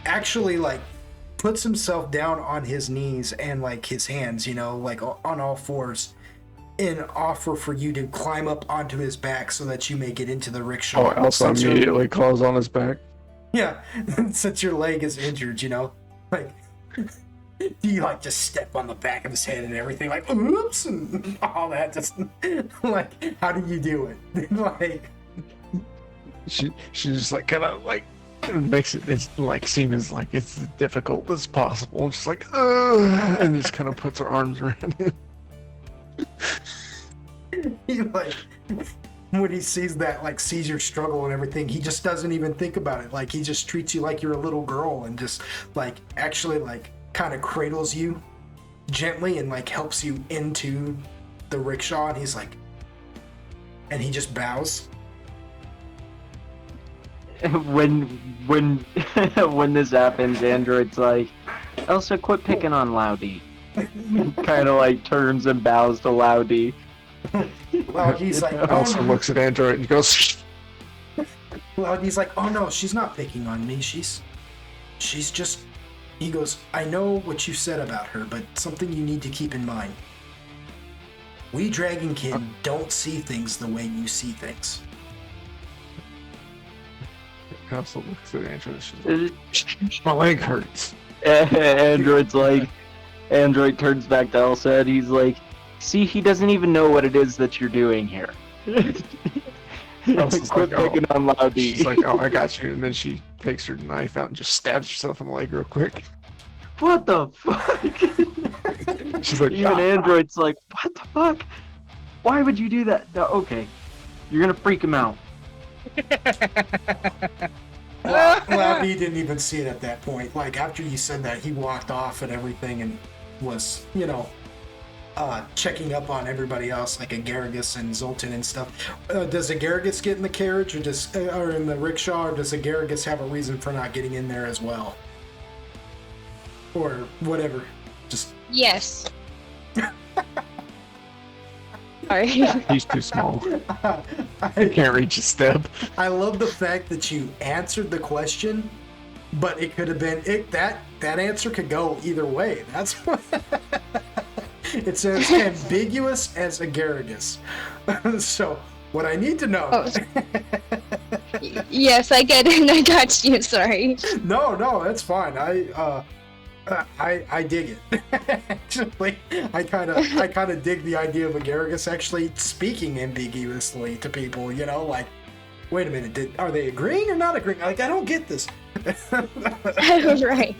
actually like puts himself down on his knees and like his hands, you know, like on all fours, in offer for you to climb up onto his back so that you may get into the rickshaw. Oh, Elsa Since your- immediately calls on his back. Yeah, since your leg is injured, you know, like you like just step on the back of his head and everything, like oops and all that. Just like, how do you do it? Like, She just like kind of like makes it like seem as like it's as difficult as possible. Just like, and just kind of puts her arms around him. he like, when he sees that, like sees your struggle and everything, he just doesn't even think about it. Like he just treats you like you're a little girl and just like actually like kind of cradles you gently and like helps you into the rickshaw. And he's like, and he just bows. when when this happens, Android's like, Elsa, quit picking on Loudy. Kind of like turns and bows to Loudy. Well, he's like, Elsa looks at Android and goes, Loudie's like, oh no, she's not picking on me. She's just. He goes, I know what you said about her, but something you need to keep in mind. We Dragonkin don't see things the way you see things. Council looks at Android. She's like, my leg hurts. Android turns back to Elsa and he's like, see, he doesn't even know what it is that you're doing here. Elsa's Quit like, picking on Loudie. She's like, oh, I got you. And then she takes her knife out and just stabs herself in the leg real quick. What the fuck? She's like, Even Android's like, what the fuck? Why would you do that? No, okay. You're gonna freak him out. Well, he didn't even see it at that point. Like, after you said that, he walked off and everything and was, checking up on everybody else, like Agaragus and Zoltan and stuff. Does Agaragus get in the carriage or in the rickshaw, or does Agaragus have a reason for not getting in there as well? Or whatever. Just... Yes. Sorry. He's too small. He can't reach a step. I love the fact that you answered the question, but it could have been that answer could go either way. That's what it's as ambiguous as Agaragus. So what I need to know. Oh. Yes, I get it. I got you. Sorry. No, that's fine. I dig it. Actually, I kind of dig the idea of Agaragus actually speaking ambiguously to people. Like, wait a minute, are they agreeing or not agreeing? Like, I don't get this. Right.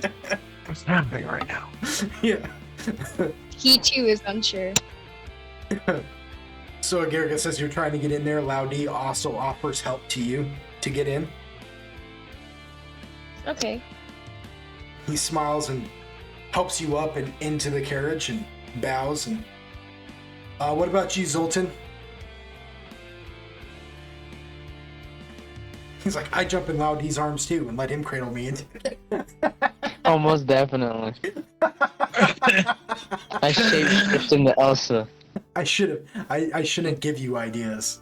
What's happening right now? Yeah. He too is unsure. So Agaragus says you're trying to get in there. Loudie also offers help to you to get in. Okay. He smiles and helps you up and into the carriage and bows. And what about you, Zoltan? He's like, I jump in Loudie's arms too and let him cradle me into it. Oh, most definitely. I shapeshift into Elsa. I shouldn't give you ideas.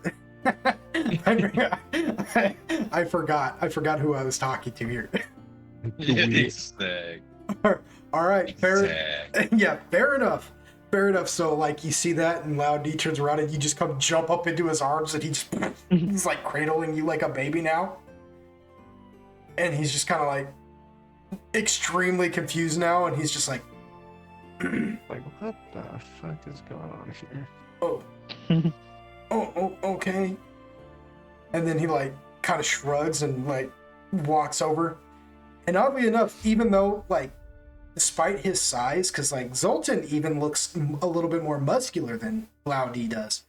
I forgot who I was talking to here. Exactly. All right, fair enough. So, like, you see that, and Loudie turns around, and you just come jump up into his arms, and he's like cradling you like a baby now. And he's just kind of like extremely confused now, and he's just like, like, what the fuck is going on here? oh, okay. And then he like kind of shrugs and like walks over. And oddly enough, even though, like, despite his size, because, like, Zoltan even looks a little bit more muscular than Loudie does.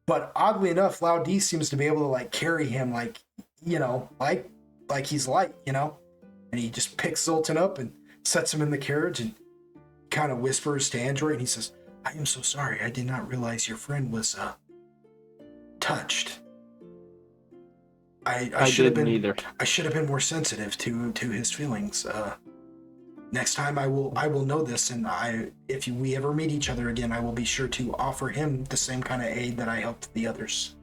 But oddly enough, Loudie seems to be able to, like, carry him, like, like he's light, And he just picks Zoltan up and sets him in the carriage and kind of whispers to Android, and he says, I am so sorry. I did not realize your friend was, touched. I should have been either. I should have been more sensitive to his feelings. Next time I will know this, and if we ever meet each other again, I will be sure to offer him the same kind of aid that I helped the others.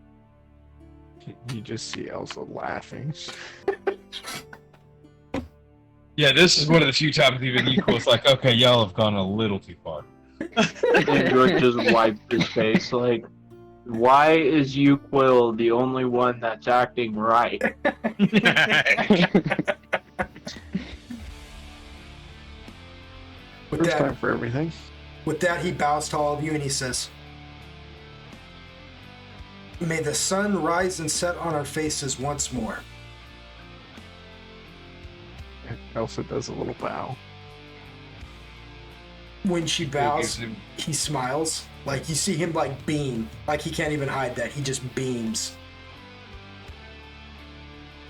You just see Elsa laughing. Yeah, this is one of the few times even Equal's like, okay, y'all have gone a little too far. Android just wiped his face like, why is Uquill the only one that's acting right? First time for everything. With that, he bows to all of you and he says, may the sun rise and set on our faces once more. Elsa does a little bow. When she bows, he smiles. Like, you see him, like, beam. Like, he can't even hide that. He just beams.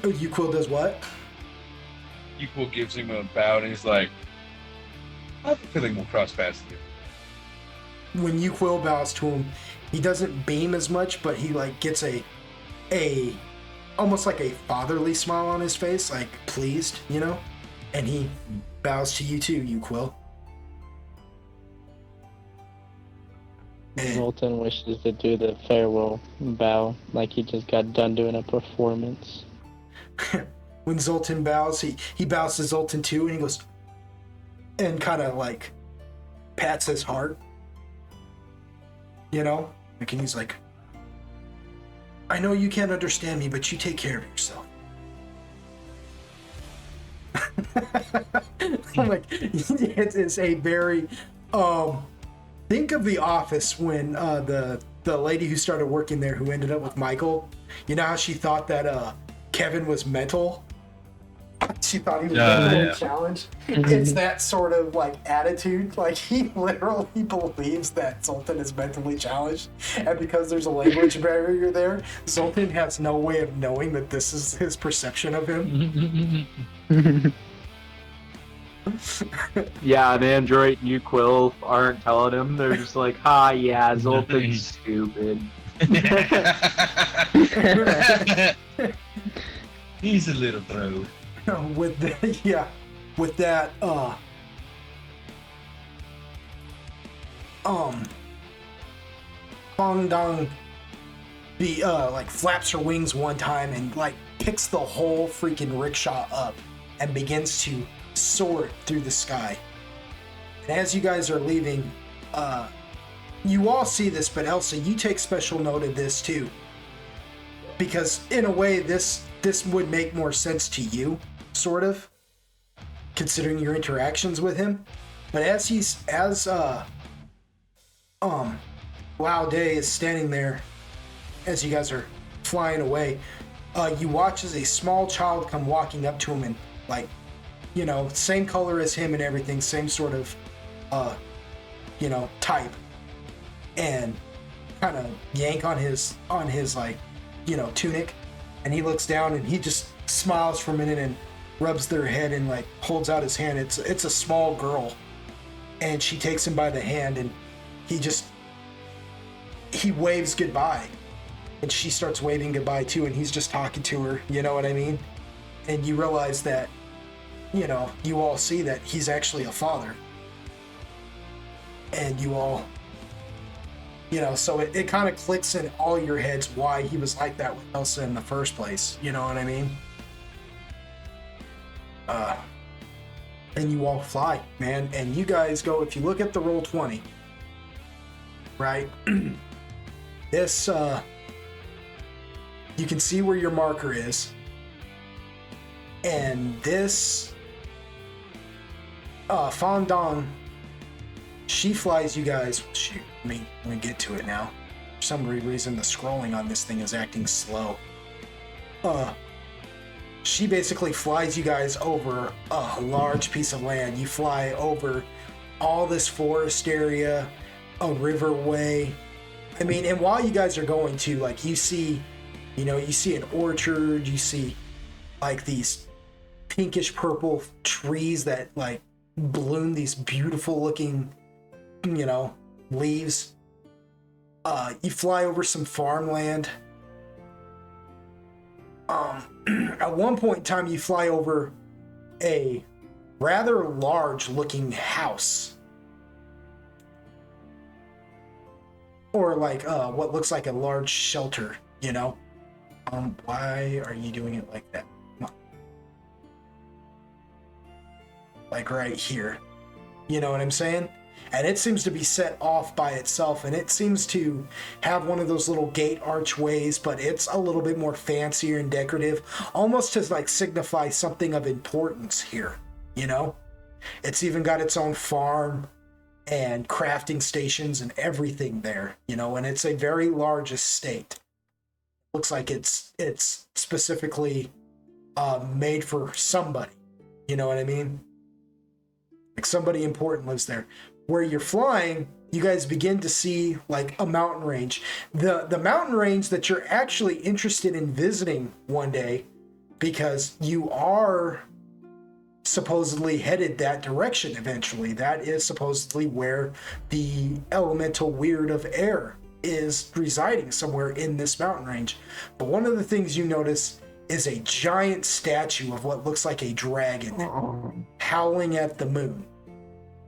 Oh, Uquill does what? Uquill gives him a bow and he's like, I have a feeling we'll cross paths here. When Uquill bows to him, he doesn't beam as much, but he, like, gets a almost like a fatherly smile on his face, like, pleased, And he bows to you too, Uquill. Zoltan wishes to do the farewell bow, like he just got done doing a performance. when Zoltan bows, he bows to Zoltan too, and he goes and kind of like pats his heart, you know, like, and he's like, I know you can't understand me, but you take care of yourself. Like, it is a very think of The Office when the lady who started working there, who ended up with Michael, you know how she thought that Kevin was mental. She thought he was mentally challenged. It's that sort of like attitude. Like, he literally believes that Zoltan is mentally challenged, and because there's a language barrier there, Zoltan has no way of knowing that this is his perception of him. Yeah, and Android and Uquill aren't telling him. They're just like, ha, yeah, Zoltan's stupid. He's a little bro. With that, Fong Dong like flaps her wings one time and like picks the whole freaking rickshaw up and begins to soar it through the sky. And as you guys are leaving, you all see this, but Elsa, you take special note of this too, because in a way this would make more sense to you, sort of, considering your interactions with him. But as Lao Day is standing there as you guys are flying away, you watch as a small child come walking up to him and, like, you know, same color as him and everything, same sort of you know, type, and kind of yank on his like, you know, tunic, and he looks down and he just smiles for a minute and rubs their head and like holds out his hand. It's a small girl, and she takes him by the hand, and he waves goodbye, and she starts waving goodbye too, and he's just talking to her, you know what I mean? And you realize that, you know, you all see that he's actually a father, and you all, you know, so it kind of clicks in all your heads why he was like that with Elsa in the first place, you know what I mean? And you all fly, man, and you guys go, if you look at the roll 20, right, this, you can see where your marker is, and this, Fondong, she flies you guys, shoot, let me get to it now. For some reason, the scrolling on this thing is acting slow. She basically flies you guys over a large piece of land. You fly over all this forest area, a riverway. I mean, and while you guys are going to, like, you see, you know, you see an orchard, you see like these pinkish purple trees that like bloom these beautiful looking, you know, leaves. You fly over some farmland. At one point in time, you fly over a rather large looking house, or like what looks like a large shelter, you know. Why are you doing it like that? Come on. Like right here, you know what I'm saying? And it seems to be set off by itself, and it seems to have one of those little gate archways, but it's a little bit more fancier and decorative, almost to like signify something of importance here, you know? It's even got its own farm and crafting stations and everything there, you know, and it's a very large estate. Looks like it's specifically made for somebody, you know what I mean? Like somebody important lives there. Where you're flying, you guys begin to see like a mountain range. The mountain range that you're actually interested in visiting one day, because you are supposedly headed that direction eventually. That is supposedly where the elemental weird of air is residing, somewhere in this mountain range. But one of the things you notice is a giant statue of what looks like a dragon howling at the moon.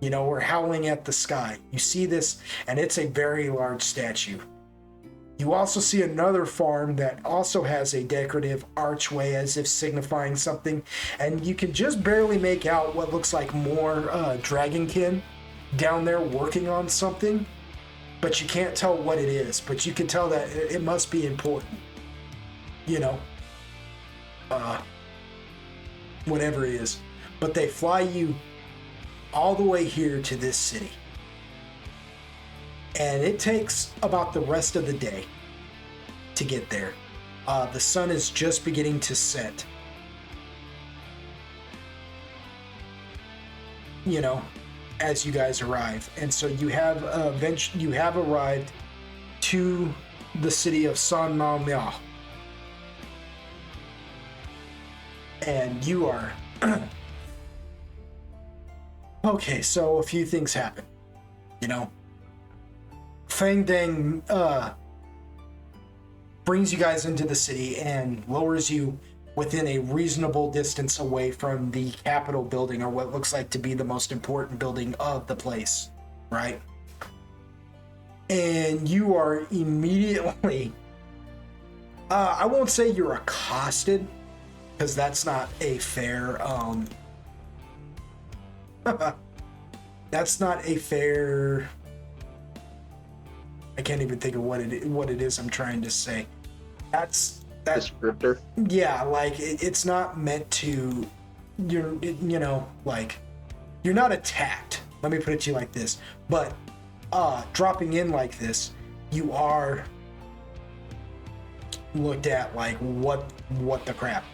You know, or howling at the sky. You see this, and it's a very large statue. You also see another farm that also has a decorative archway as if signifying something, and you can just barely make out what looks like more dragonkin down there working on something, but you can't tell what it is, but you can tell that it must be important. You know, whatever it is. But they fly you all the way here to this city. And it takes about the rest of the day to get there. The sun is just beginning to set. You know, as you guys arrive. And so you have arrived to the city of San Mamia. And you are... Okay, so a few things happen. You know? Fang Dang brings you guys into the city and lowers you within a reasonable distance away from the Capitol building, or what looks like to be the most important building of the place, right? And you are immediately, I won't say you're accosted, because that's not a fair, that's not a fair, I can't even think of what it is I'm trying to say. That's Descriptor. Yeah, like it's not meant to. You're not attacked. Let me put it to you like this. But dropping in like this, you are looked at like what the crap.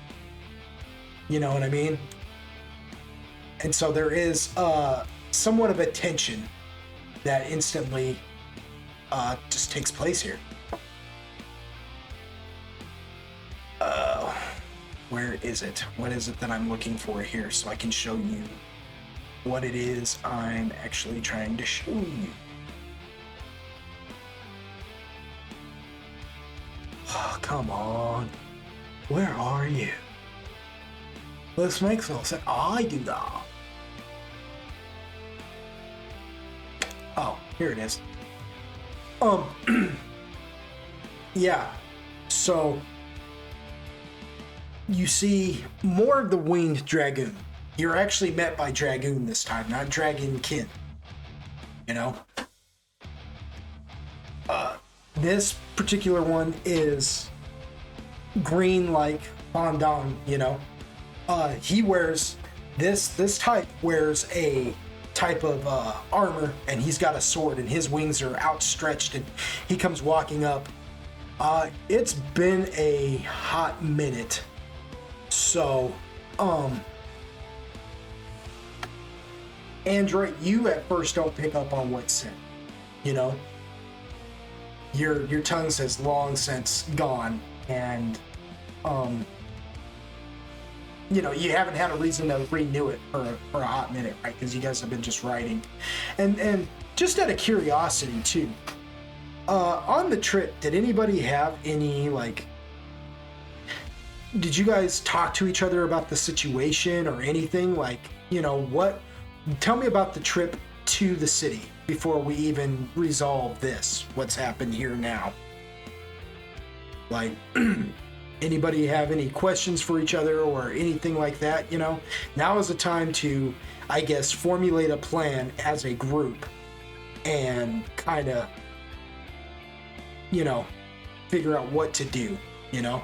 You know what I mean? And so there is somewhat of a tension that instantly just takes place here. Where is it? What is it that I'm looking for here so I can show you what it is I'm actually trying to show you? Oh, come on. Where are you? This makes no sense. I do that. Oh, here it is. Yeah. So you see more of the winged dragoon. You're actually met by dragoon this time, not dragonkin. You know? This particular one is green like Fondant, you know? He wears, this type wears a type of armor, and he's got a sword, and his wings are outstretched, and he comes walking up. It's been a hot minute. So, Android, you at first don't pick up on what's said, you know? Your tongue says long since gone, and, you know, you haven't had a reason to renew it for a hot minute, right? Because you guys have been just writing. And just out of curiosity, too, on the trip, did anybody have any, like, did you guys talk to each other about the situation or anything? Like, you know, tell me about the trip to the city before we even resolve this, what's happened here now. Like, anybody have any questions for each other or anything like that, you know? Now is the time to, I guess, formulate a plan as a group and kind of, you know, figure out what to do, you know?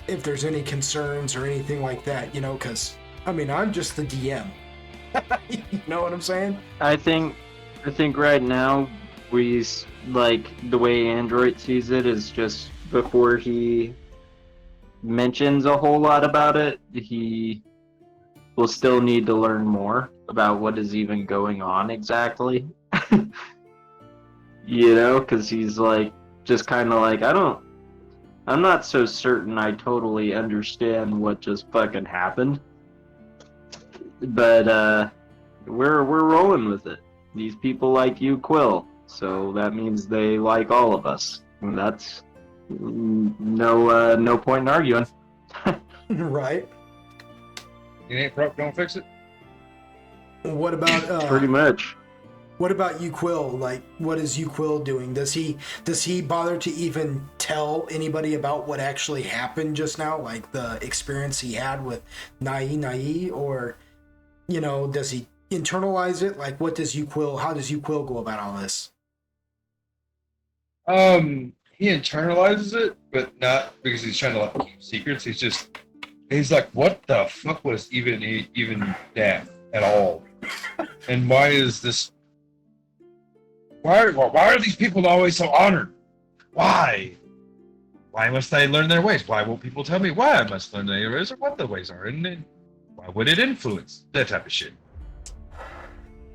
If there's any concerns or anything like that, you know, because, I mean, I'm just the DM. You know what I'm saying? I think right now like the way Android sees it is just before he mentions a whole lot about it, he will still need to learn more about what is even going on exactly. You know, because he's like just kind of like, I'm not so certain I totally understand what just fucking happened. But we're rolling with it. These people like you, Quill, so that means they like all of us. And that's no point in arguing. Right. It ain't broke, don't fix it. What about Pretty much. What about Yukhnevich? Like, what is Yukhnevich doing? Does he bother to even tell anybody about what actually happened just now, like the experience he had with Nai, or does he internalize it? Like, what does Yukhnevich? How does Yukhnevich go about all this? He internalizes it, but not because he's trying to like keep secrets. He's like, what the fuck was even that at all? And why is this? Why are these people always so honored? Why? Why must they learn their ways? Why won't people tell me why I must learn their ways or what the ways are? And then why would it influence that type of shit?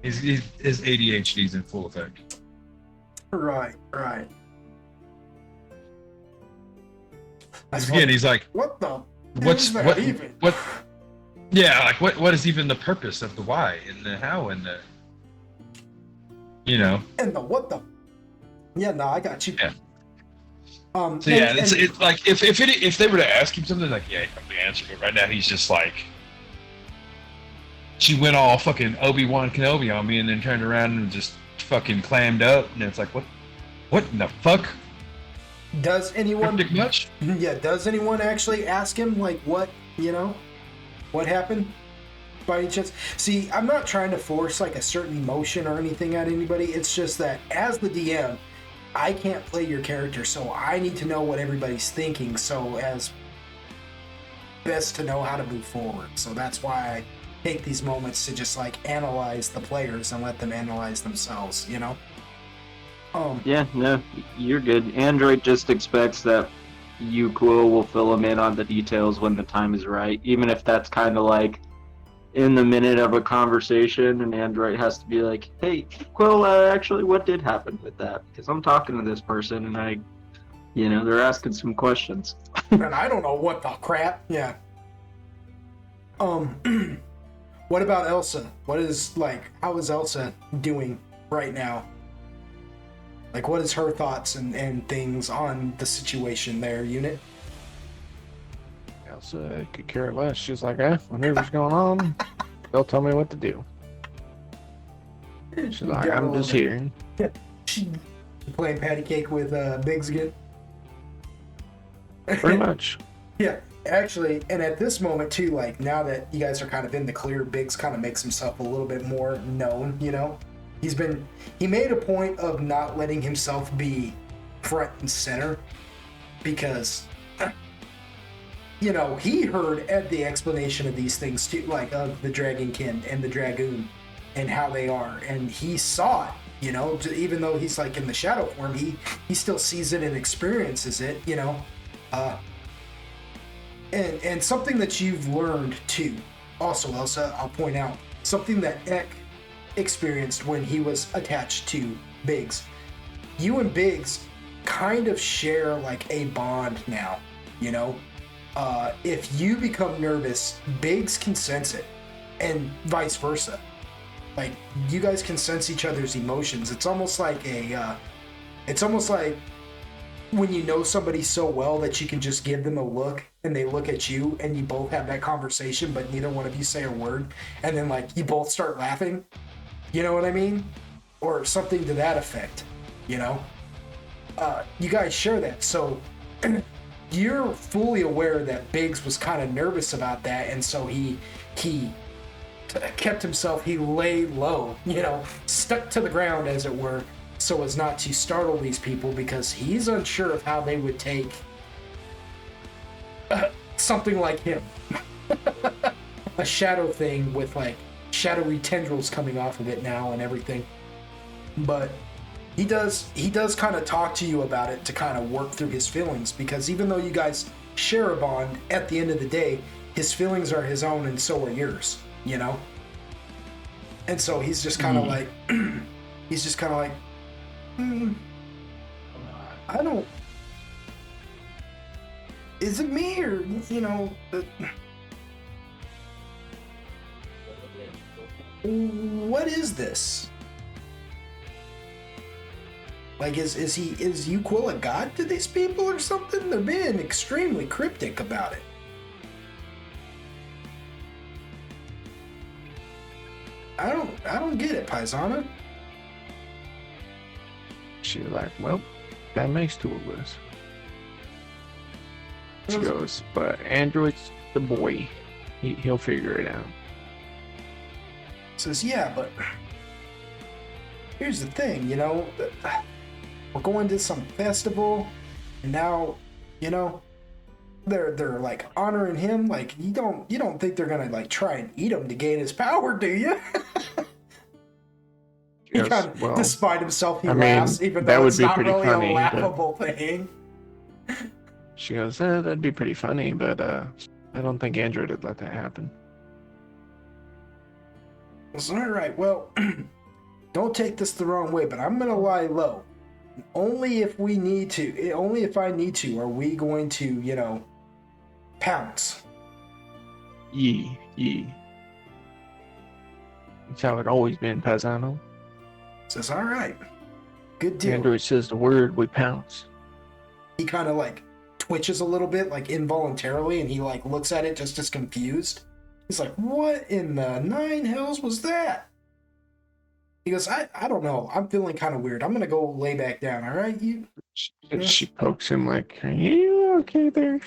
His ADHD's in full effect. Right. Again, he's like, what the? Yeah, like what is even the purpose of the why and the how and the, and the what the? Yeah, no, I got you. Yeah. So yeah, it's like if they were to ask him something, like, yeah, he probably answered it. Right now, he's just like, she went all fucking Obi-Wan Kenobi on me, and then turned around and just fucking clammed up, and it's like, what in the fuck? Does anyone Cryptic much? Yeah, does anyone actually ask him, like, what happened? By any chance? See, I'm not trying to force like a certain emotion or anything at anybody. It's just that as the DM, I can't play your character, so I need to know what everybody's thinking, so as best to know how to move forward. So that's why I take these moments to just like analyze the players and let them analyze themselves, Yeah, no, you're good. Android just expects that Yukhnevich will fill him in on the details when the time is right, even if that's kind of like in the minute of a conversation, and Android has to be like, hey, Quill, actually, what did happen with that? Because I'm talking to this person, and they're asking some questions. And I don't know what the crap. Yeah. What about Elsa? How is Elsa doing right now? Like, what is her thoughts and things on the situation there, unit? Elsa could care less. She's like, whatever's going on, they'll tell me what to do. She's like, I'm just here. She playing patty cake with Biggs again? Pretty much. Yeah, actually, and at this moment too, like, now that you guys are kind of in the clear, Biggs kind of makes himself a little bit more known, He made a point of not letting himself be front and center because, he heard at the explanation of these things too, like of the Dragonkin and the Dragoon and how they are, and he saw it, even though he's like in the shadow form, he still sees it and experiences it, and something that you've learned too, also, Elsa, I'll point out, something that Ek experienced when he was attached to Biggs. You and Biggs kind of share like a bond now, if you become nervous, Biggs can sense it, and vice versa. Like, you guys can sense each other's emotions. It's almost like when you know somebody so well that you can just give them a look and they look at you and you both have that conversation, but neither one of you say a word, and then like you both start laughing. You know what I mean? Or something to that effect, you guys share that. So you're fully aware that Biggs was kind of nervous about that, and so he kept himself, he laid low, stuck to the ground, as it were, so as not to startle these people, because he's unsure of how they would take something like him. A shadow thing with like shadowy tendrils coming off of it now and everything. But he does kind of talk to you about it to kind of work through his feelings, because even though you guys share a bond, at the end of the day, his feelings are his own and so are yours, And so he's just kind of like, I don't, is it me or, what is this? Like, is Yukhnevich a god to these people or something? They're being extremely cryptic about it. I don't get it, Paisana. She's like, well, that makes two of us. She goes, but Android's the boy. He'll figure it out. Says, yeah, but here's the thing, we're going to some festival, and now, they're like honoring him. Like, you don't think they're gonna like try and eat him to gain his power, do you? He Yes, kind of, well, despite himself, he I mean, laughs, even that though would it's be not pretty really funny, a but- laughable thing. She goes, that'd be pretty funny, but I don't think Android would let that happen. It's all right. Well, don't take this the wrong way, but I'm gonna lie low. Only if we need to. Only if I need to. Are we going to, pounce? Yee. That's how it always been, Paisano. Says, all right. Good deal. Android says the word, we pounce. He kind of like twitches a little bit, like involuntarily, and he like looks at it just as confused. He's like, what in the nine hells was that? He goes, I don't know. I'm feeling kind of weird. I'm going to go lay back down, all right? She pokes him like, are you okay there?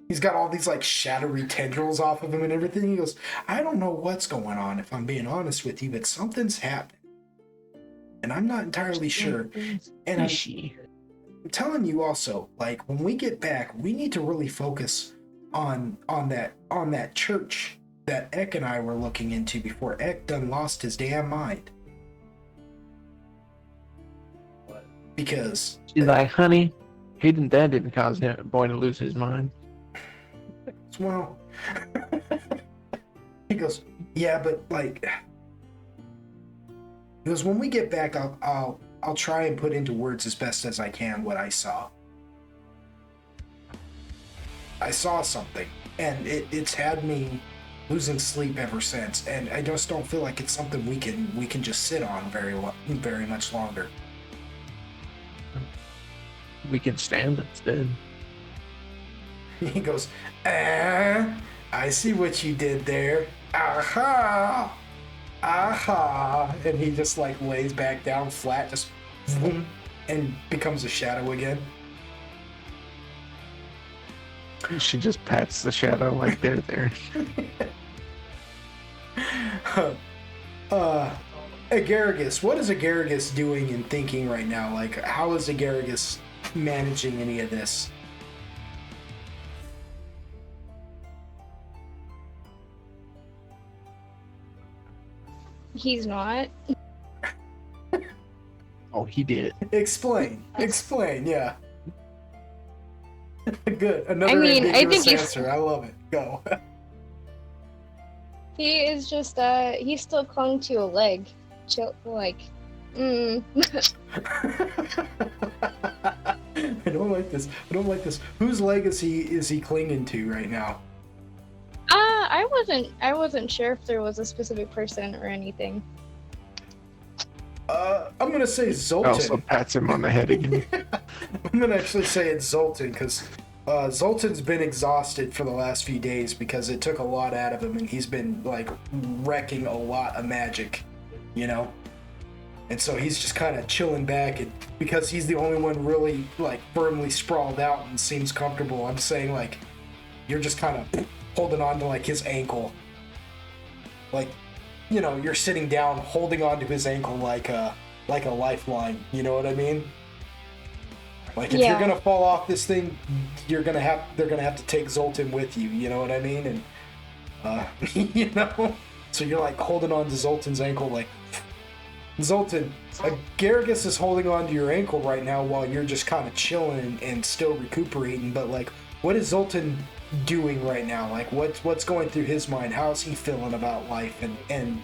He's got all these like shadowy tendrils off of him and everything. He goes, I don't know what's going on, if I'm being honest with you, but something's happening. And I'm not entirely sure. And I'm telling you also, like, when we get back, we need to really focus on that church that Eck and I were looking into before Eck done lost his damn mind. Because She's like, honey, that didn't cause him boy to lose his mind. well, he goes, yeah, but like, he goes, when we get back, I'll try and put into words as best as I can what I saw. I saw something, and it's had me losing sleep ever since, and I just don't feel like it's something we can just sit on very much longer. We can stand instead. He goes, I see what you did there. Aha! Aha! And he just like lays back down flat, just boom, and becomes a shadow again. She just pats the shadow like they're there. Agaragus, what is Agaragus doing and thinking right now? Like, how is Agaragus managing any of this? He's not. Oh, he did. Explain, yeah. Good. Another I mean, I ambiguous think answer. I love it. Go. He is just he's still clung to a leg. Like, I don't like this. Whose leg is he clinging to right now? I wasn't sure if there was a specific person or anything. I'm gonna say Zoltan. Also pats him on the head again. I'm gonna actually say it's Zoltan because Zoltan's been exhausted for the last few days because it took a lot out of him, and he's been like wrecking a lot of magic, and so he's just kind of chilling back, and because he's the only one really like firmly sprawled out and seems comfortable, I'm saying like you're just kind of holding on to like his ankle, like you're sitting down holding on to his ankle like a lifeline, you know what I mean? Like if you're gonna fall off this thing, they're gonna have to take Zoltan with you, you know what I mean? And so you're like holding on to Zoltan's ankle like, Zoltan, Garrigus is holding on to your ankle right now while you're just kind of chilling and still recuperating, but like what is Zoltan doing right now? Like what's going through his mind? How's he feeling about life and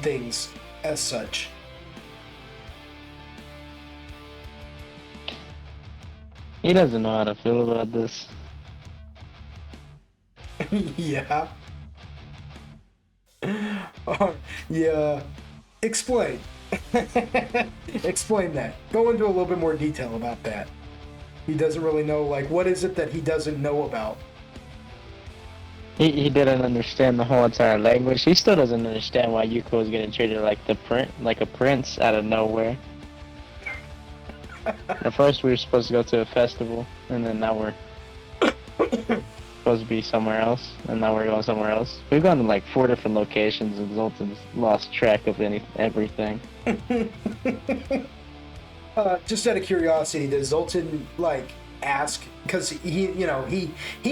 things as such? He doesn't know how to feel about this. Yeah. Yeah. Explain. Explain that. Go into a little bit more detail about that. He doesn't really know, like, what is it that he doesn't know about? He didn't understand the whole entire language. He still doesn't understand why Yuko was getting treated like a prince out of nowhere. At first we were supposed to go to a festival, and then now we're supposed to be somewhere else, and now we're going somewhere else. We've gone to like 4 different locations, and Zoltan's lost track of everything. Just out of curiosity, does Zoltan like ask? Because he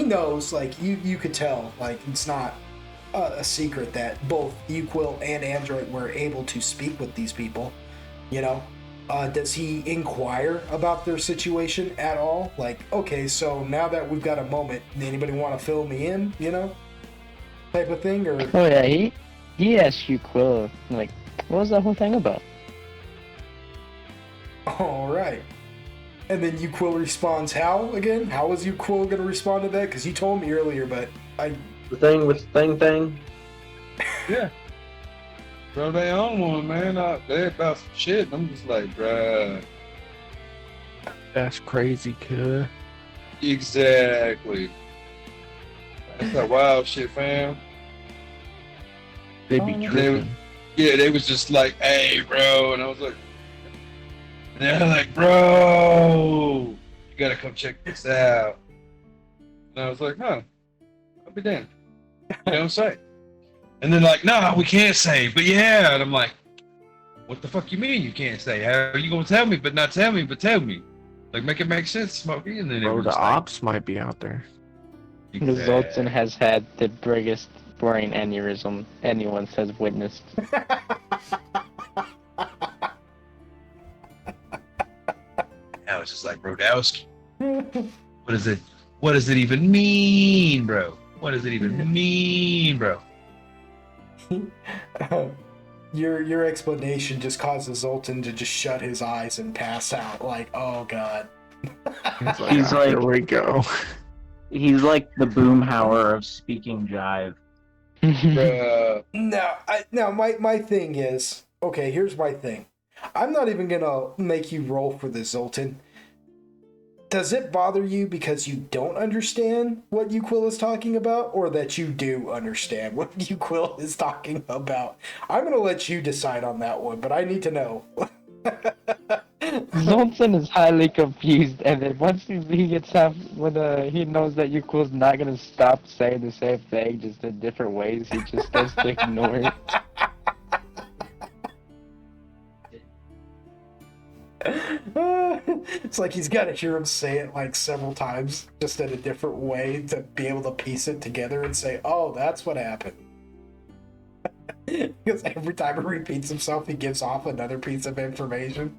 knows, like you could tell, like it's not a secret that both Uquill and Android were able to speak with these people. Does he inquire about their situation at all? Like, okay, so now that we've got a moment, anybody want to fill me in? Type of thing, or Oh yeah, he asked you, Quill, like, what was that whole thing about? all right. And then Uquill responds, how again? How was Uquill going to respond to that? Because you told me earlier, but I. The thing with thing. Yeah. Bro, they on one, man. They about some shit. And I'm just like, bruh. That's crazy, kid. Exactly. That's that wild shit, fam. They be Oh, tripping. They was just like, hey, bro. And I was like, and they're like, bro, you gotta come check this out. And I was like, huh, I'll be damned. You know what I'm saying? And then like, nah, we can't say, but yeah. And I'm like, what the fuck you mean you can't say? How are you gonna tell me, but not tell me, but tell me? Like, make it make sense, Smokey. And then it Bro, was the like, ops might be out there. Because Zoltan has had the biggest brain aneurysm anyone has witnessed. I was just like, Brodowski, what is it? What does it even mean, bro? What does it even mean, bro? Your explanation just causes Zoltan to just shut his eyes and pass out. Like, oh god. He's like- here we go. He's like the boomhauer of speaking jive. Bruh. Now my thing is, okay, here's my thing. I'm not even gonna make you roll for this, Zoltan. Does it bother you because you don't understand what Uquill is talking about, or that you do understand what Uquill is talking about? I'm gonna let you decide on that one, but I need to know. Zoltan is highly confused, and then once he gets out, when he knows that Uquill's not gonna stop saying the same thing, just in different ways, he just starts to ignore it. It's like he's got to hear him say it like several times, just in a different way, to be able to piece it together and say, "Oh, that's what happened." Because every time he repeats himself, he gives off another piece of information.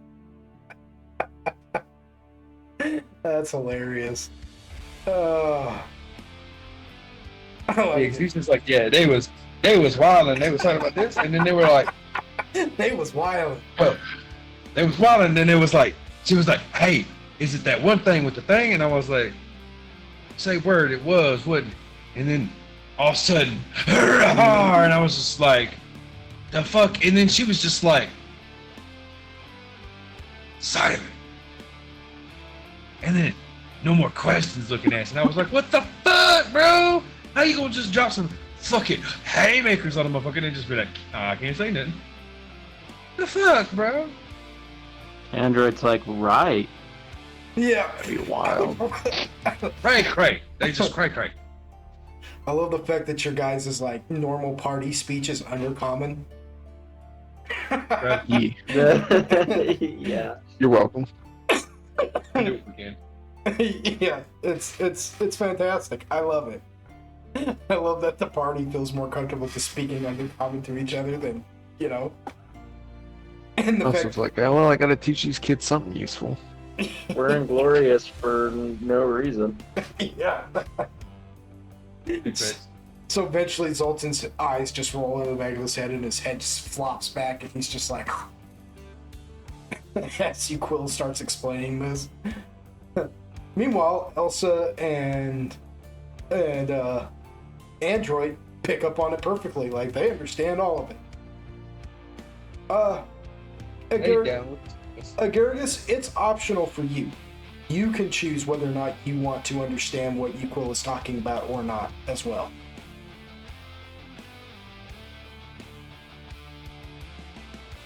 That's hilarious. Oh. He's just like, yeah, they was wild and they was talking about this, and then they were like, They was wild. well, they was wild, and then it was like, she was like, hey, is it that one thing with the thing? And I was like, say word, it was, wasn't it? And then all of a sudden, and I was just like, the fuck? And then she was just like, silent. And then no more questions looking at us. And I was like, what the fuck, bro? How you gonna just drop some fucking haymakers on a motherfucker and just be like, I can't say nothing? The fuck, bro? Android's like, right. Yeah. That'd be wild. Cray. They just cray. I love the fact that your guys' like normal party speech is undercommon. Yeah. Yeah. You're welcome. Do it again. Yeah, it's fantastic. I love it. I love that the party feels more comfortable just speaking undercommon to each other than, and the Also, fact, it's like, well, I gotta teach these kids something useful. We're inglorious for no reason. yeah. So eventually Zoltan's eyes just roll into the back of his head and his head just flops back and he's just like as Uquill starts explaining this. Meanwhile, Elsa and Android pick up on it perfectly, like they understand all of it. Agarius, it's optional for you. You can choose whether or not you want to understand what Uquill is talking about or not as well.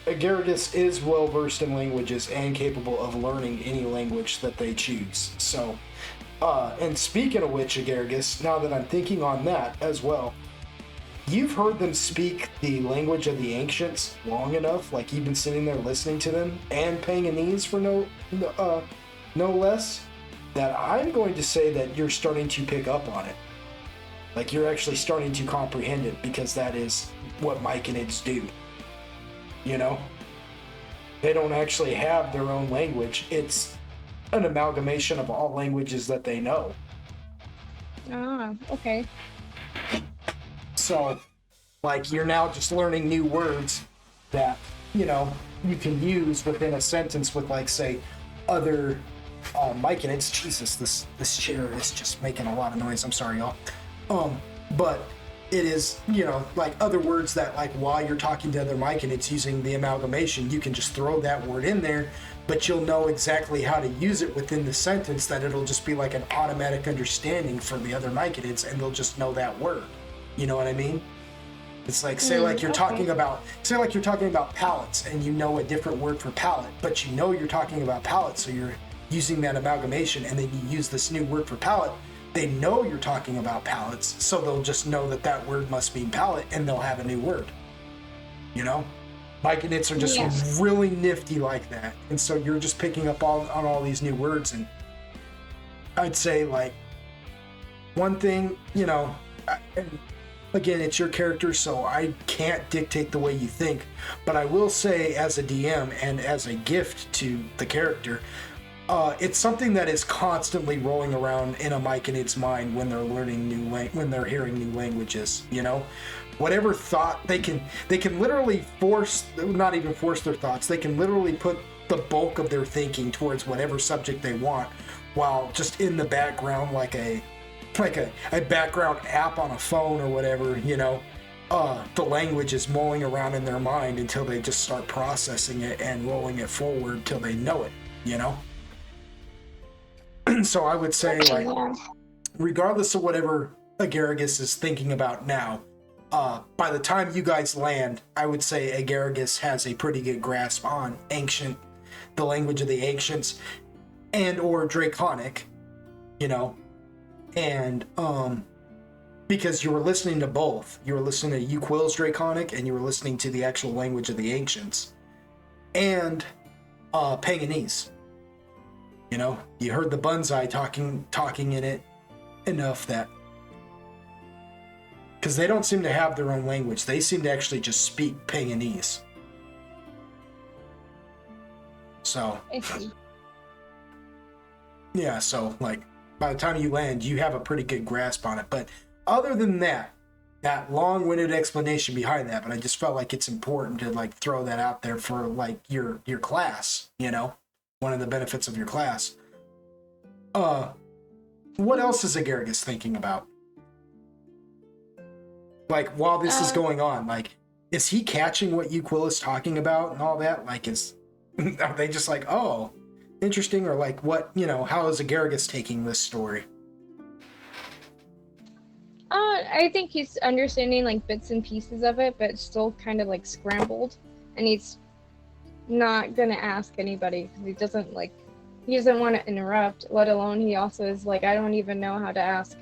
Agaragis is well versed in languages and capable of learning any language that they choose. So, and speaking of which, Agaragis, now that I'm thinking on that as well, you've heard them speak the language of the ancients long enough, like you've been sitting there listening to them and paying an ease for no less, that I'm going to say that you're starting to pick up on it. Like you're actually starting to comprehend it because that is what Myconids do. You know? They don't actually have their own language. It's an amalgamation of all languages that they know. Ah, okay. So, like, you're now just learning new words that, you know, you can use within a sentence with, like, say, other Myconids. Jesus, this chair is just making a lot of noise. I'm sorry, y'all. But it is, you know, like other words that, like, while you're talking to other Myconids using the amalgamation, you can just throw that word in there, but you'll know exactly how to use it within the sentence, that it'll just be like an automatic understanding for the other Myconids, and they'll just know that word. You know what I mean? It's like, say like you're talking about pallets, and you know a different word for pallet, but you know you're talking about pallet, so you're using that amalgamation, and then you use this new word for pallet. They know you're talking about pallets, so they'll just know that that word must mean pallet, and they'll have a new word. You know? Myconids are just really nifty like that, and so you're just picking up on all these new words, and I'd say, like, one thing, you know, and again, it's your character, so I can't dictate the way you think, but I will say, as a DM and as a gift to the character, it's something that is constantly rolling around in a Myconid's mind when they're learning when they're hearing new languages. You know, whatever thought they can literally not even force their thoughts. They can literally put the bulk of their thinking towards whatever subject they want, while just in the background, like a background app on a phone or whatever. You know, the language is mulling around in their mind until they just start processing it and rolling it forward till they know it. You know. So I would say, like, regardless of whatever Agaragis is thinking about now, by the time you guys land, I would say Agaragis has a pretty good grasp on the language of the ancients, and or Draconic, you know, and because you were listening to both. You were listening to Uquill's Draconic, and you were listening to the actual language of the ancients, and Paganese. You know, you heard the Bunzai talking in it enough that, because they don't seem to have their own language. They seem to actually just speak Paganese. So, yeah, so, like, by the time you land, you have a pretty good grasp on it. But other than that long-winded explanation behind that, but I just felt like it's important to, like, throw that out there for, like, your class, you know? One of the benefits of your class. What else is Agaragis thinking about? Like, while this is going on, like, is he catching what Uquill is talking about and all that? Like, are they just like, oh, interesting, or like, what, you know, how is Agaragis taking this story? I think he's understanding, like, bits and pieces of it, but still kind of, like, scrambled, and he's not gonna ask anybody because he doesn't want to interrupt, let alone he also is like, I don't even know how to ask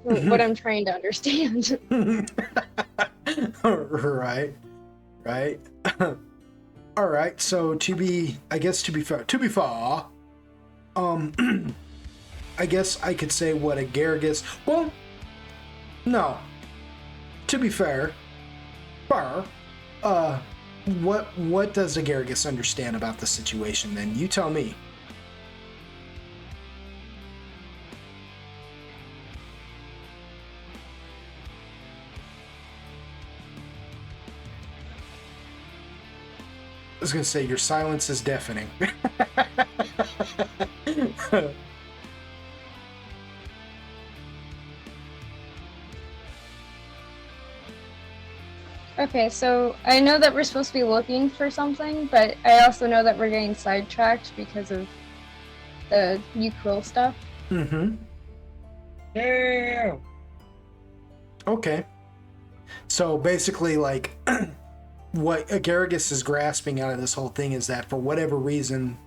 what I'm trying to understand. right all right, so to be fair, I guess I could say what Agaragis, well, no, to be fair, what does Agaragis understand about the situation then? You tell me. I was gonna say, your silence is deafening. Okay, so I know that we're supposed to be looking for something, but I also know that we're getting sidetracked because of the Uquill stuff. Mm-hmm. Yeah. Okay. So basically, like, what Agaragis is grasping out of this whole thing is that for whatever reason,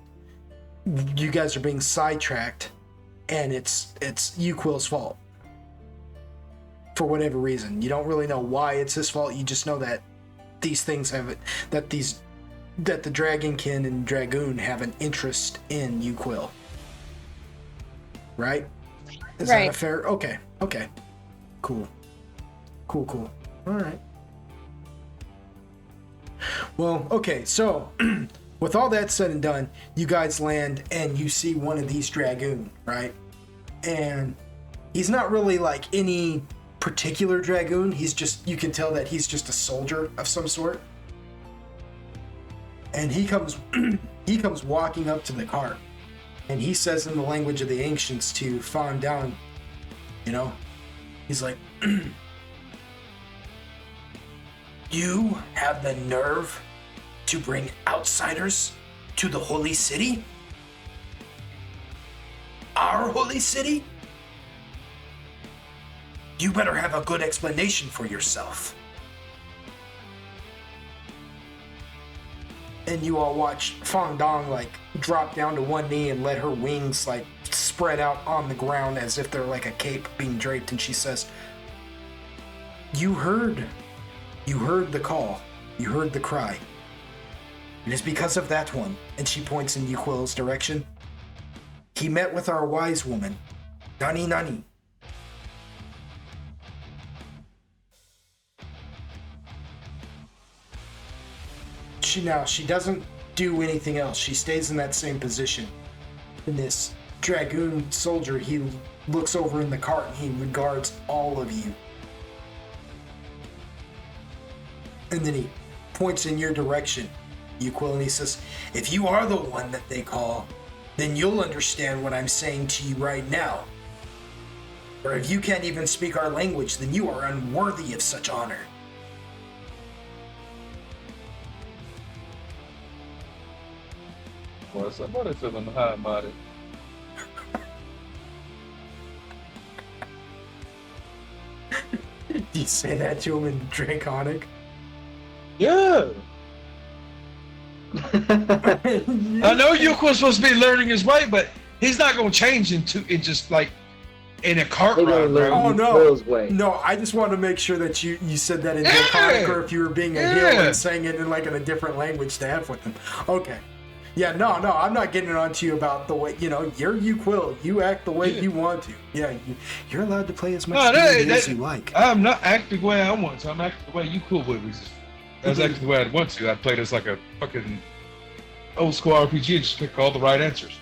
you guys are being sidetracked, and it's Uquil's fault. For whatever reason, you don't really know why it's his fault. You just know that these things have it. That the Dragonkin and Dragoon have an interest in Uquil. Right? Is that a fair? Okay. Cool. All right. Well, okay, so with all that said and done, you guys land and you see one of these Dragoon, right? And he's not really like any particular Dragoon. He's just, you can tell that he's just a soldier of some sort. And he comes walking up to the cart, and he says in the language of the ancients to Fan Dang, he's like, you have the nerve to bring outsiders to the holy city? Our holy city? You better have a good explanation for yourself. And you all watch Fan Dang like drop down to one knee and let her wings like spread out on the ground as if they're like a cape being draped, and she says, You heard the call. You heard the cry. It is because of that one. And she points in Uquil's direction. He met with our wise woman, Nani. She doesn't do anything else. She stays in that same position. And this Dragoon soldier, he looks over in the cart and he regards all of you. And then he points in your direction, Uquil, and he says, if you are the one that they call, then you'll understand what I'm saying to you right now. Or if you can't even speak our language, then you are unworthy of such honor. Well, somebody feeling high about it. Do you say that to him in Draconic? Yeah. I know Yuko's supposed to be learning his way, but he's not going to change in just like in a cart ride. Oh no! I just wanted to make sure that you said that in Draconic, or if you were being a heel and saying it in like in a different language to have with him. Okay. Yeah, no, I'm not getting it onto you about the way, you're Uquil. You act the way you want to. Yeah, you're allowed to play as much as you like. I'm not acting the way I want to. I'm acting the way Uquil would. I was acting the way I'd want to. I'd play it as like a fucking old school RPG and just pick all the right answers.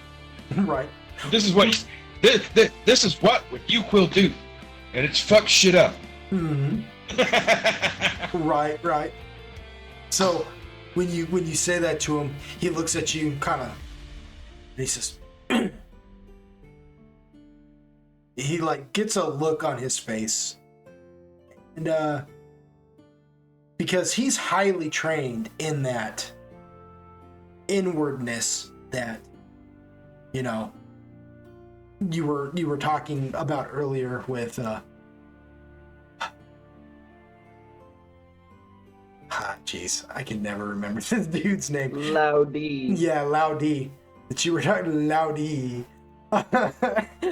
Right. This is what Uquil do, and it's fuck shit up. Mm-hmm. Right. So when you say that to him, he looks at you kind of, and he says, he like gets a look on his face, and because he's highly trained in that inwardness that you were talking about earlier with jeez, I can never remember this dude's name. Laudi. Yeah, Laudi. That you were talking to Laudi.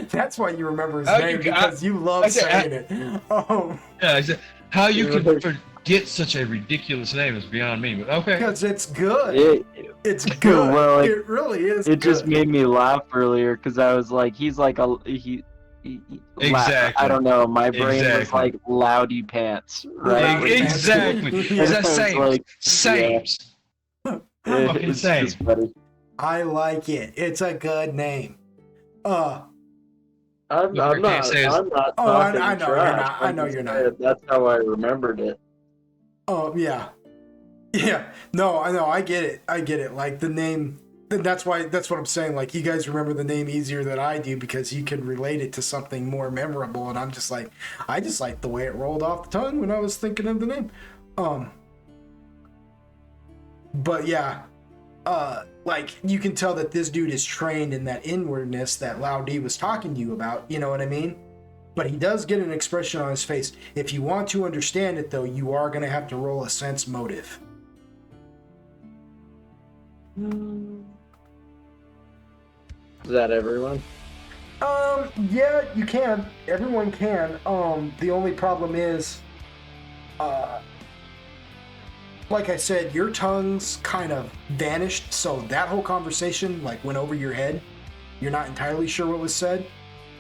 That's why you remember his name, because you love saying it. Yeah, I said, how you can forget such a ridiculous name is beyond me, but okay. Because it's good. It's good. Well, it really is. It just made me laugh earlier because I was like, he's like exactly. I don't know. My brain was like Loudy Pants, right? Exactly. Is that same? Like, same. Yeah. Fucking same. I like it. It's a good name. I'm not talking I know trash. you're not. I know you're not. That's how I remembered it. Oh yeah. No, I know. I get it. Like the name. That's what I'm saying. Like, you guys remember the name easier than I do because you can relate it to something more memorable. And I'm just like, I just like the way it rolled off the tongue when I was thinking of the name. But yeah, like you can tell that this dude is trained in that inwardness that Laudi was talking to you about. You know what I mean? But he does get an expression on his face. If you want to understand it, though, you are going to have to roll a sense motive. Is that everyone? Yeah, you can. Everyone can. The only problem is, like I said, your tongues kind of vanished, so that whole conversation like went over your head. You're not entirely sure what was said,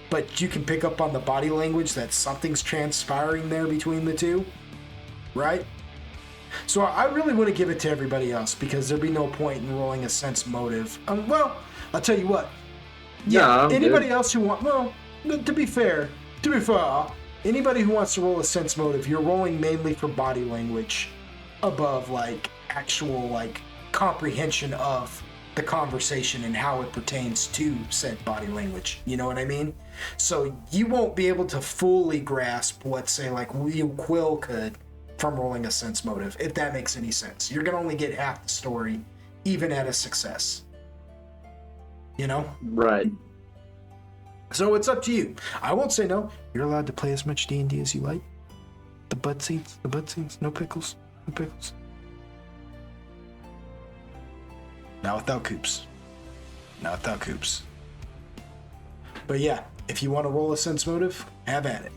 but you can pick up on the body language that something's transpiring there between the two, right? So I really want to give it to everybody else because there'd be no point in rolling a sense motive. Well, I'll tell you what. Yeah, I'm anybody good. else who want, well, to be fair, anybody who wants to roll a sense motive, you're rolling mainly for body language above like actual like comprehension of the conversation and how it pertains to said body language. You know what I mean? So you won't be able to fully grasp what, say, like you Quill could from rolling a sense motive, if that makes any sense. You're gonna only get half the story, even at a success. You know? Right. So it's up to you. I won't say no. You're allowed to play as much D&D as you like. The butt seats, no pickles, no pickles. Not without Coops. Not without Coops. But yeah, if you want to roll a sense motive, have at it.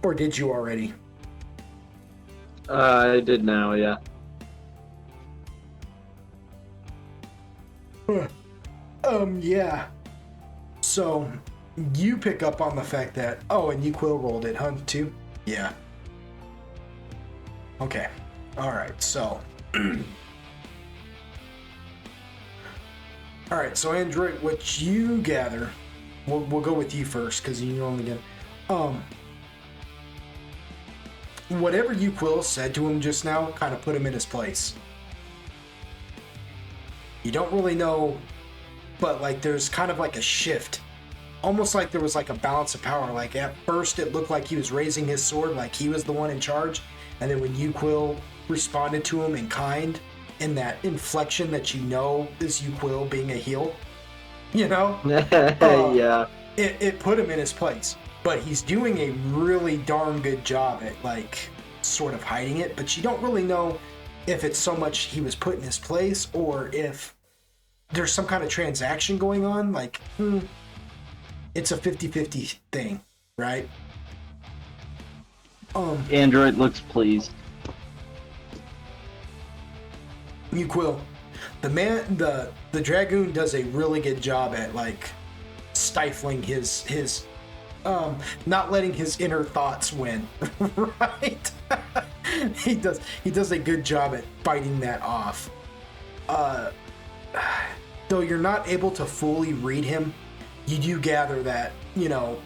Or did you already? I did now, yeah. Yeah. So, you pick up on the fact that, oh, and you Quill rolled it, huh, too? Yeah. Okay. Alright, so. Alright, so Android, what you gather, we'll go with you first, because you only get, whatever you Quill said to him just now kind of put him in his place. You don't really know, but like there's kind of like a shift. Almost like there was like a balance of power. Like at first it looked like he was raising his sword, like he was the one in charge. And then when you Quill responded to him in kind, in that inflection that you know is you Quill being a heel, you know? Yeah. It put him in his place. But he's doing a really darn good job at like sort of hiding it, but you don't really know if it's so much he was put in his place or if there's some kind of transaction going on. Like, it's a 50-50 thing, right? Android looks pleased. You Quill. The Dragoon does a really good job at like stifling his not letting his inner thoughts win, right? he does a good job at fighting that off. Though you're not able to fully read him, you do gather that, you know,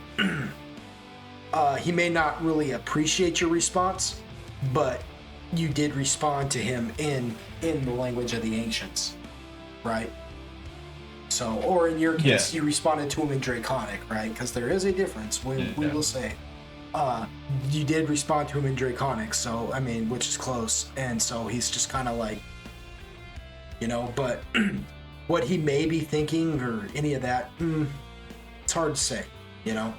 he may not really appreciate your response, but you did respond to him in the language of the ancients, right? So, or in your case, you responded to him in Draconic, right? Because there is a difference, we will say. You did respond to him in Draconic, so, I mean, which is close. And so he's just kind of like, you know, but what he may be thinking or any of that, it's hard to say, you know?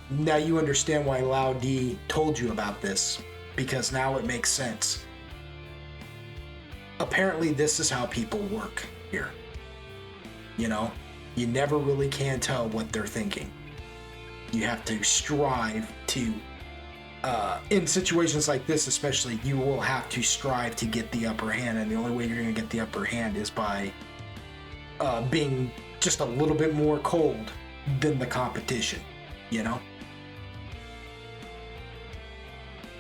Now you understand why Lao D told you about this, because now it makes sense. Apparently this is how people work here. You know, you never really can tell what they're thinking. You have to strive to, in situations like this especially, you will have to strive to get the upper hand, and the only way you're going to get the upper hand is by being just a little bit more cold than the competition, you know?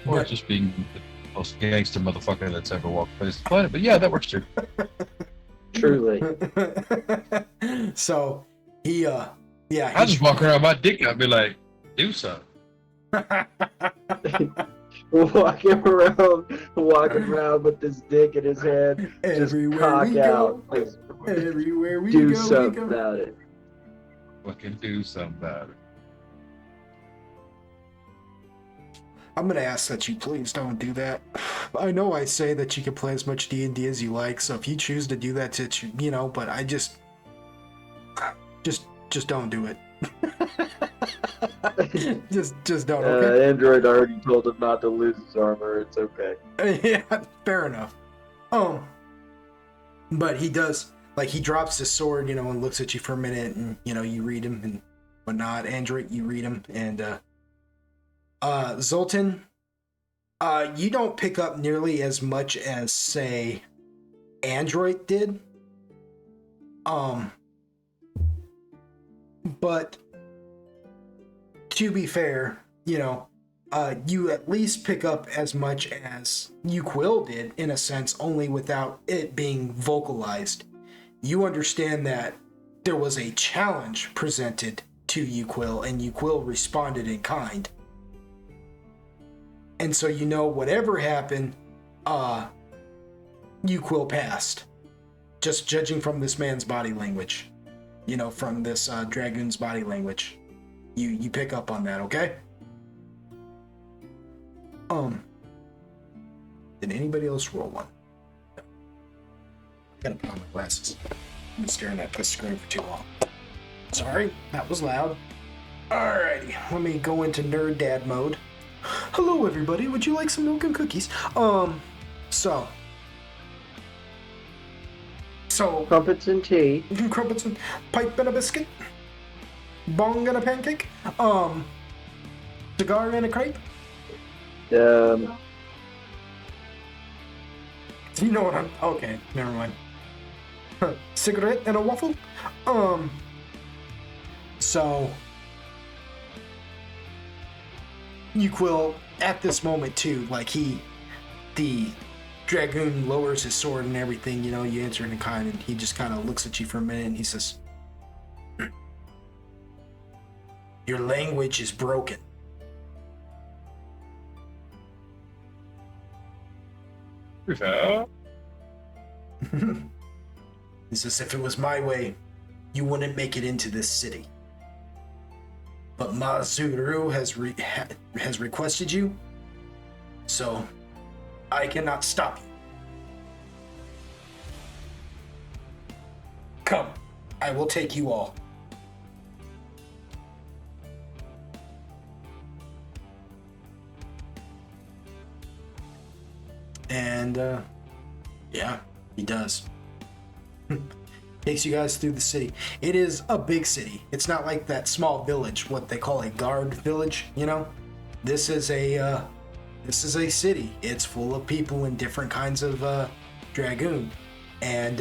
Or just being the most gangster motherfucker that's ever walked face the planet. But yeah, that works too. Truly. So he I just walk around with my dick out and be like, do something. walking around with this dick in his hand, Everywhere just cock we out. go. Like, Everywhere we do go, something about it. Fucking do something about it. I'm gonna ask that you please don't do that. I know I say that you can play as much D&D as you like, so if you choose to do that, you know, but I just don't do it. just don't. Okay. Android already told him not to lose his armor. It's okay. Yeah, fair enough. But he does, like, he drops his sword, you know, and looks at you for a minute, and, you know, you read him and whatnot. Android, you read him, and, Zoltan, you don't pick up nearly as much as, say, Android did. But to be fair, you know, you at least pick up as much as Yukhnevich did, in a sense, only without it being vocalized. You understand that there was a challenge presented to Yukhnevich, and Yukhnevich responded in kind. And so you know whatever happened, Yukhnevich passed. Just judging from this man's body language. You know, from this dragoon's body language. You pick up on that, okay? Did anybody else roll one? No. I gotta put on my glasses. I've been staring at this screen for too long. Sorry, that was loud. Alrighty, let me go into nerd dad mode. Hello everybody, would you like some milk and cookies? So Crumpets and tea. Crumpets and pipe and a biscuit. Bong and a pancake. Cigar and a crepe. You know what I'm... Okay, never mind. Cigarette and a waffle? So... Yukhnevich, at this moment too, like the dragoon lowers his sword and everything, you know, you answer in kind, and he just kind of looks at you for a minute and he says, your language is broken. He says, if it was my way, you wouldn't make it into this city. But Mazuru has requested you, so I cannot stop you. Come, I will take you all. And, yeah, he does. Takes you guys through the city. It is a big city. It's not like that small village, what they call a guard village, you know? This is a city. It's full of people in different kinds of, dragoon and,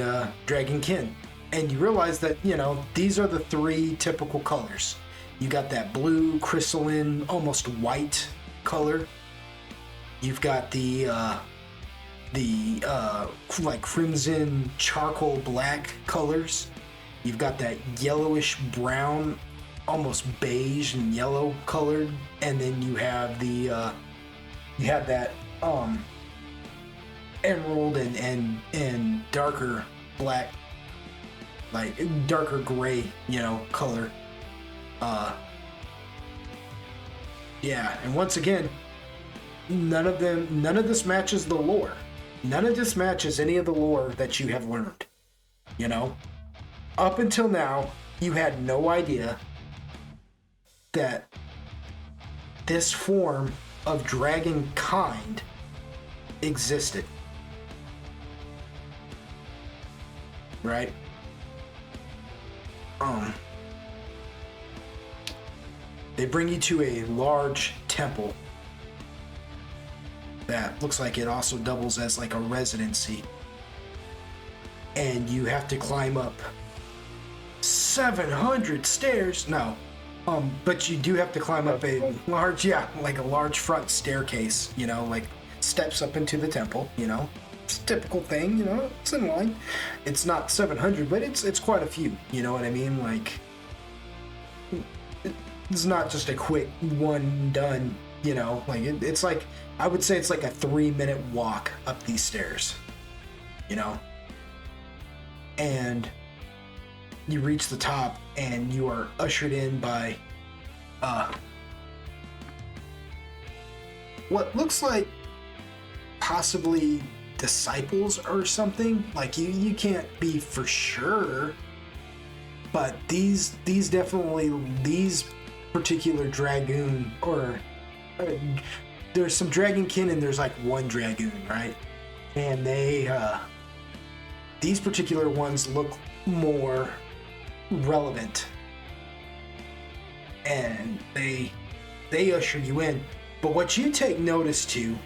dragonkin. And you realize that, you know, these are the three typical colors. You got that blue, crystalline, almost white color. You've got the like crimson charcoal black colors. You've got that yellowish brown, almost beige and yellow colored, and then you have that emerald and darker black, like darker gray, you know, color. Yeah, and once again, none of this matches the lore. None of this matches any of the lore that you have learned. You know? Up until now, you had no idea that this form of dragon kind existed. Right? They bring you to a large temple that looks like it also doubles as like a residency. And you have to climb up 700 stairs. No. But you do have to climb up a large front staircase, you know, like steps up into the temple, you know. It's a typical thing, you know, it's in line. It's not 700, but it's quite a few, you know what I mean? Like, it's not just a quick one done, you know, like it's like, I would say it's like a 3-minute walk up these stairs, you know? And you reach the top and you are ushered in by what looks like possibly disciples or something. Like you can't be for sure, but these particular dragoon, or there's some dragonkin and there's like one dragoon, right? and these particular ones look more relevant, and they usher you in. But what you take notice to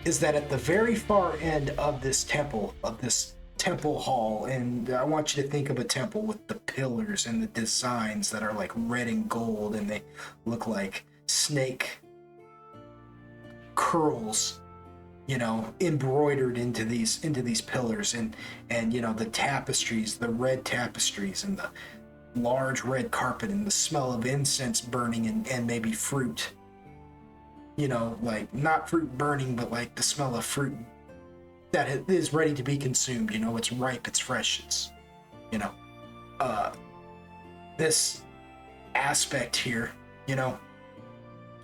is that at the very far end of this temple hall, and I want you to think of a temple with the pillars and the designs that are like red and gold, and they look like snake curls, you know, embroidered into these pillars, and you know, the tapestries, the red tapestries, and the large red carpet, and the smell of incense burning, and maybe fruit, you know, like not fruit burning, but like the smell of fruit that is ready to be consumed. You know, it's ripe, it's fresh, it's, you know, this aspect here, you know.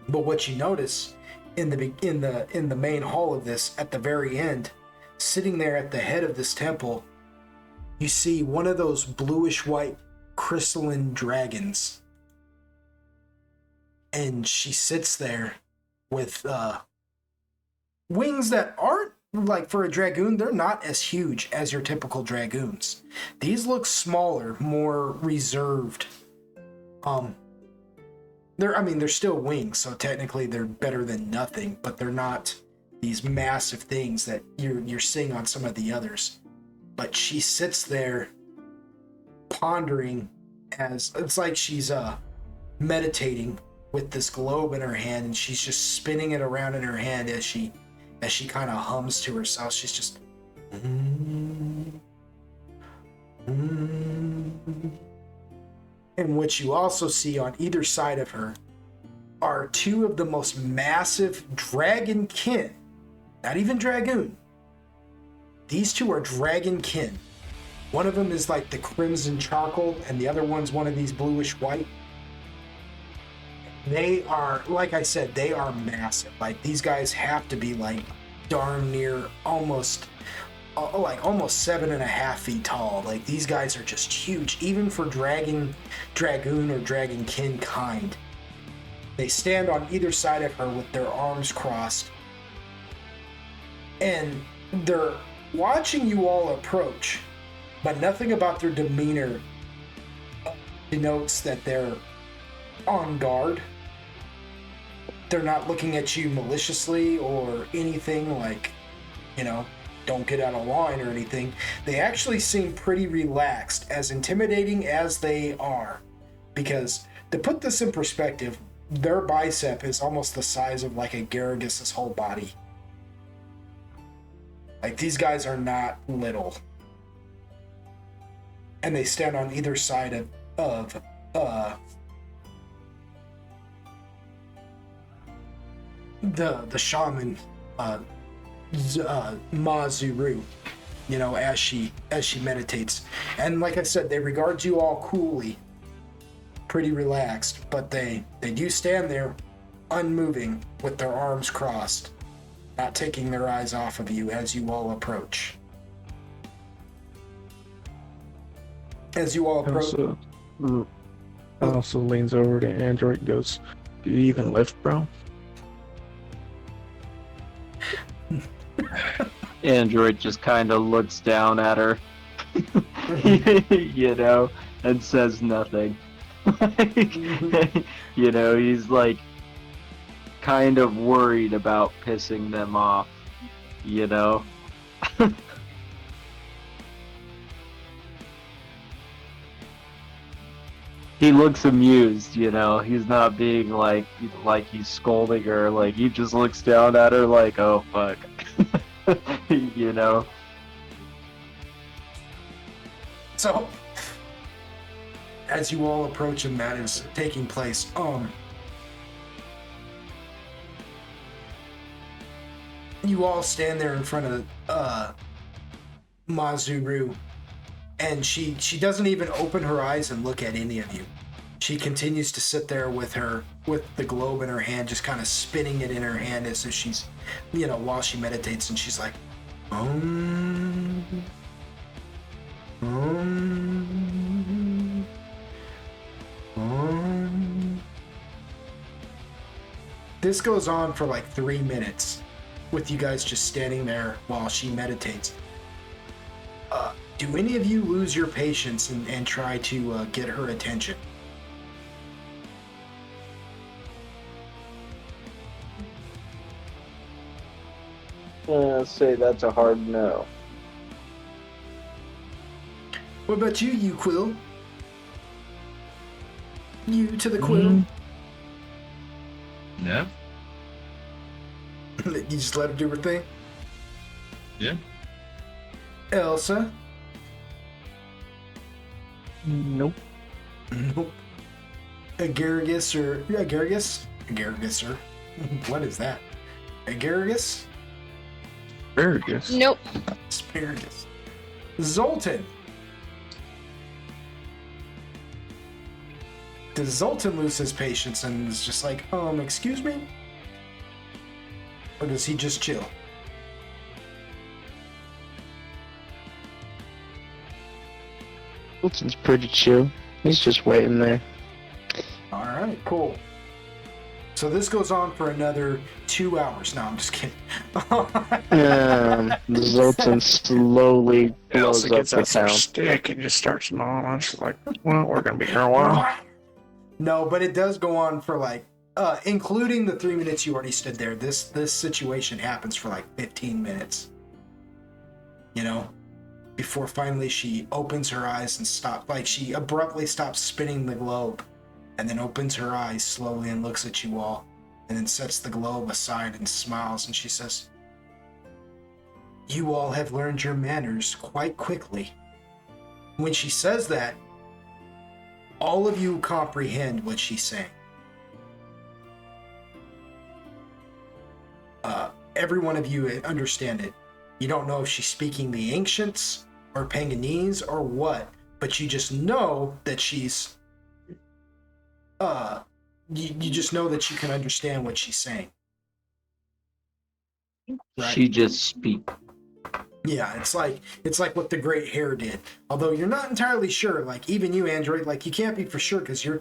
But what you notice in the main hall of this, at the very end, sitting there at the head of this temple, you see one of those bluish white crystalline dragons, and she sits there with wings that aren't, like, for a dragoon, they're not as huge as your typical dragoons. These look smaller, more reserved. They're still wings, so technically they're better than nothing, but they're not these massive things that you're seeing on some of the others. But she sits there pondering, as it's like she's meditating with this globe in her hand, and she's just spinning it around in her hand as she kind of hums to herself. She's just And what you also see on either side of her are two of the most massive dragon kin. Not even dragoon. These two are dragon kin. One of them is like the crimson charcoal, and the other one's one of these bluish white. They are, like I said, they are massive. Like, these guys have to be like darn near almost 7.5 feet tall. Like, these guys are just huge, even for dragoon or dragon kin kind. They stand on either side of her with their arms crossed, and they're watching you all approach, but nothing about their demeanor denotes that they're on guard. They're not looking at you maliciously or anything, like, you know, don't get out of line or anything. They actually seem pretty relaxed, as intimidating as they are. Because, to put this in perspective, their bicep is almost the size of like a Garagus's whole body. Like, these guys are not little. And they stand on either side of the shaman, Mazuru, you know, as she meditates. And like I said, they regard you all coolly, pretty relaxed, but they do stand there unmoving with their arms crossed, not taking their eyes off of you as you all approach. As you all approach, also leans over to Android and goes, "Do you even lift, bro?" Android just kind of looks down at her, you know, and says nothing. You know, he's like kind of worried about pissing them off, you know. He looks amused, you know. He's not being like he's scolding her. Like, he just looks down at her like, oh fuck. You know. So, as you all approach and that is taking place, you all stand there in front of Mazuru, and she doesn't even open her eyes and look at any of you. She continues to sit there with the globe in her hand, just kind of spinning it in her hand as if she's, you know, while she meditates, and she's like, This goes on for like 3 minutes, with you guys just standing there while she meditates. Do any of you lose your patience and try to get her attention? Say that's a hard no. What about you Quill? You to the Quill? No. You just let her do her thing? Yeah. Elsa? Nope. Nope. Agaragis or... Yeah, Agaragis? Agaragis, or... What is that? Agaragis? Asparagus. Nope. Asparagus. Zoltan. Does Zoltan lose his patience and is just like, excuse me? Or does he just chill? Wilson's pretty chill. He's just waiting there. Alright, cool. So this goes on for another 2 hours. No, I'm just kidding. Zoltan slowly blows Elsa up gets the out some town. stick and just starts gnawing. She's like, well, we're gonna be here a while. No, but it does go on for like, including the 3 minutes you already stood there. This situation happens for like 15 minutes. You know, before finally she opens her eyes and stops. Like she abruptly stops spinning the globe, and then opens her eyes slowly and looks at you all, and then sets the globe aside and smiles, and she says, "You all have learned your manners quite quickly." When she says that, all of you comprehend what she's saying. Every one of you understand it. You don't know if she's speaking the ancients or Panganese or what, but you just know that she's you just know that you can understand what she's saying. Right? She just speaks. Yeah, it's like what the great hair did. Although you're not entirely sure, like even you, Android, like you can't be for sure because you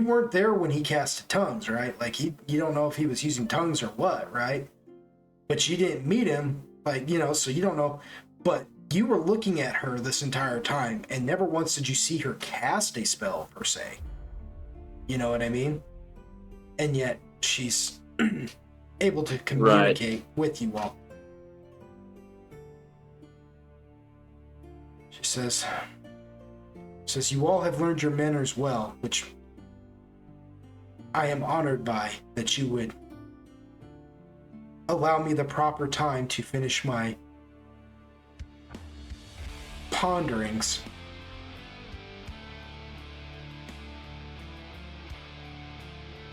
weren't there when he cast tongues, right? Like you don't know if he was using tongues or what, right? But you didn't meet him, like, you know, so you don't know. But you were looking at her this entire time, and never once did you see her cast a spell per se. You know what I mean? And yet she's able to communicate with you all. She says, "You all have learned your manners well, which I am honored by, that you would allow me the proper time to finish my ponderings."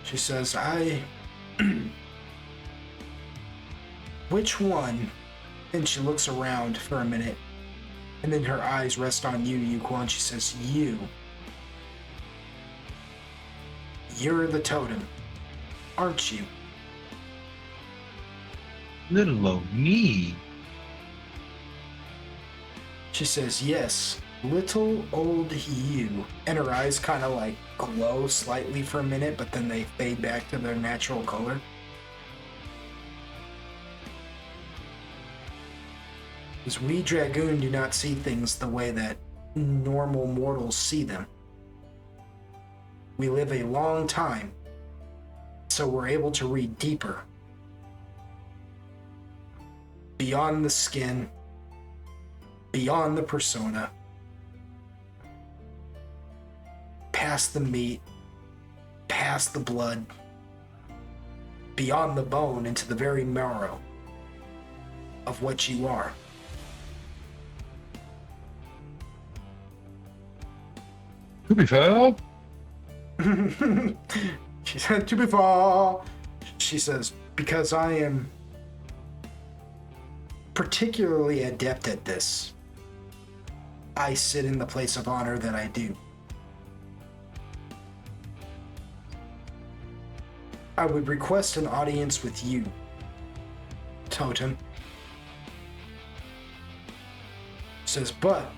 She says, which one? And she looks around for a minute, and then her eyes rest on you, Yuquan. She says, You're the totem, aren't you? Little old me. She says, yes, little old you. And her eyes kind of like glow slightly for a minute, but then they fade back to their natural color. Because we Dragoon do not see things the way that normal mortals see them. We live a long time, so we're able to read deeper. Beyond the skin, beyond the persona, past the meat, past the blood, beyond the bone into the very marrow of what you are. To be fair, She said, to be fair, she says, because I am particularly adept at this, I sit in the place of honor that I do. I would request an audience with you, Totem. Says, but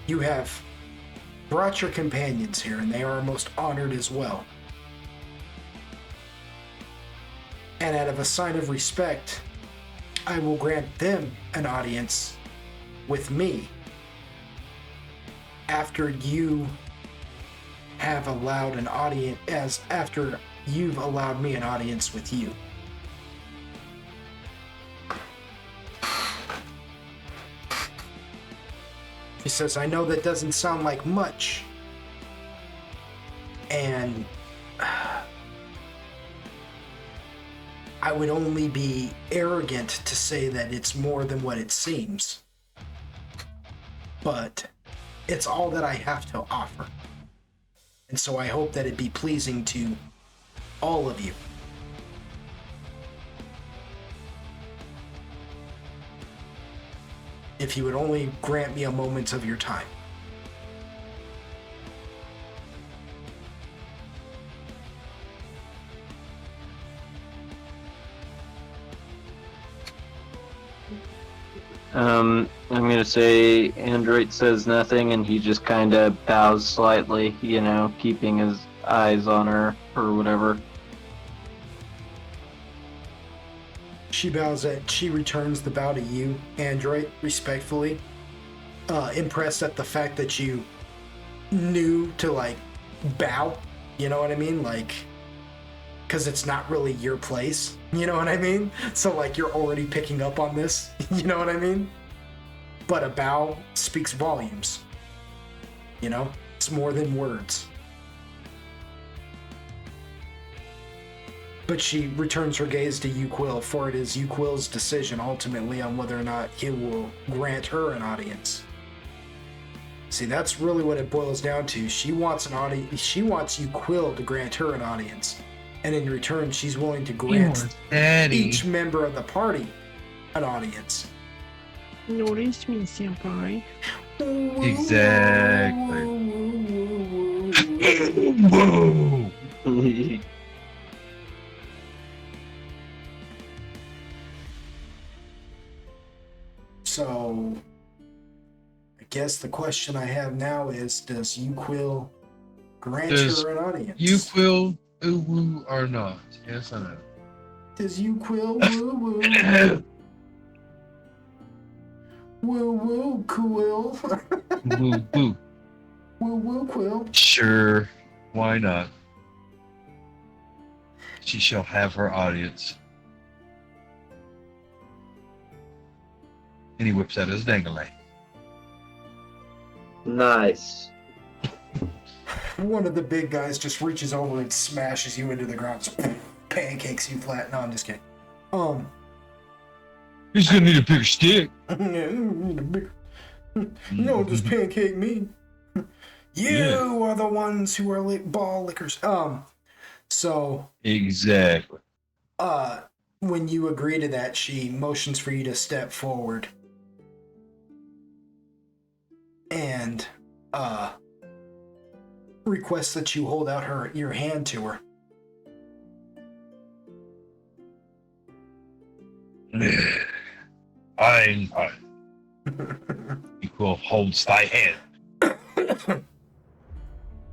you have brought your companions here, and they are most honored as well. And out of a sign of respect, I will grant them an audience with me after you have allowed an audience, after you've allowed me an audience with you. He says, I know that doesn't sound like much, and I would only be arrogant to say that it's more than what it seems, but it's all that I have to offer. And so I hope that it be pleasing to all of you. If you would only grant me a moment of your time. I'm gonna say Android says nothing, and he just kind of bows slightly, you know, keeping his eyes on her or whatever. She returns the bow to you, Android, respectfully. Impressed at the fact that you knew to, like, bow, you know what I mean? Like, because it's not really your place, you know what I mean? So, like, you're already picking up on this, you know what I mean? But a bow speaks volumes, you know? It's more than words. But she returns her gaze to Yuquil, for it is Yuquil's decision ultimately on whether or not he will grant her an audience. See, that's really what it boils down to. She wants an audience. She wants Yuquil to grant her an audience, and in return, she's willing to grant each member of the party an audience. Notice me, senpai. Exactly. Whoa! So, I guess the question I have now is, does Yuquil grant her an audience? Yuquil woo or not? Yes, I know. Does Yuquil woo woo? Woo woo quill. Woo woo. Woo woo quill. Sure, why not? She shall have her audience. And he whips out his dangling. Nice. One of the big guys just reaches over and smashes you into the ground. So, pancakes you flat. No, I'm just kidding. He's gonna need a bigger stick. No, just pancake me. You are the ones who are ball lickers. So Exactly. when you agree to that, she motions for you to step forward. And requests that you hold out your hand to her. Fine. Equal holds thy hand.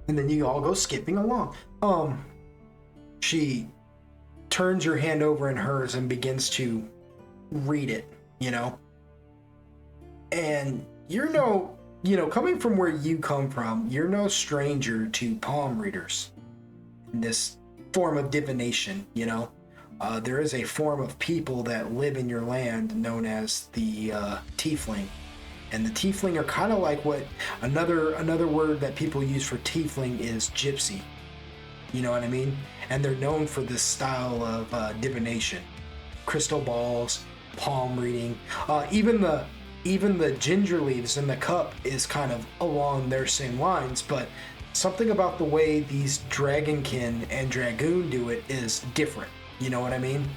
And then you all go skipping along. She turns your hand over in hers and begins to read it, you know? And coming from where you come from, you're no stranger to palm readers. In this form of divination, you know? There is a form of people that live in your land known as the tiefling. And the tiefling are kind of like what another word that people use for tiefling is gypsy. You know what I mean? And they're known for this style of divination. Crystal balls, palm reading, even the ginger leaves in the cup is kind of along their same lines, but something about the way these dragonkin and dragoon do it is different. You know what I mean?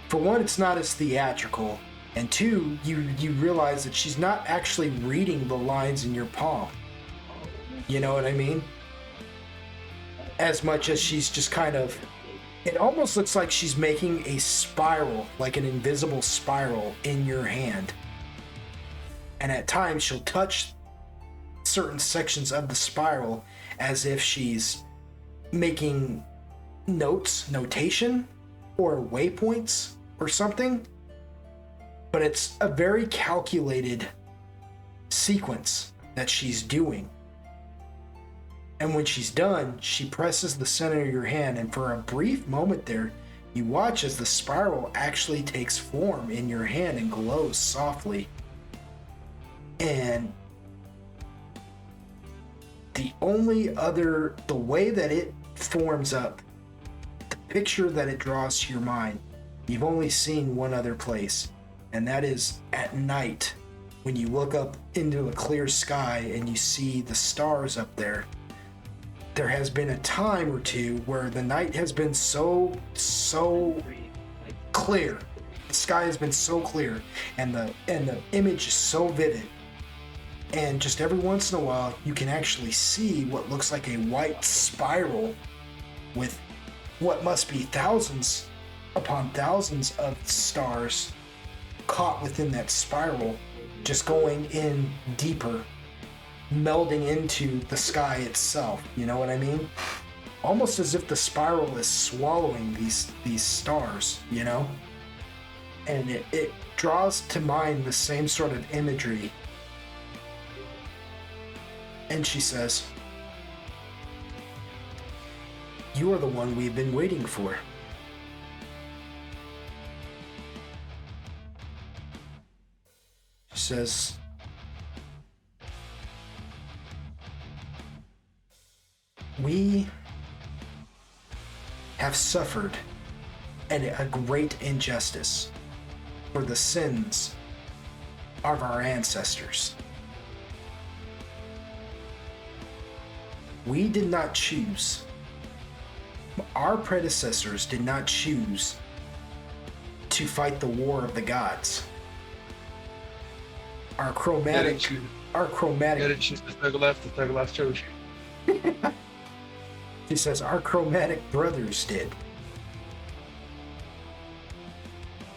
For one, it's not as theatrical, and two, you realize that she's not actually reading the lines in your palm. You know what I mean? As much as she's just kind of... It almost looks like she's making a spiral, like an invisible spiral in your hand. And at times she'll touch certain sections of the spiral as if she's making notation, or waypoints or something, but it's a very calculated sequence that she's doing. And when she's done, she presses the center of your hand, and for a brief moment there, you watch as the spiral actually takes form in your hand and glows softly. And the way that it forms up, the picture that it draws to your mind, you've only seen one other place, and that is at night when you look up into a clear sky and you see the stars up there. There has been a time or two where the night has been so clear. The sky has been so clear, and the image is so vivid. And just every once in a while, you can actually see what looks like a white spiral with what must be thousands upon thousands of stars caught within that spiral, just going in deeper, melding into the sky itself. You know what I mean? Almost as if the spiral is swallowing these stars, you know? And it draws to mind the same sort of imagery. And she says, "You are the one we've been waiting for." She says, "We have suffered a great injustice for the sins of our ancestors. We did not choose. Our predecessors did not choose to fight the war of the gods. Our chromatic chose. She says, our chromatic brothers did.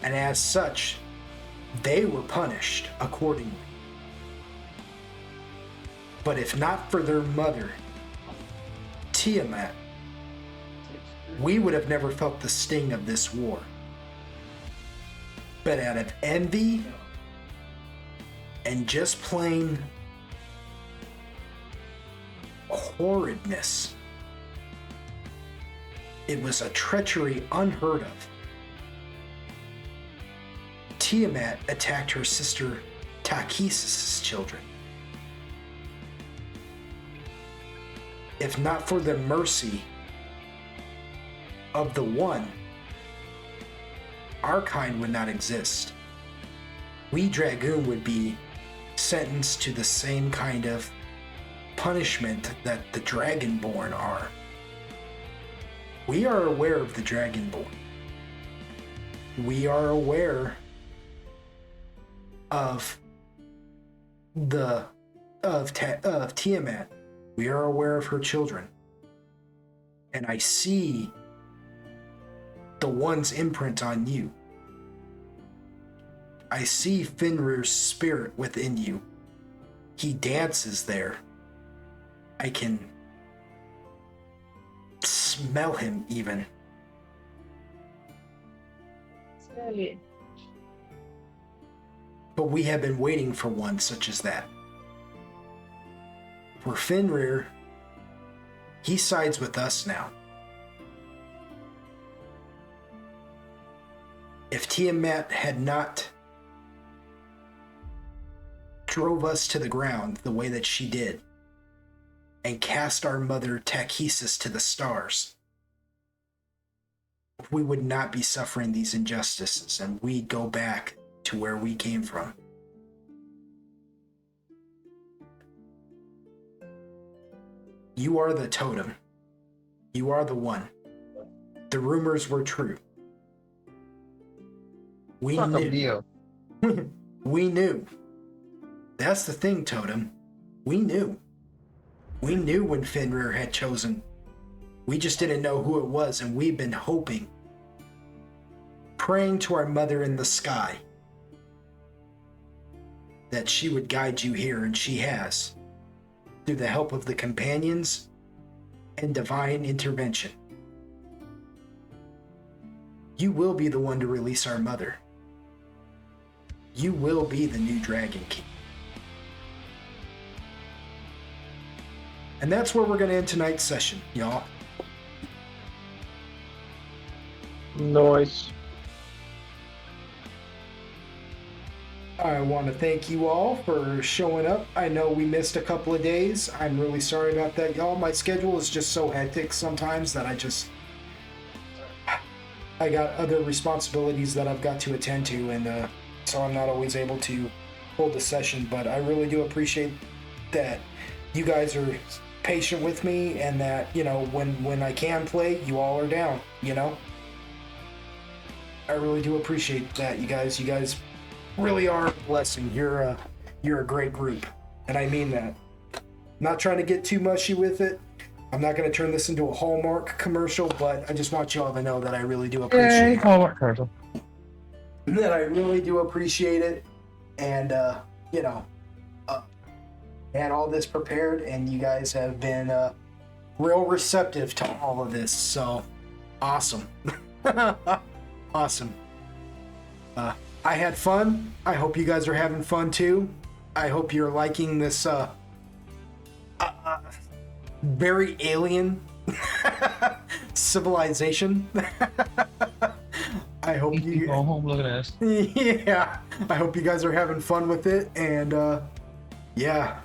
And as such, they were punished accordingly. But if not for their mother, Tiamat, we would have never felt the sting of this war. But out of envy and just plain horridness, it was a treachery unheard of. Tiamat attacked her sister Takhisis' children. If not for the mercy of the One, our kind would not exist. We Dragoon would be sentenced to the same kind of punishment that the Dragonborn are. We are aware of the Dragonborn. We are aware of Tiamat. We are aware of her children. And I see the One's imprint on you. I see Fenrir's spirit within you. He dances there. I can smell him even. But we have been waiting for one such as that. For Fenrir, he sides with us now. If Tiamat had not drove us to the ground the way that she did, and cast our mother Takhisis to the stars, we would not be suffering these injustices, and we'd go back to where we came from. You are the totem. You are the one. The rumors were true. We knew. We knew. That's the thing, Totem. We knew. We knew when Fenrir had chosen. We just didn't know who it was, and we've been hoping, praying to our mother in the sky that she would guide you here, and she has, through the help of the companions and divine intervention. you will be the one to release our mother. You will be the new Dragon King. And that's where we're going to end tonight's session, y'all. Nice. I want to thank you all for showing up. I know we missed a couple of days. I'm really sorry about that, y'all. My schedule is just so hectic sometimes that I got other responsibilities that I've got to attend to, and so I'm not always able to hold the session, but I really do appreciate that you guys are patient with me, and that, you know, when I can play, you all are down, you know? I really do appreciate that, you guys. You guys really are a blessing. You're a great group, and I mean that. I'm not trying to get too mushy with it. I'm not going to turn this into a Hallmark commercial, but I just want you all to know that I really do appreciate it. Hallmark commercial. That I really do appreciate it, and you know, had all this prepared, and you guys have been real receptive to all of this, so awesome. Awesome. I had fun. I hope you guys are having fun too. I hope you're liking this very alien civilization. I hope you go home looking at us. Yeah, I hope you guys are having fun with it, and yeah.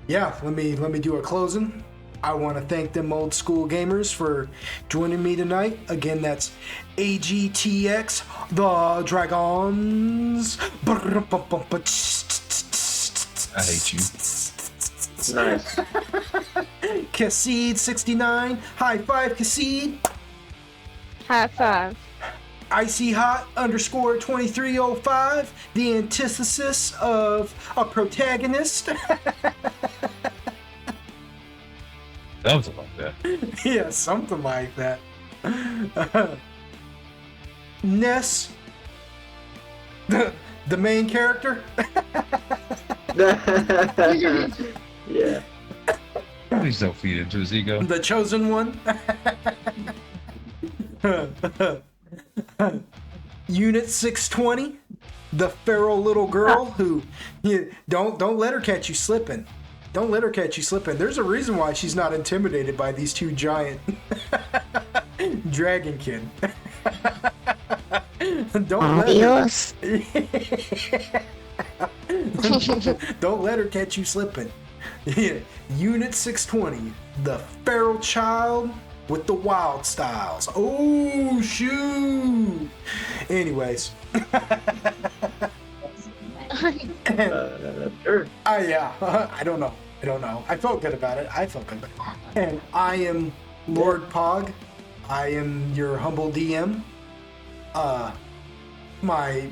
Yeah, let me do a closing. I want to thank them old school gamers for joining me tonight. Again, that's AGTX, the Dragons. I hate you. Nice. Cassid69, high five, Cassid. High five. Icy Hot _2305, the antithesis of a protagonist. Something like that. Yeah, something like that. Ness, the main character. Yeah. Please don't feed into his ego. The chosen one. Unit 620, the feral little girl who don't let her catch you slipping. Don't let her catch you slipping. There's a reason why she's not intimidated by these two giant dragonkin. Don't let her catch you slipping. Unit 620, the feral child with the wild styles. Oh, shoot. Anyways. Sure. Yeah, I don't know. I felt good about it. And I am Lord Pog. I am your humble DM. My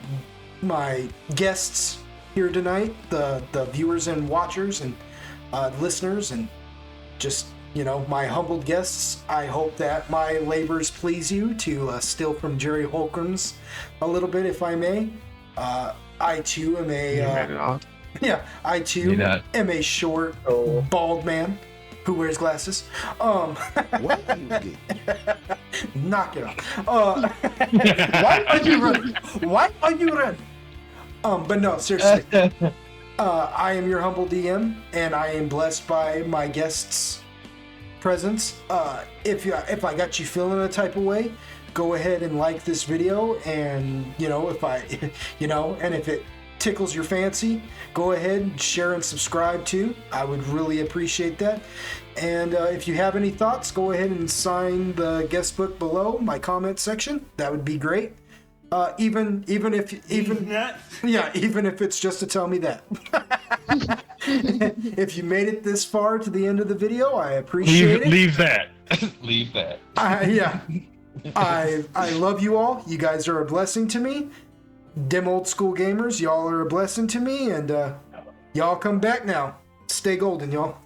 guests here tonight, the viewers and watchers and listeners, and just, you know, my humbled guests. I hope that my labors please you, to steal from Jerry Holcomb's a little bit, if I may. I too am I too am a short, bald man who wears glasses. What you get? Knock it off. Why are you running? But no, seriously. I am your humble DM, and I am blessed by my guests' presence. If I got you feeling a type of way, go ahead and like this video, and if it tickles your fancy, go ahead and share and subscribe too. I would really appreciate that. And if you have any thoughts, go ahead and sign the guest book below my comment section. That would be great. Even if it's just to tell me that. If you made it this far to the end of the video, I appreciate it. Leave that. Leave that. Yeah. I love you all. You guys are a blessing to me. Dim old school gamers, y'all are a blessing to me, and y'all come back now. Stay golden, y'all.